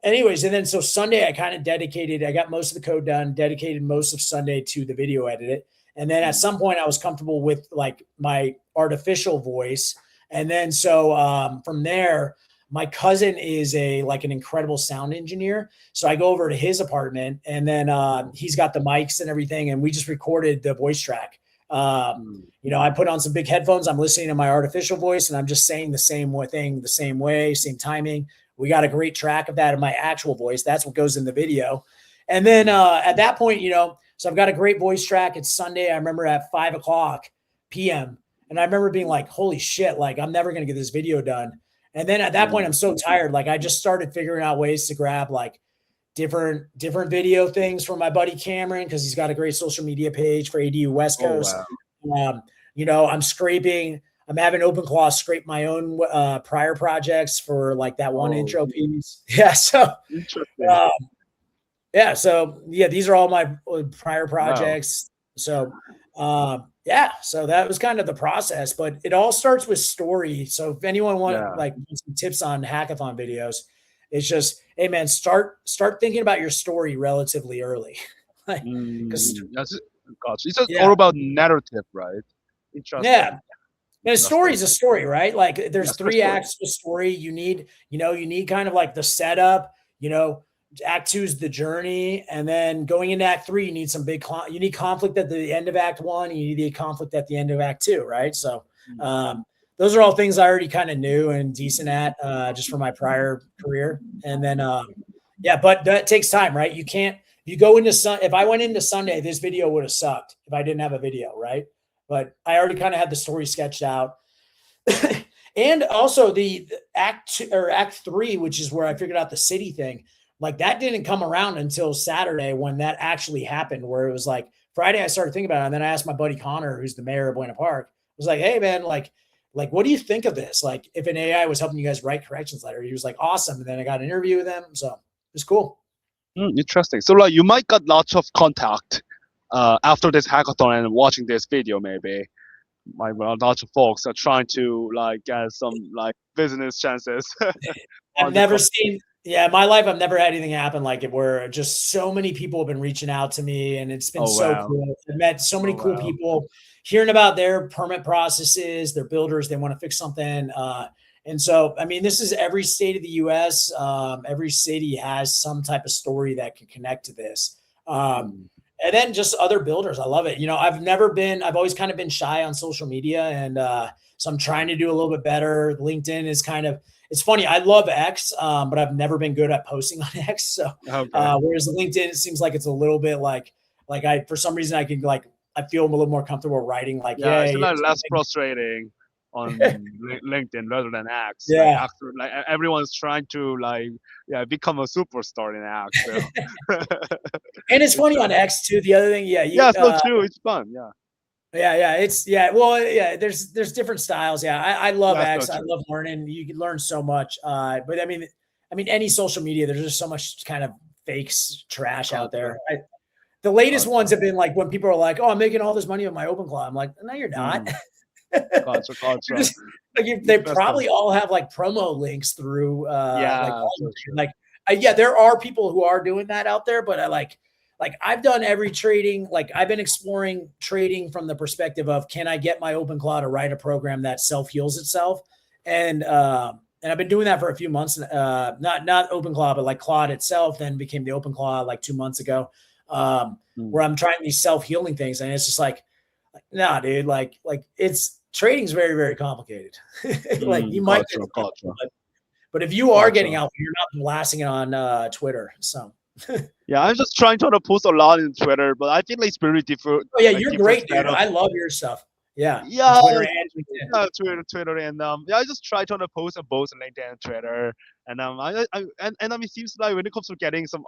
Speaker 2: anyways, and then so Sunday I kind of I got most of the code done, dedicated most of Sunday to the video edit. And then at some point I was comfortable with like my artificial voice. And then so from there, my cousin is an incredible sound engineer. So I go over to his apartment, and then he's got the mics and everything, and we just recorded the voice track. I put on some big headphones. I'm listening to my artificial voice, and I'm just saying the same thing, the same way, same timing. We got a great track of that in my actual voice. That's what goes in the video. And then at that point, so I've got a great voice track. It's Sunday. I remember at 5:00 p.m. And I remember being like, holy shit, like I'm never going to get this video done. And then at that point, I'm so tired. Like I just started figuring out ways to grab like different video things from my buddy Cameron, because he's got a great social media page for ADU West Coast. Wow. I'm having OpenClaw scrape my own prior projects for like that one intro piece. Yeah. So, these are all my prior projects. Wow. So, so that was kind of the process, but it all starts with story. So if anyone wants some tips on hackathon videos, it's just, hey man, start thinking about your story relatively early.
Speaker 1: It's all about narrative, right? Interesting.
Speaker 2: Yeah. And a story is a story, right? Like there's 3 acts to a story. You need kind of like the setup, Act 2 is the journey. And then going into Act 3, you need some you need conflict at the end of Act 1. You need the conflict at the end of Act 2, right? So those are all things I already kind of knew and decent at just from my prior career. And then, but that takes time, right? You can't, if I went into Sunday, this video would have sucked if I didn't have a video, right? But I already kind of had the story sketched out. And also the Act 3, which is where I figured out the city thing. Like that didn't come around until Saturday when that actually happened, where it was like Friday, I started thinking about it. And then I asked my buddy Connor, who's the mayor of Buena Park, I was like, hey man, like, what do you think of this? Like if an AI was helping you guys write corrections letter, he was like, awesome. And then I got an interview with him. So it was cool.
Speaker 1: Interesting. So like you might got lots of contact after this hackathon and watching this video, maybe. Lots of folks are trying to like get some like business chances.
Speaker 2: I've never seen, in my life, I've never had anything happen like it, where just so many people have been reaching out to me, and it's been cool. I've met so many cool people, hearing about their permit processes, their builders, they want to fix something. And so, I mean, this is every state of the US. Every city has some type of story that can connect to this. And then just other builders. I love it. I've always kind of been shy on social media. And so I'm trying to do a little bit better. LinkedIn is it's funny. I love X, but I've never been good at posting on X. So whereas LinkedIn, it seems like it's a little bit for some reason I feel I'm a little more comfortable writing
Speaker 1: it's a lot less frustrating on LinkedIn rather than X.
Speaker 2: Yeah.
Speaker 1: Like everyone's trying to become a superstar in X. So.
Speaker 2: And it's funny on X too. The other thing,
Speaker 1: so true. It's fun.
Speaker 2: There's different styles. I love X. I love learning. You can learn so much. But I mean, any social media, there's just so much kind of fake trash out there. The latest ones have been like when people are like, "Oh, I'm making all this money with my OpenClaw." I'm like, "No, you're not."
Speaker 1: Gotcha.
Speaker 2: They probably all have like promo links through. There are people who are doing that out there, but I've done every trading. Like I've been exploring trading from the perspective of, can I get my OpenClaw to write a program that self-heals itself? And I've been doing that for a few months. Not OpenClaw, but like Claude itself then became the OpenClaw like 2 months ago, where I'm trying these self-healing things. And it's just like, nah, dude, it's trading's very, very complicated. You might get but if you are getting out, you're not blasting it on Twitter. So
Speaker 1: I'm just trying to post a lot in Twitter, but I think it's very different.
Speaker 2: Oh yeah, you're great, dude. I love your stuff.
Speaker 1: Twitter and I just try to post on both LinkedIn and Twitter, and it seems like when it comes to getting some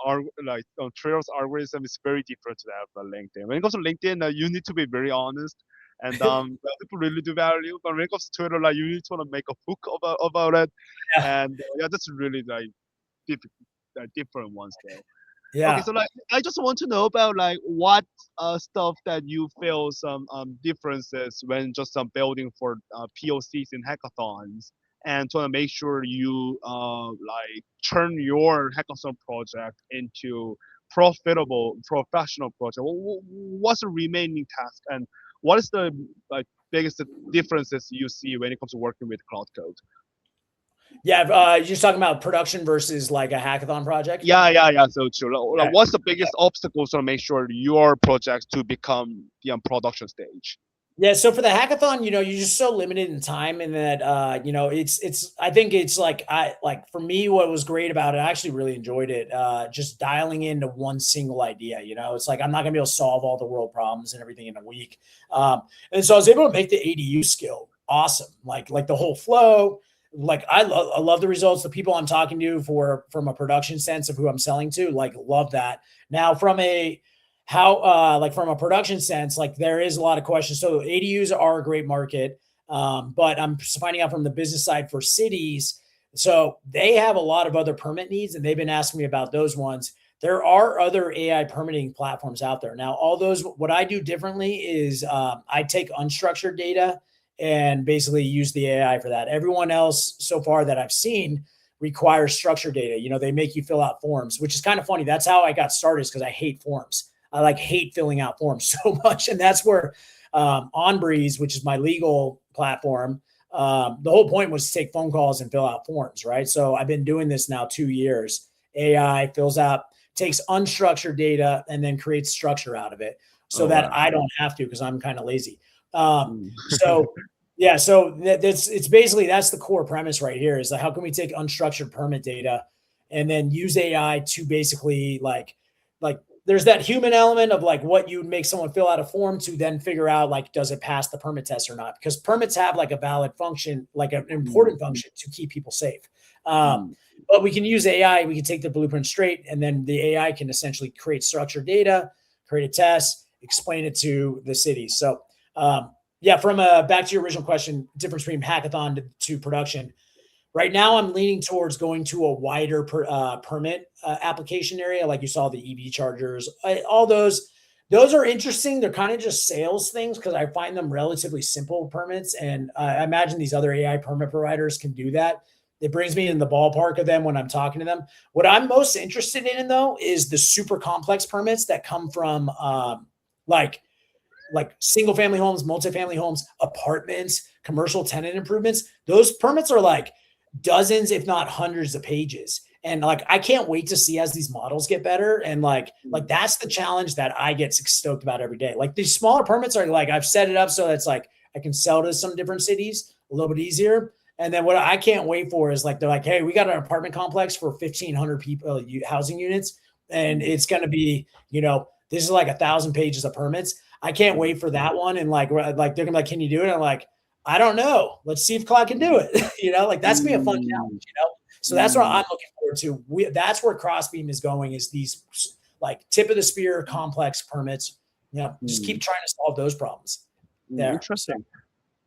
Speaker 1: Twitter's algorithm is very different to that of LinkedIn. When it comes to LinkedIn, you need to be very honest, and people really do value. But when it comes to Twitter, you need to make a hook about it, and that's really different ones though.
Speaker 2: Yeah.
Speaker 1: Okay, so like I just want to know about like what stuff that you feel some differences when just building for POCs in hackathons, and to make sure you like turn your hackathon project into profitable professional project. What's the remaining task, and what is the like biggest differences you see when it comes to working with Cloud Code?
Speaker 2: Yeah. You're just talking about production versus like a hackathon project.
Speaker 1: Yeah. So true. Like,
Speaker 2: Okay.
Speaker 1: what's the biggest obstacles to make sure your projects to become the production stage?
Speaker 2: Yeah, so for the hackathon, you're just so limited in time, and that it's I think it's like I like for me what was great about it, I actually really enjoyed it. Just dialing into one single idea, it's like I'm not gonna be able to solve all the world problems and everything in a week. And so I was able to make the ADU skill awesome. Like the whole flow. Like I love the results. The people I'm talking to from a production sense of who I'm selling to, like love that. Now from a how like from a production sense, like there is a lot of questions. So ADUs are a great market, but I'm finding out from the business side for cities, so they have a lot of other permit needs, and they've been asking me about those ones. There are other AI permitting platforms out there now. All those, what I do differently is I take unstructured data and basically use the AI for that. Everyone else so far that I've seen requires structured data. They make you fill out forms, which is kind of funny. That's how I got started, is because I hate forms. I like hate filling out forms so much. And that's where OnBreeze, which is my legal platform, the whole point was to take phone calls and fill out forms, right? So I've been doing this now 2 years. AI fills out, takes unstructured data and then creates structure out of it so
Speaker 1: Oh
Speaker 2: that
Speaker 1: wow.
Speaker 2: I don't have to, because I'm kind of lazy.
Speaker 1: Mm.
Speaker 2: So yeah, so it's basically, that's the core premise right here, is like, how can we take unstructured permit data and then use AI to basically like there's that human element of like what you would make someone fill out a form to then figure out like, does it pass the permit test or not? Because permits have like a valid function, like an important function to keep people safe.
Speaker 1: Mm.
Speaker 2: But we can use AI. We can take the blueprint straight, and then the AI can essentially create structured data, create a test, explain it to the city. So yeah, from back to your original question, difference between hackathon to production. Right now, I'm leaning towards going to a wider permit application area, like you saw the EV chargers, all those. Those are interesting. They're kind of just sales things because I find them relatively simple permits, and I imagine these other AI permit providers can do that. It brings me in the ballpark of them when I'm talking to them. What I'm most interested in, though, is the super complex permits that come from like single family homes, multifamily homes, apartments, commercial tenant improvements. Those permits are like dozens, if not hundreds of pages. And like, I can't wait to see as these models get better. And like that's the challenge that I get stoked about every day. Like these smaller permits are like, I've set it up so that's like, I can sell to some different cities a little bit easier. And then what I can't wait for is like, they're like, hey, we got an apartment complex for 1,500 people, housing units. And it's going to be, this is like 1,000 pages of permits. I can't wait for that one. And like they're gonna be like, can you do it? And I'm like, I don't know. Let's see if Claude can do it. Like that's gonna be a fun challenge, So that's what I'm looking forward to. That's where CrossBeam is going, is these like tip of the spear complex permits. Just keep trying to solve those problems. There.
Speaker 1: Interesting.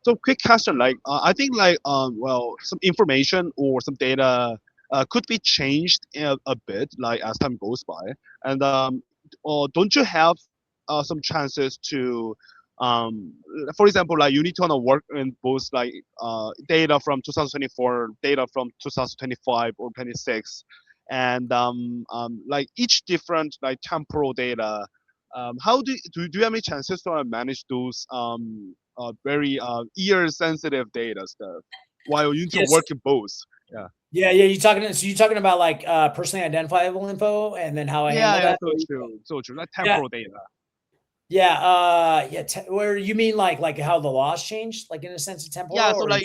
Speaker 1: So quick question, like I think like well, some information or some data could be changed a bit like as time goes by, and or don't you have some chances to for example, like you need to work in both like data from 2024, data from 2025 or 26, and like each different like temporal data. How do you have any chances to manage those very ear sensitive data stuff while you need to
Speaker 2: Yes.
Speaker 1: work in both? Yeah.
Speaker 2: Yeah. So you talking about like personally identifiable info and then how I handle
Speaker 1: Yeah.
Speaker 2: that?
Speaker 1: So true. Like
Speaker 2: Yeah.
Speaker 1: temporal data.
Speaker 2: Yeah. Where you mean like how the laws changed, like in a sense of
Speaker 1: Yeah.
Speaker 2: temporal,
Speaker 1: So
Speaker 2: or
Speaker 1: like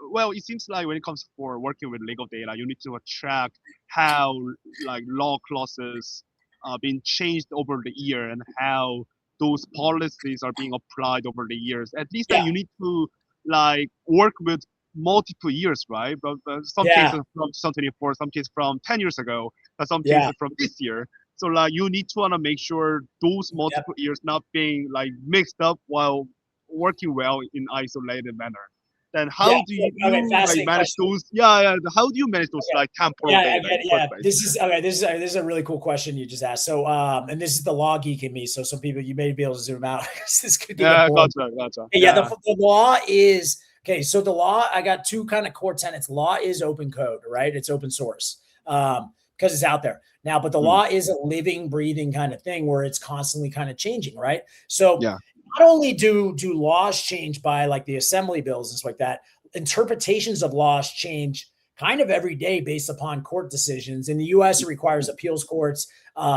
Speaker 1: well, it seems like when it comes for working with legal data, you need to track how like law clauses are being changed over the year and how those policies are being applied over the years. At least that
Speaker 2: yeah,
Speaker 1: you need to like work with multiple years, right? But some
Speaker 2: yeah,
Speaker 1: cases from 2024, some cases from 10 years ago, but some
Speaker 2: yeah,
Speaker 1: cases from this year. So like you need to want to make sure those
Speaker 2: yeah.
Speaker 1: multiple years not being like mixed up while working well in isolated manner. then how
Speaker 2: Yeah,
Speaker 1: do you
Speaker 2: okay,
Speaker 1: like
Speaker 2: fascinating
Speaker 1: manage
Speaker 2: question.
Speaker 1: those? Yeah. How do you manage those
Speaker 2: Okay.
Speaker 1: like temporal
Speaker 2: Yeah, I
Speaker 1: data
Speaker 2: get
Speaker 1: in
Speaker 2: it.
Speaker 1: the
Speaker 2: Yeah,
Speaker 1: first place?
Speaker 2: this is a really cool question you just asked. So, and this is the law geek in me. So, some people you may be able to zoom out because this could get
Speaker 1: Yeah,
Speaker 2: boring.
Speaker 1: gotcha.
Speaker 2: Yeah, the law is okay. So the law, I got two kind of core tenets. Law is open code, right? It's open source because it's out there now. But the
Speaker 1: Mm.
Speaker 2: law is a living, breathing kind of thing where it's constantly kind of changing, right? So
Speaker 1: Yeah.
Speaker 2: not only do laws change by like the assembly bills and stuff like that, interpretations of laws change kind of every day based upon court decisions. In the U.S., it requires appeals courts.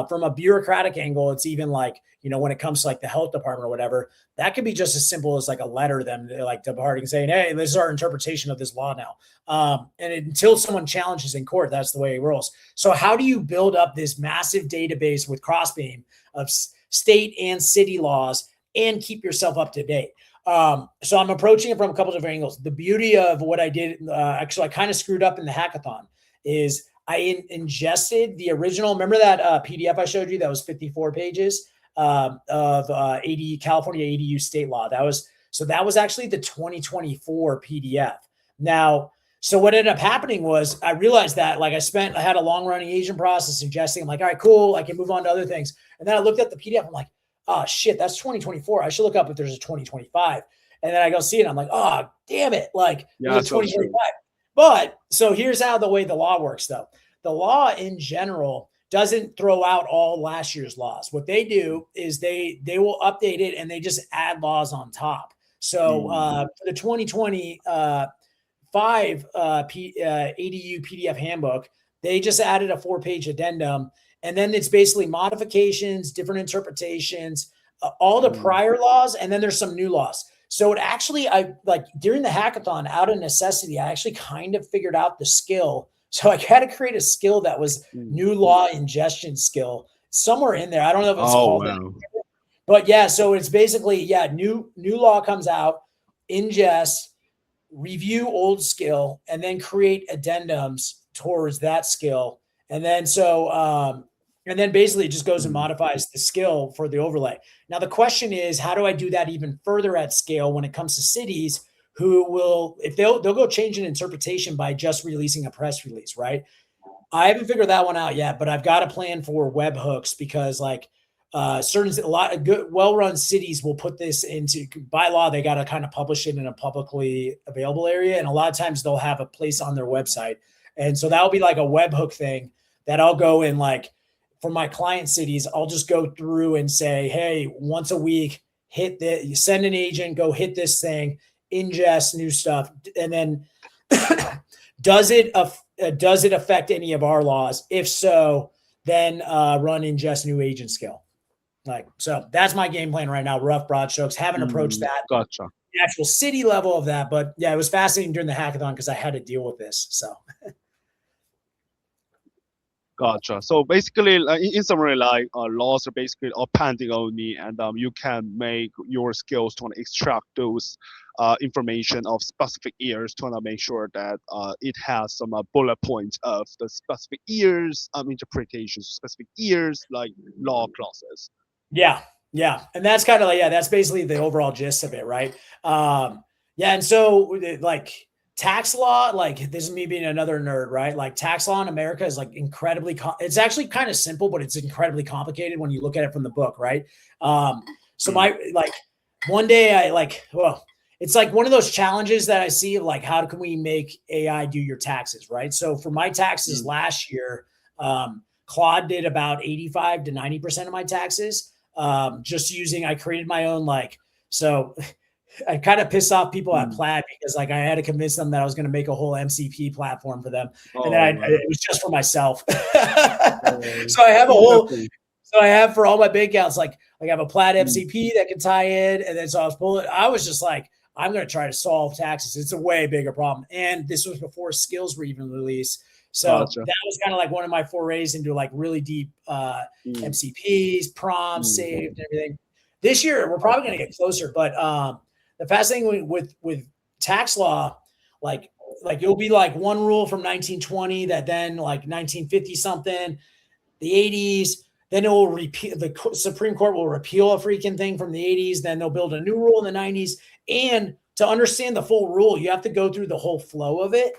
Speaker 2: From a bureaucratic angle, it's even like, you know, when it comes to like the health department or whatever, that could be just as simple as like a letter to them, like departing saying, hey, this is our interpretation of this law now. And until someone challenges in court, that's the way it rolls. So how do you build up this massive database with CrossBeam of state and city laws and keep yourself up to date? So I'm approaching it from a couple of different angles. The beauty of what I did, actually, I kind of screwed up in the hackathon, is I ingested the original. Remember that PDF I showed you that was 54 pages of California ADU state law? That was actually the 2024 PDF. Now, so what ended up happening was I realized that like I had a long running agent process suggesting, I'm like, all right, cool, I can move on to other things. And then I looked at the PDF, I'm like, oh shit, that's 2024. I should look up if there's a 2025. And then I go see it. I'm like, oh, damn it. Like,
Speaker 1: Yeah,
Speaker 2: there's a
Speaker 1: so
Speaker 2: 2025.
Speaker 1: true.
Speaker 2: But so here's how the way the law works, though. The law in general doesn't throw out all last year's laws. What they do is they will update it and they just add laws on top. So for the 2025 ADU PDF handbook, they just added a 4-page addendum. And then it's basically modifications, different interpretations, all the prior laws, and then there's some new laws. So it actually, I like during the hackathon, out of necessity, I actually kind of figured out the skill. So I had to create a skill that was new law ingestion skill somewhere in there. I don't know if it's called that. But yeah, so it's basically, yeah, new law comes out, ingest, review old skill, and then create addendums towards that skill. And then and then basically it just goes and modifies the skill for the overlay. Now the question is, how do I do that even further at scale when it comes to cities who will, if they'll go change an interpretation by just releasing a press release, right? I haven't figured that one out yet, but I've got a plan for webhooks because like a lot of good, well-run cities will put this into by law. They got to kind of publish it in a publicly available area. And a lot of times they'll have a place on their website. And so that'll be like a webhook thing that I'll go and like, for my client cities, I'll just go through and say, hey, once a week, you send an agent, go hit this thing, ingest new stuff. And then does it affect any of our laws? If so, then run ingest new agent skill. Like, so that's my game plan right now. Rough broad strokes. Haven't approached that
Speaker 1: Gotcha.
Speaker 2: the actual city level of that, but yeah, it was fascinating during the hackathon because I had to deal with this. So
Speaker 1: Gotcha. So basically, in summary, like laws are basically appending only, and you can make your skills to extract those information of specific years to make sure that it has some bullet points of the specific years, interpretations, specific years, like law clauses.
Speaker 2: yeah, and that's kind of like, yeah, that's basically the overall gist of it, right? Yeah, and so like tax law, like this is me being another nerd, right? Like tax law in America is like incredibly, it's actually kind of simple, but it's incredibly complicated when you look at it from the book, right? So one day it's like one of those challenges that I see of like, how can we make AI do your taxes, right? So for my taxes last year, Claude did about 85 to 90% of my taxes. I created my own, so I kind of pissed off people at Plaid because like I had to convince them that I was going to make a whole MCP platform for them. And then it was just for myself. So I have for all my bank accounts, like I have a Plaid MCP that can tie in. And then so I was just like, I'm going to try to solve taxes. It's a way bigger problem. And this was before skills were even released. So that was kind of like one of my forays into like really deep MCPs, prompts, saved, and everything. This year, we're probably going to get closer. But the fascinating thing with tax law, like it'll be like one rule from 1920 that then like 1950 something, the 80s, then it will repeal. The Supreme Court will repeal a freaking thing from the 80s. Then they'll build a new rule in the 90s. And to understand the full rule, you have to go through the whole flow of it.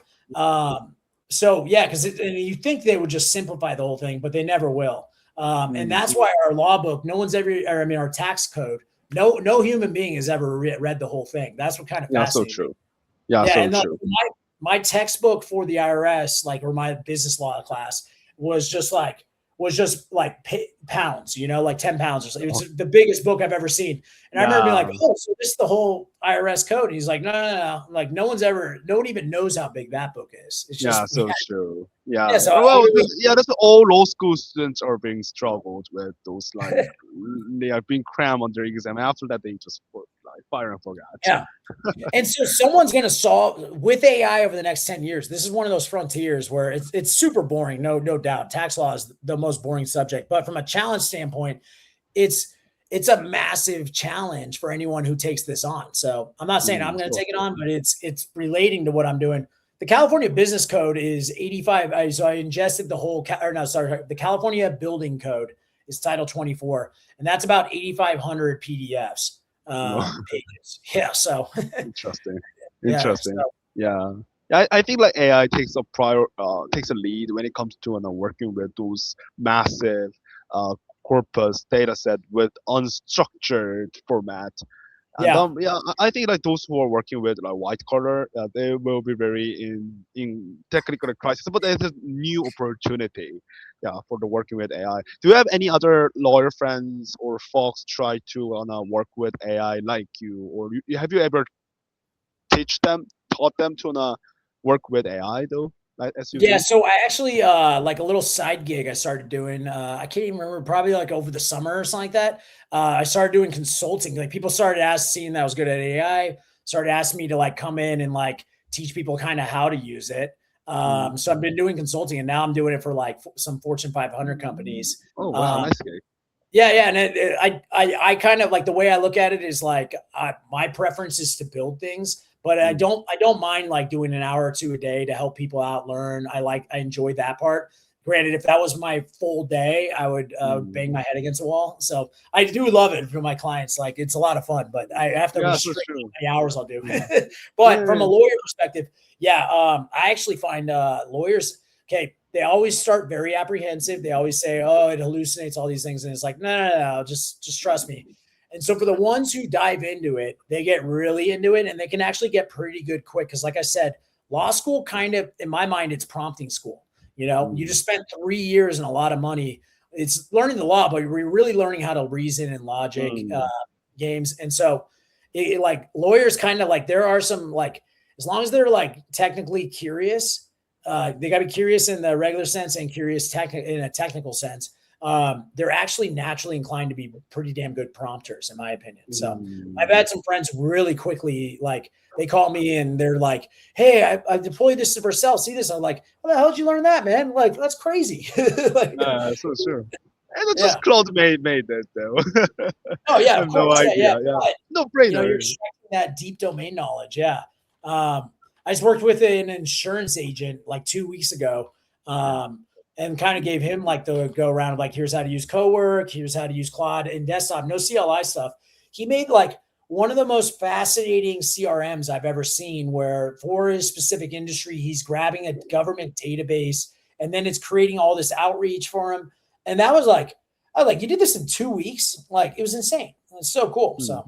Speaker 2: So yeah, because you think they would just simplify the whole thing, but they never will. And that's why our law book, no one's ever, or I mean, our tax code, no human being has ever read the whole thing. That's what kind of
Speaker 1: Yeah, so
Speaker 2: fascinating.
Speaker 1: true. Yeah,
Speaker 2: Yeah,
Speaker 1: so
Speaker 2: and
Speaker 1: true.
Speaker 2: my textbook for the IRS, like, or my business law class, was just like pounds, like 10 pounds or something. It was the biggest book I've ever seen. And I remember being like, oh, so this is the whole IRS code. And he's like, no. Like, no one even knows how big that book is. It's just,
Speaker 1: So true. Yeah.
Speaker 2: yeah. So
Speaker 1: Well, that's all law school students are being struggled with those, like, they are being crammed on their exam. After that, they just fire and forget.
Speaker 2: yeah. And so someone's going to solve with AI over the next 10 years. This is one of those frontiers where it's super boring. No doubt. Tax law is the most boring subject, but from a challenge standpoint, it's a massive challenge for anyone who takes this on. So I'm not saying I'm going to take it on, but it's relating to what I'm doing. The California Business Code is 85. So I ingested the California Building Code is Title 24, and that's about 8,500 PDFs. Pages. Yeah. So
Speaker 1: interesting.
Speaker 2: Yeah.
Speaker 1: I think like AI takes a lead when it comes to working with those massive corpus data set with unstructured format. And I think like those who are working with like white collar, they will be very in technical crisis, but there's a new opportunity, for the working with AI. Do you have any other lawyer friends or folks try to work with AI like you, or have you ever taught them to work with AI though, like as you
Speaker 2: Yeah,
Speaker 1: do?
Speaker 2: so I actually like a little side gig I started doing. I can't even remember, probably like over the summer or something like that. I started doing consulting. Like, people started seeing that I was good at AI, started asking me to like come in and like teach people kind of how to use it. So I've been doing consulting, and now I'm doing it for like some Fortune 500 companies.
Speaker 1: Oh wow, nice gig.
Speaker 2: Yeah, and I kind of like, the way I look at it is like, my preference is to build things, but I don't mind like doing an hour or two a day to help people out, learn. I enjoy that part. Granted, if that was my full day, I would bang my head against the wall. So I do love it for my clients. Like, it's a lot of fun, but I have to
Speaker 1: Yeah, so
Speaker 2: restrict
Speaker 1: true.
Speaker 2: how many hours I'll do. But from a lawyer perspective, I actually find lawyers, okay, they always start very apprehensive. They always say, oh, it hallucinates, all these things. And it's like, no, just trust me. And so for the ones who dive into it, they get really into it, and they can actually get pretty good quick. Because like I said, law school kind of, in my mind, it's prompting school. You just spent 3 years and a lot of money. It's learning the law, but you're really learning how to reason and logic games. And so like, lawyers kind of like, there are some, like, as long as they're like technically curious, they got to be curious in the regular sense and curious in a technical sense. They're actually naturally inclined to be pretty damn good prompters, in my opinion. So I've had some friends really quickly, like, they call me and they're like, hey, I deployed this to Vercel. See this? I'm like, how the hell did you learn that, man? Like, that's crazy. Like,
Speaker 1: So sure. And it's just Claude made that though.
Speaker 2: Oh yeah,
Speaker 1: I
Speaker 2: of
Speaker 1: have no
Speaker 2: course.
Speaker 1: idea. Yeah.
Speaker 2: But,
Speaker 1: No
Speaker 2: you're
Speaker 1: brainer.
Speaker 2: extracting that deep domain knowledge. Yeah. I just worked with an insurance agent like 2 weeks ago, and kind of gave him like the go around of like, here's how to use CoWork, here's how to use Claude in desktop, no CLI stuff. He made like one of the most fascinating CRMs I've ever seen, where for his specific industry, he's grabbing a government database and then it's creating all this outreach for him. And that was like, I was like, you did this in 2 weeks? Like, it was insane. It's so cool. So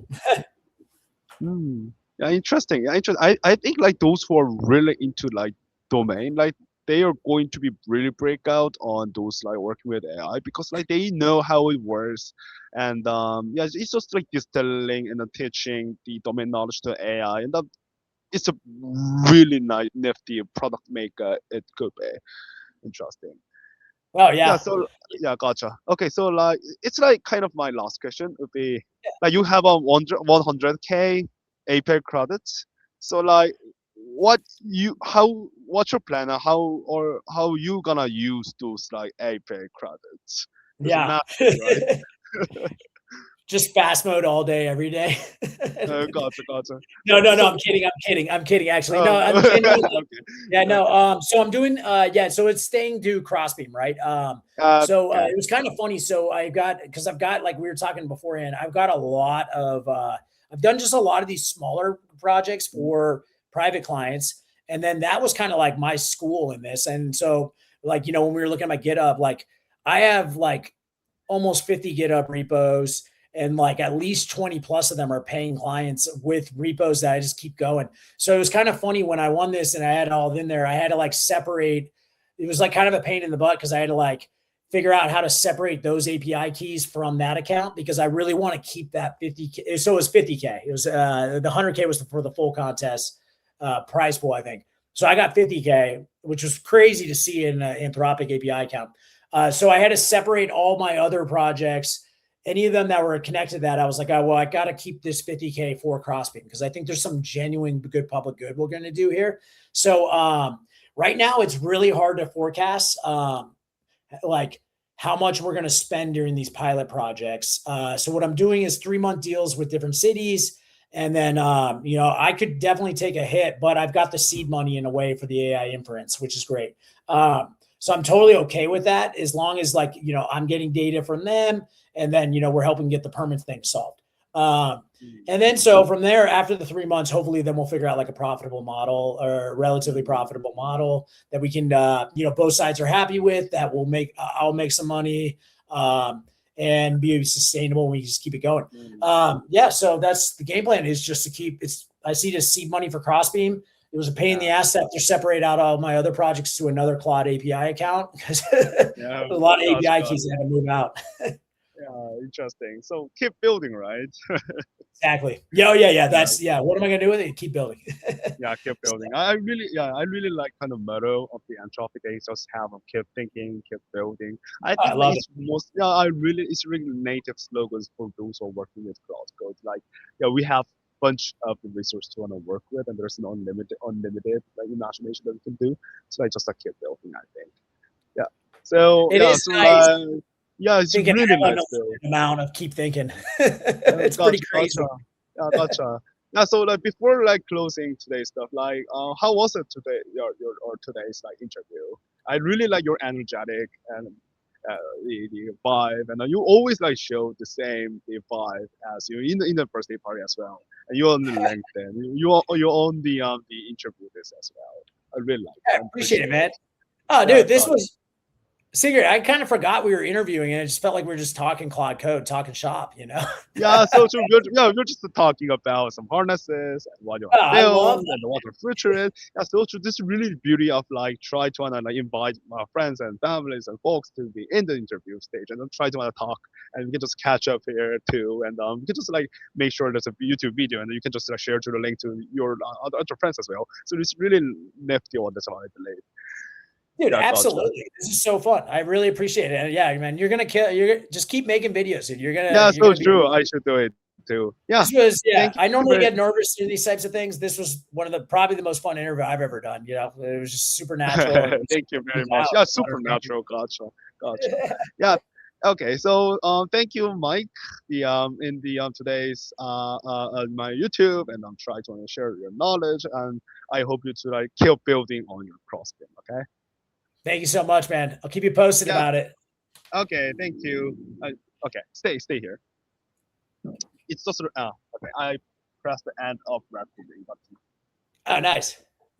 Speaker 1: Yeah, interesting. Yeah, interesting. I think like those who are really into like domain, like they are going to be really break out on those like working with AI, because like they know how it works, and it's just like distilling and teaching the domain knowledge to AI, and it's a really nice nifty product maker. It could be interesting.
Speaker 2: oh
Speaker 1: Yeah,
Speaker 2: yeah.
Speaker 1: so yeah, gotcha. Okay, so like it's like kind of my last question would be like, you have a 100K APEC credits. So like, what's your plan, or how you gonna use those like APEC credits? It's
Speaker 2: Yeah.
Speaker 1: massive, right?
Speaker 2: Just fast mode all day, every day.
Speaker 1: Gotcha.
Speaker 2: No,
Speaker 1: So
Speaker 2: I'm kidding. Actually, no, I'm genuinely.
Speaker 1: okay.
Speaker 2: Yeah, no. So I'm doing. So it's staying to CrossBeam, right?
Speaker 1: Okay.
Speaker 2: It was kind of funny. So because I've got, like we were talking beforehand, I've got a lot of I've done just a lot of these smaller projects for private clients. And then that was kind of like my school in this. And so like, you know, when we were looking at my GitHub, like I have like almost 50 GitHub repos, and like at least 20 plus of them are paying clients with repos that I just keep going. So it was kind of funny when I won this and I had it all in there, I had to like separate. It was like kind of a pain in the butt because I had to like figure out how to separate those API keys from that account because I really want to keep that 50K. So it was 50K. It was the 100K was for the full contest prize pool, I think. So I got 50K, which was crazy to see in Anthropic API account. So I had to separate all my other projects, any of them that were connected to that. I was like, oh, well, I got to keep this 50K for CrossBeam because I think there's some genuine good public good we're going to do here. So right now it's really hard to forecast like how much we're going to spend during these pilot projects. So what I'm doing is 3-month deals with different cities. And then, you know, I could definitely take a hit, but I've got the seed money in a way for the AI inference, which is great. So I'm totally okay with that as long as like, you know, I'm getting data from them and then, you know, we're helping get the permit thing solved. And then so from there, after the 3 months, hopefully then we'll figure out like a profitable model or a relatively profitable model that we can, you know, both sides are happy with, that will make, I'll make some money and be sustainable. We just keep it going. Yeah. So that's the game plan, is just to keep I see this seed money for CrossBeam. It was a pain in the ass to have to separate out all my other projects to another Claude API account because a lot of API keys had to move out.
Speaker 1: Yeah, interesting. So keep building, right?
Speaker 2: Exactly. Yeah. That's what am I gonna do with it? Keep building.
Speaker 1: Yeah, keep building. I really like kind of motto of the Anthropic. They just have a keep thinking, keep building. I
Speaker 2: I
Speaker 1: think
Speaker 2: love
Speaker 1: it's most it's really native slogans for those who are working with Claude Code. Like we have bunch of the resources to want to work with, and there's an unlimited like imagination that we can do. So I just keep building, I think. Yeah. So
Speaker 2: It is
Speaker 1: so
Speaker 2: nice.
Speaker 1: it's
Speaker 2: Thinking
Speaker 1: really
Speaker 2: I have
Speaker 1: nice
Speaker 2: an
Speaker 1: though.
Speaker 2: amount of keep thinking. It's pretty crazy.
Speaker 1: Gotcha. Yeah, gotcha. Yeah, so like before like closing today's stuff, like how was it today your or today's like interview? I really like your energetic and the vibe, and you always like show the vibe as you in the birthday party as well. And you're on the LinkedIn, you own the interview this as well. I really like it.
Speaker 2: I
Speaker 1: I
Speaker 2: appreciate it, man.
Speaker 1: it.
Speaker 2: Oh,
Speaker 1: Yeah,
Speaker 2: dude, this
Speaker 1: gotcha.
Speaker 2: was Sigurd. I kind of forgot we were interviewing, and it just felt like we were just talking Claude Code, talking shop, you know?
Speaker 1: Yeah, so we're just talking about some harnesses and what you want
Speaker 2: Oh,
Speaker 1: to
Speaker 2: I love
Speaker 1: build
Speaker 2: that.
Speaker 1: and what the future is. Yeah, so this is really the beauty of like try to like invite my friends and families and folks to be in the interview stage and then try to talk, and we can just catch up here too, and we can just like make sure there's a YouTube video and you can just share to the link to your other friends as well. So it's really nifty on this one, I believe.
Speaker 2: Dude,
Speaker 1: Yeah, gotcha.
Speaker 2: absolutely. This is so fun. I really appreciate it. And yeah, man, you're gonna kill. Just keep making videos, and
Speaker 1: Yeah,
Speaker 2: you're
Speaker 1: so
Speaker 2: gonna be.
Speaker 1: true. I should do it too. Yeah,
Speaker 2: This was
Speaker 1: thank
Speaker 2: I
Speaker 1: you
Speaker 2: normally
Speaker 1: very
Speaker 2: get nervous doing these types of things. This was one of the probably the most fun interview I've ever done. You know, it was just supernatural. And
Speaker 1: Thank you very much.
Speaker 2: out.
Speaker 1: Yeah, supernatural. Gotcha. Gotcha. Yeah. Okay. So thank you, Mike. The in the today's my YouTube, and I'm trying to share your knowledge, and I hope you to like keep building on your CrossBeam. Okay.
Speaker 2: Thank you so much, man. I'll keep you posted
Speaker 1: Yeah.
Speaker 2: about it.
Speaker 1: Okay. Thank you. Okay. Stay here. It's just okay. I press the end of recording button.
Speaker 2: Oh, nice.